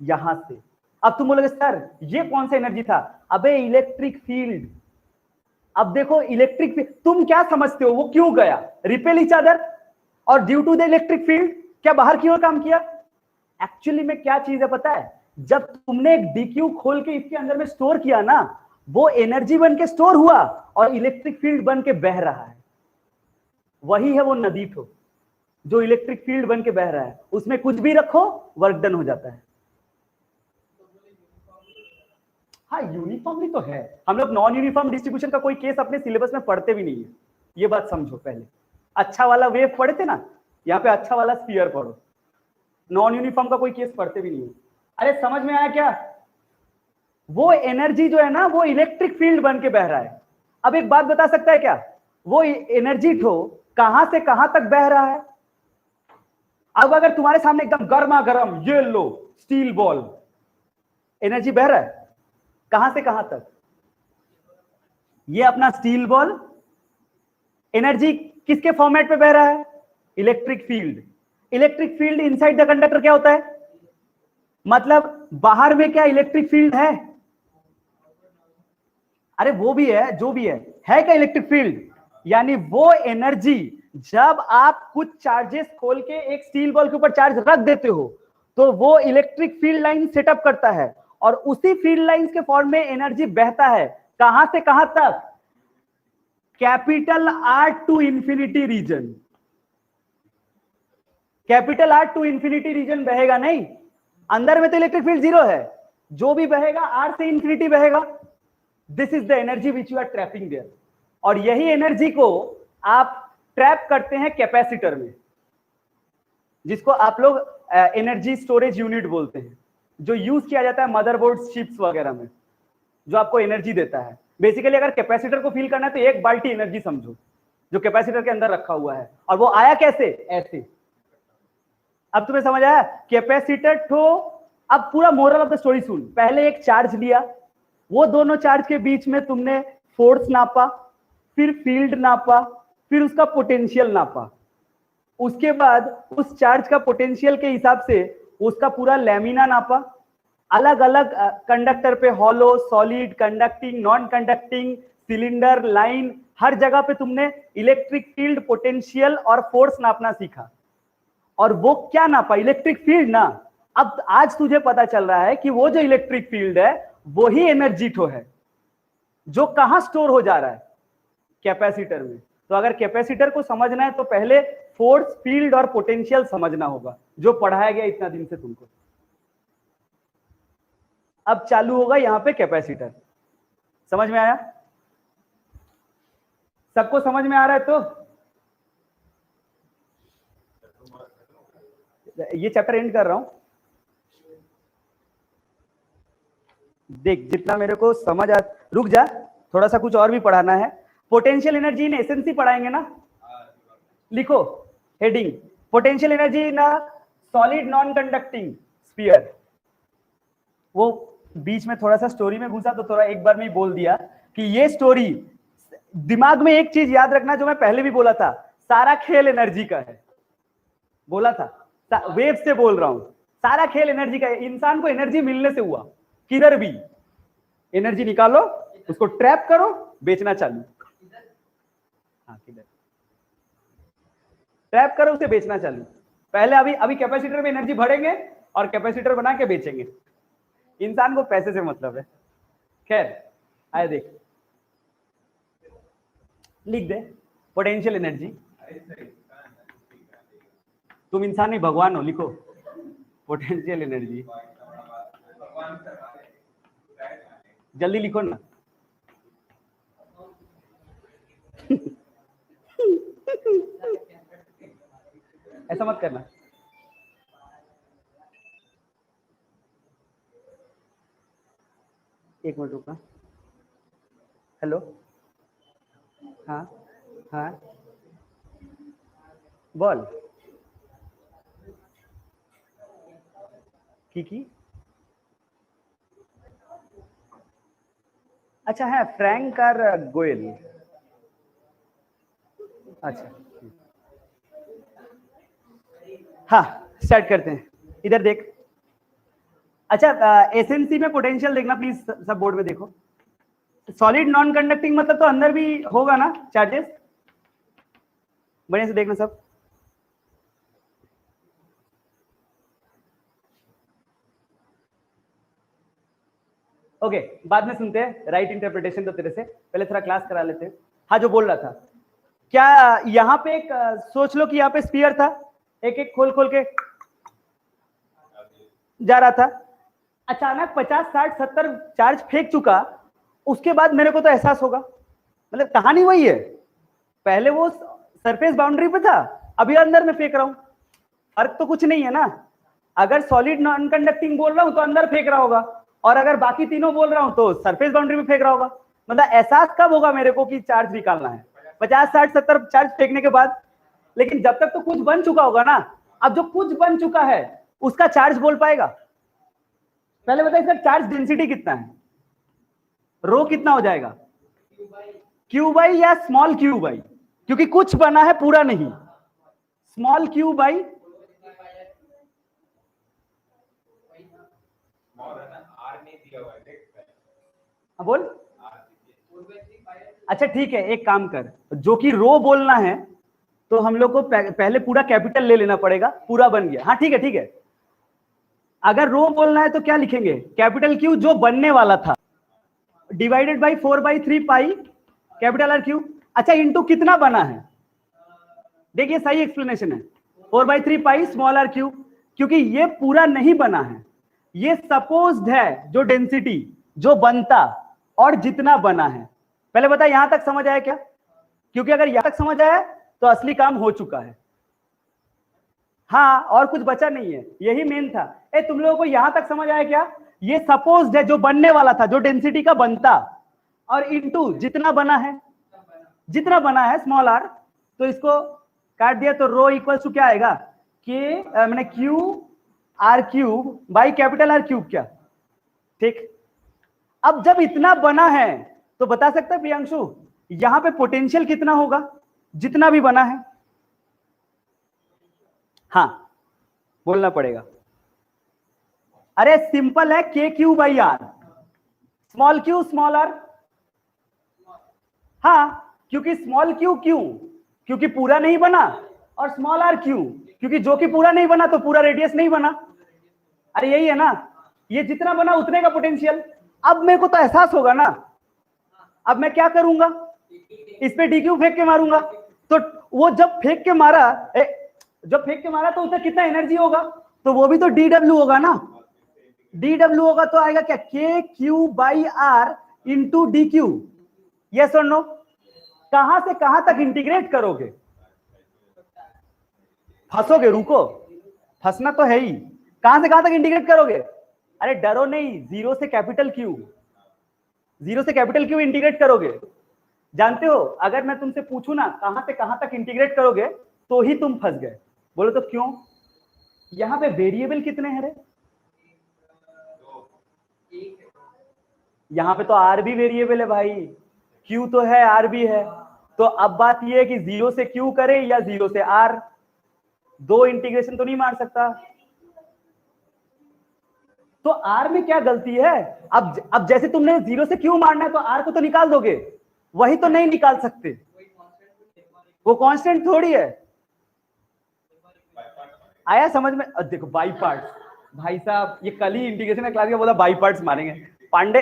[SPEAKER 1] यहां से। अब तुम बोलोगे सर ये कौन सा एनर्जी था? अबे इलेक्ट्रिक फील्ड। अब देखो इलेक्ट्रिक फील्ड तुम क्या समझते हो वो क्यों गया? रिपेल ईच अदर और due to the electric field क्या बाहर की ओर काम किया? एक्चुअली में क्या चीज है पता है? जब तुमने एक डीक्यू खोल के इसके अंदर में स्टोर किया ना, वो एनर्जी बन के स्टोर हुआ और इलेक्ट्रिक फील्ड बन के बह रहा है। वही है वो नदी तो जो इलेक्ट्रिक फील्ड बन के बह रहा है, उसमें कुछ भी रखो वर्क डन हो जाता है। हाँ यूनिफॉर्मली तो है, हम लोग नॉन यूनिफॉर्म डिस्ट्रीब्यूशन का कोई केस अपने सिलेबस में पढ़ते भी नहीं है, ये बात समझो। पहले अच्छा वाला वेव पढ़े थे ना, यहाँ पे अच्छा वाला स्फीयर पढ़ो, नॉन यूनिफॉर्म का कोई केस पढ़ते भी नहीं है। अरे समझ में आया क्या? वो एनर्जी जो है ना वो इलेक्ट्रिक फील्ड बन के बह रहा है। अब एक बात बता सकता है क्या, वो एनर्जी ठो कहां से कहां तक बह रहा है? अब अगर तुम्हारे सामने एकदम गर्मा गर्म ये लो स्टील बॉल, एनर्जी बह रहा है कहां से कहां तक? ये अपना स्टील बॉल एनर्जी किसके फॉर्मेट पे बह रहा है? Electric field. Electric field inside the conductor क्या होता है? मतलब बाहर में क्या इलेक्ट्रिक फील्ड है? अरे वो भी है, जो भी है क्या इलेक्ट्रिक फील्ड? यानी वो एनर्जी जब आप कुछ चार्जेस खोल के एक स्टील बॉल के ऊपर चार्ज रख देते हो तो वो इलेक्ट्रिक फील्ड लाइन सेटअप करता है और उसी फील्ड लाइंस के फॉर्म में एनर्जी बहता है कहां से कहां तक? Capital R to infinity region. Capital R to infinity region बहेगा नहीं, अंदर में तो इलेक्ट्रिक फील्ड जीरो है, जो भी बहेगा आर से इंफिनिटी बहेगा। This is the energy which you are trapping there. और यही एनर्जी को आप ट्रैप करते हैं कैपेसिटर में, जिसको आप लोग एनर्जी स्टोरेज यूनिट बोलते हैं, जो यूज किया जाता है मदरबोर्ड चिप्स वगैरह में, जो आपको एनर्जी देता है। बेसिकली अगर कैपेसिटर को फील करना है तो एक बाल्टी एनर्जी समझो जो कैपेसिटर के अंदर रखा हुआ है, और वो आया कैसे? ऐसे। अब तुम्हें समझ आया? कैपेसिटर तो अब पूरा मोरल ऑफ द स्टोरी सुन। पहले एक चार्ज लिया, वो दोनों चार्ज के बीच में तुमने फोर्स नापा, फिर फील्ड नापा, फिर उसका पोटेंशियल नापा। उसके बाद उस चार्ज का पोटेंशियल के हिसाब से उसका पूरा लैमिना नापा। अलग अलग कंडक्टर पे hollow, solid, conducting, non conducting, cylinder, line, हर जगह पे तुमने इलेक्ट्रिक फील्ड, पोटेंशियल और फोर्स नापना सीखा। और वो क्या नापा? इलेक्ट्रिक फील्ड ना। अब आज तुझे पता चल रहा है कि वो जो इलेक्ट्रिक फील्ड है वही एनर्जी तो है, जो कहां स्टोर हो जा रहा है? कैपेसिटर में। तो अगर कैपेसिटर को समझना है तो पहले फोर्स, फील्ड और पोटेंशियल समझना होगा, जो पढ़ाया गया इतना दिन से तुमको। अब चालू होगा यहां पे कैपेसिटर। समझ में आया? सबको समझ में आ रहा है? तो ये चैप्टर एंड कर रहा हूं। देख जितना मेरे को समझ आ, रुक जा, थोड़ा सा कुछ और भी पढ़ाना है। पोटेंशियल एनर्जी इन एसेंसी पढ़ाएंगे ना? लिखो heading, potential energy in solid non conducting sphere. वो बीच में थोड़ा सा स्टोरी में घुसा तो थोड़ा एक बार में बोल दिया कि ये स्टोरी, दिमाग में एक चीज याद रखना जो मैं पहले भी बोला था, सारा खेल एनर्जी का है। बोला था, वेव से बोल रहा हूं, सारा खेल एनर्जी का है। इंसान को एनर्जी मिलने से हुआ, किधर भी एनर्जी निकालो, उसको ट्रैप करो, बेचना चालू। हाँ किधर ट्रैप करो, उसे बेचना चालू। पहले अभी कैपेसिटर में एनर्जी भरेंगे और कैपेसिटर बना के बेचेंगे। इंसान को पैसे से मतलब है। खैर आए देख, लिख दे पोटेंशियल एनर्जी। तुम इंसान नहीं भगवान हो, लिखो पोटेंशियल एनर्जी। जल्दी लिखो ना। ऐसा मत करना। एक मिनट रुकना। हेलो, हाँ हाँ बोल। की अच्छा है, फ्रैंक और गोयल। अच्छा हाँ स्टार्ट करते हैं। इधर देख। अच्छा एसएनसी में पोटेंशियल देखना प्लीज, सब बोर्ड में देखो। सॉलिड नॉन कंडक्टिंग मतलब तो अंदर भी होगा ना चार्जेस, बढ़िया से देखना सब। ओके बाद में सुनते हैं, राइट इंटरप्रिटेशन तो तेरे से पहले थोड़ा क्लास करा लेते हैं। हाँ जो बोल रहा था, क्या यहाँ पे एक सोच लो कि यहाँ पे स्फीयर था, एक एक खोल खोल के जा रहा था। अचानक 50 60 70 चार्ज फेंक चुका, उसके बाद मेरे को तो एहसास होगा। मतलब कहानी वही है, पहले वो सरफेस बाउंड्री पे था, अभी अंदर में फेंक रहा हूं, फर्क तो कुछ नहीं है ना। अगर सॉलिड नॉन कंडक्टिंग बोल रहा हूं तो अंदर फेंक रहा होगा, और अगर बाकी तीनों बोल रहा हूं तो सरफेस बाउंड्री में फेंक रहा होगा। मतलब एहसास कब होगा मेरे को कि चार्ज निकालना है? 50 60 70 चार्ज फेंकने के बाद। लेकिन जब तक तो कुछ बन चुका होगा ना। अब जो कुछ बन चुका है उसका चार्ज बोल पाएगा? पहले बताइए इसका चार्ज डेंसिटी कितना है, रो कितना हो जाएगा? क्यू बाई या स्मॉल क्यू बाई, क्योंकि कुछ बना है पूरा नहीं। स्मॉल क्यू बाई बोल। अच्छा ठीक है, एक काम कर, जो कि रो बोलना है तो हम लोग को पहले पूरा कैपिटल ले लेना पड़ेगा, पूरा बन गया। हाँ ठीक है ठीक है। अगर रो बोलना है तो क्या लिखेंगे? कैपिटल क्यू जो बनने वाला था, divided by 4/3 pi capital R Q. अच्छा इंटू कितना बना है? देखिए सही एक्सप्लेनेशन है, 4/3 पाई स्मॉल आर क्यू, क्योंकि ये पूरा नहीं बना है, ये सपोज्ड है जो डेंसिटी जो बनता और जितना बना है। पहले बता यहां तक समझ आया क्या? क्योंकि अगर यहां तक समझ आया तो असली काम हो चुका है। हाँ और कुछ बचा नहीं है, यही मेन था। तुम लोगों को यहां तक समझ आया क्या? ये सपोज्ड है जो बनने वाला था, जो डेंसिटी का बनता, और इनटू जितना बना है, जितना बना है स्मॉल आर। तो इसको काट दिया तो रो इक्वल टू क्या आएगा? के मैंने Q R cube by capital R cube. क्या ठीक? अब जब इतना बना है तो बता सकता है प्रियांशु यहां पे पोटेंशियल कितना होगा जितना भी बना है? हाँ बोलना पड़ेगा। अरे सिंपल है, K Q by R, small Q small R. हाँ क्योंकि स्मॉल क्यू क्यों? क्योंकि पूरा नहीं बना, और स्मॉल आर क्यू क्योंकि जो कि पूरा नहीं बना तो पूरा रेडियस नहीं बना। अरे यही है ना, ये जितना बना उतने का पोटेंशियल। अब मेरे को तो एहसास होगा ना, अब मैं क्या करूंगा? इस पे डी क्यू फेंक के मारूंगा। तो वो जब फेंक के मारा, जब फेंक के मारा तो उसमें कितना एनर्जी होगा? तो वो भी तो डी डब्ल्यू होगा ना। डी डब्ल्यू होगा तो आएगा क्या? के Q by R into D Q. Yes और नो? कहां से कहां तक इंटीग्रेट करोगे? फंसोगे, रुको, फंसना तो है ही। कहां से कहां तक इंटीग्रेट करोगे? अरे डरो नहीं, जीरो से कैपिटल क्यू, जीरो से कैपिटल क्यू इंटीग्रेट करोगे। जानते हो अगर मैं तुमसे पूछूं ना कहां से कहां तक इंटीग्रेट करोगे तो ही तुम फंस गए। बोलो तो क्यों? यहां पे वेरिएबल कितने हैं रे? यहां पे तो आर भी वेरिएबल है भाई, क्यू तो है आर भी है। तो अब बात यह है कि जीरो से क्यू करे या जीरो से आर, दो इंटीग्रेशन तो नहीं मार सकता। तो आर में क्या गलती है? अब जैसे तुमने जीरो से क्यू मारना है तो आर को तो निकाल दोगे, वही तो नहीं निकाल सकते, वो कांस्टेंट थोड़ी है। आया समझ में? देखो बाई पार्ट्स, भाई साहब ये कल ही इंटीग्रेशन का क्लास का बोला बाई पार्ट्स मारेंगे पांडे।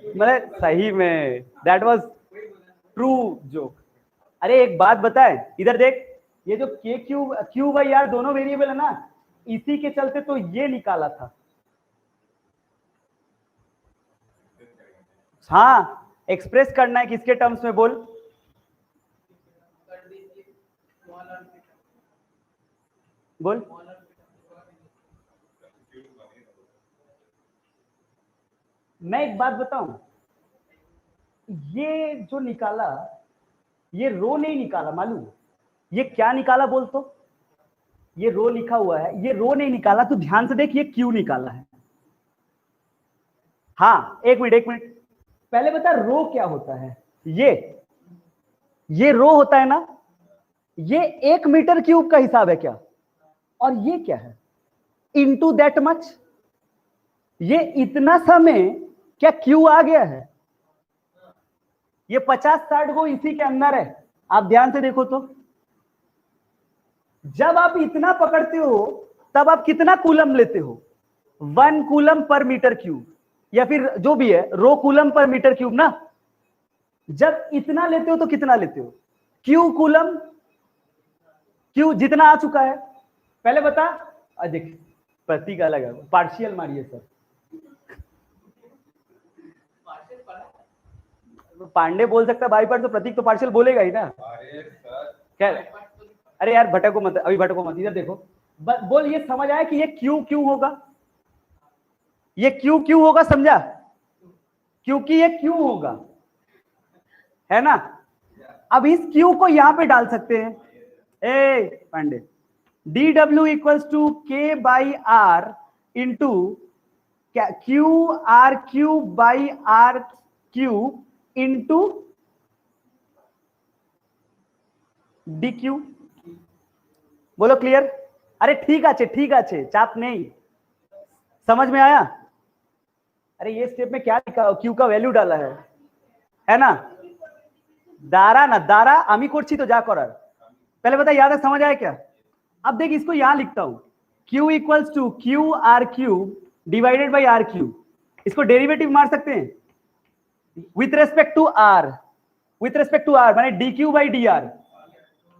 [SPEAKER 1] मतलब सही में दैट वाज ट्रू जोक। अरे एक बात बताए, इधर देख, ये जो के क्यू बाई आर दोनों वेरिएबल है ना, इसी के चलते तो ये निकाला था। हाँ एक्सप्रेस करना है किसके टर्म्स में बोल? बोल। मैं एक बात बताऊं, ये जो निकाला ये रो नहीं निकाला, मालूम ये क्या निकाला बोल? तो ये रो लिखा हुआ है, ये रो नहीं निकाला, तो ध्यान से देख ये क्यू निकाला है। हाँ एक मिनट एक मिनट, पहले बता रो क्या होता है? ये रो होता है ना, ये 1 मीटर क्यूब का हिसाब है क्या? और ये क्या है? इनटू दैट मच, ये इतना समय क्या क्यू आ गया है? ये 50-60 को इसी के अंदर है। आप ध्यान से देखो तो जब आप इतना पकड़ते हो तब आप कितना कूलम लेते हो? 1 कूलम पर मीटर क्यूब, या फिर जो भी है रो कूलम पर मीटर क्यूब ना। जब इतना लेते हो तो कितना लेते हो? क्यू कूलम, क्यू जितना आ चुका है। पहले बता, देख प्रतीक अलग है, पार्शियल मारिए सर। पांडे बोल सकता है बाई पार्ट, तो प्रतीक तो पार्शियल बोलेगा ही ना। क्या? अरे यार भटको मत, अभी भटको मत, इधर देखो। बोल, ये समझ आया कि ये क्यों क्यों होगा, ये क्यों क्यों होगा, समझा? क्योंकि ये क्यों होगा, है ना। अब इस क्यू को यहां पे डाल सकते हैं, A Pandey, D W equals to K by R into Q R cube by R cube into D Q. बोलो क्लियर? अरे ठीक है, चाप नहीं, समझ में आया? अरे ये स्टेप में क्या लिखा, क्यू का वैल्यू डाला है ना। दारा ना दारा आमी करছি तो जा करार, पहले बता, याद है, समझ आया क्या? अब देख, इसको यहां लिखता हूं, q equals to Q R cube divided by R cube. इसको डेरिवेटिव मार सकते हैं विथ रेस्पेक्ट टू आर, माने D Q by D R.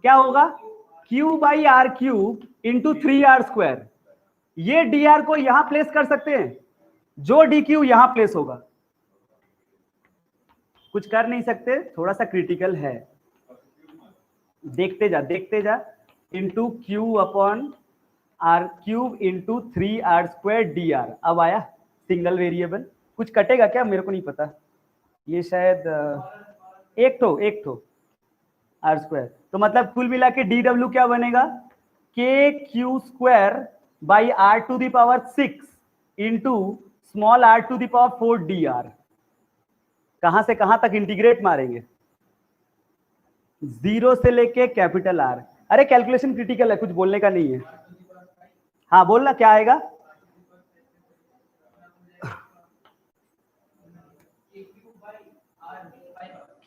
[SPEAKER 1] क्या होगा? q by R cube into 3r square. ये डी आर को यहां प्लेस कर सकते हैं, जो डी क्यू यहां प्लेस होगा। कुछ कर नहीं सकते, थोड़ा सा क्रिटिकल है, देखते जा into Q upon R cube into 3r square D R. अब आया सिंगल वेरिएबल, कुछ कटेगा क्या मेरे को नहीं पता, ये शायद एक ठो आर स्क्वायर। तो मतलब कुल मिला के डी डब्ल्यू क्या बनेगा, K Q square by R to the power 6 into small R to the power 4 D R. कहां से कहां तक इंटीग्रेट मारेंगे, 0 से लेके कैपिटल आर। अरे कैलकुलेशन क्रिटिकल है, कुछ बोलने का नहीं है। हाँ बोलना, क्या आएगा?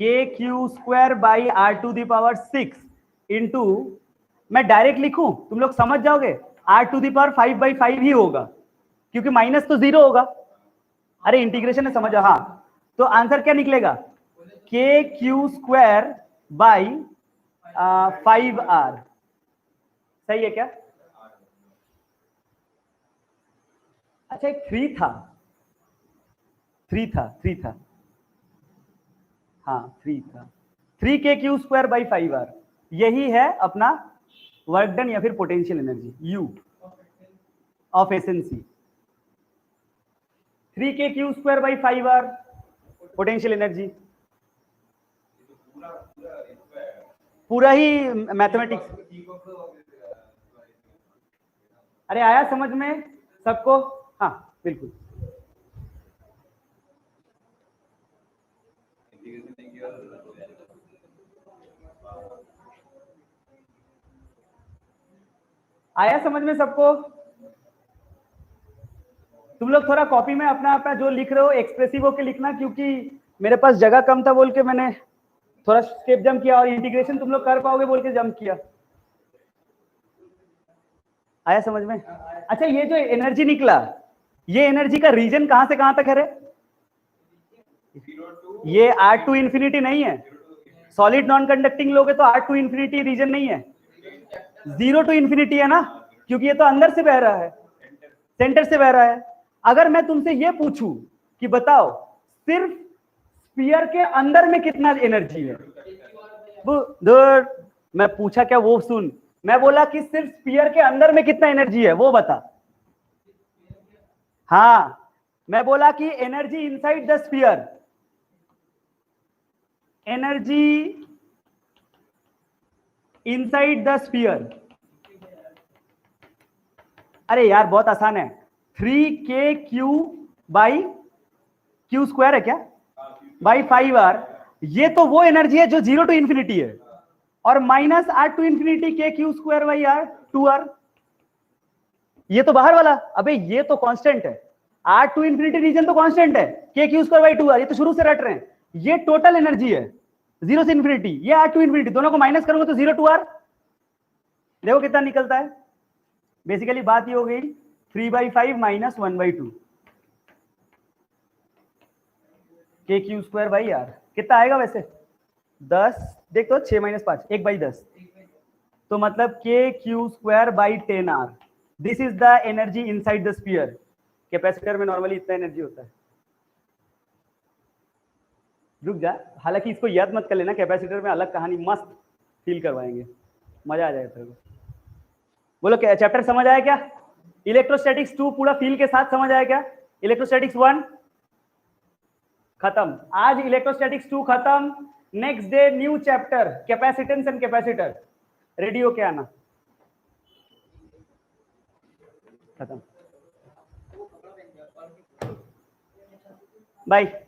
[SPEAKER 1] K Q square by R to the power 6 into, मैं डायरेक्ट लिखूं, तुम लोग समझ जाओगे, आर टू द पावर 5/5 ही होगा, क्योंकि माइनस तो 0 होगा। अरे इंटीग्रेशन है, समझो। हाँ, तो आंसर क्या निकलेगा, के क्यू स्क्वायर बाई 5r। सही है क्या? अच्छा, एक 3 था, हाँ 3 था, 3 के क्यू स्क्वायर बाई 5r। यही है अपना वर्क डन या फिर पोटेंशियल एनर्जी, यू ऑफ एसेंसी। 3 के Q square by 5r potential energy, पूरा ही मैथमेटिक्स। अरे आया समझ में सबको? हाँ बिल्कुल। आया समझ में सबको? तुम लोग थोड़ा कॉपी में अपना अपना जो लिख रहे हो एक्सप्रेसिव होके लिखना, क्योंकि मेरे पास जगह कम था बोल के मैंने थोड़ा स्टेप जंप किया, और इंटीग्रेशन तुम लोग कर पाओगे बोल के जंप किया। आया समझ में? अच्छा, ये जो एनर्जी निकला, ये एनर्जी का रीजन कहां से कहां तक है रे? ये R टू इंफिनिटी नहीं है, सॉलिड नॉन कंडक्टिंग लोगे तो R टू इंफिनिटी रीजन नहीं है, 0 टू इंफिनिटी है ना, क्योंकि ये तो अंदर से बह रहा है, सेंटर से बह रहा है। अगर मैं तुमसे ये पूछूं कि बताओ सिर्फ स्फीयर के अंदर में कितना एनर्जी है, मैं पूछा क्या वो सुन, मैं बोला कि सिर्फ स्फीयर के अंदर में कितना एनर्जी है वो बता। हाँ, मैं बोला कि energy inside the sphere, energy inside the sphere. अरे यार बहुत आसान है, 3k Q by Q square है क्या, बाई 5r। ये तो वो एनर्जी है जो 0 टू इंफिनिटी है, और माइनस R टू इंफिनिटी के Q square by r 2r। ये तो बाहर वाला, अबे ये तो कांस्टेंट है, R टू इंफिनिटी रीजन तो कांस्टेंट है, K Q square by 2r, ये तो शुरू से रट रहे हैं। ये टोटल एनर्जी है 0 से इंफिनिटी, ये R टू इंफिनिटी, दोनों को माइनस करोगे तो 0 टू r, देखो कितना निकलता है। बेसिकली बात ये हो गई 3/5 माइनस 1/2 के क्यू स्क्वायर बाई r। कितना आएगा वैसे? 10, देख तो 6 - 5 1/10, तो मतलब के Q square by 10r। This is the energy inside the sphere. Capacitor में नॉर्मली इतना एनर्जी होता है। रुक जा, हालांकि इसको याद मत कर लेना, कैपेसिटर में अलग कहानी मस्त फील करवाएंगे, मजा आ जाएगा तेरे को। बोलो क्या चैप्टर समझ आया क्या? इलेक्ट्रोस्टैटिक्स 2 पूरा फील के साथ समझ आया क्या? इलेक्ट्रोस्टैटिक्स 1 खत्म। आज इलेक्ट्रोस्टैटिक्स 2 खत्म। Next day new chapter capacitance and capacitor. Ready हो के आना। खत्म। बाय।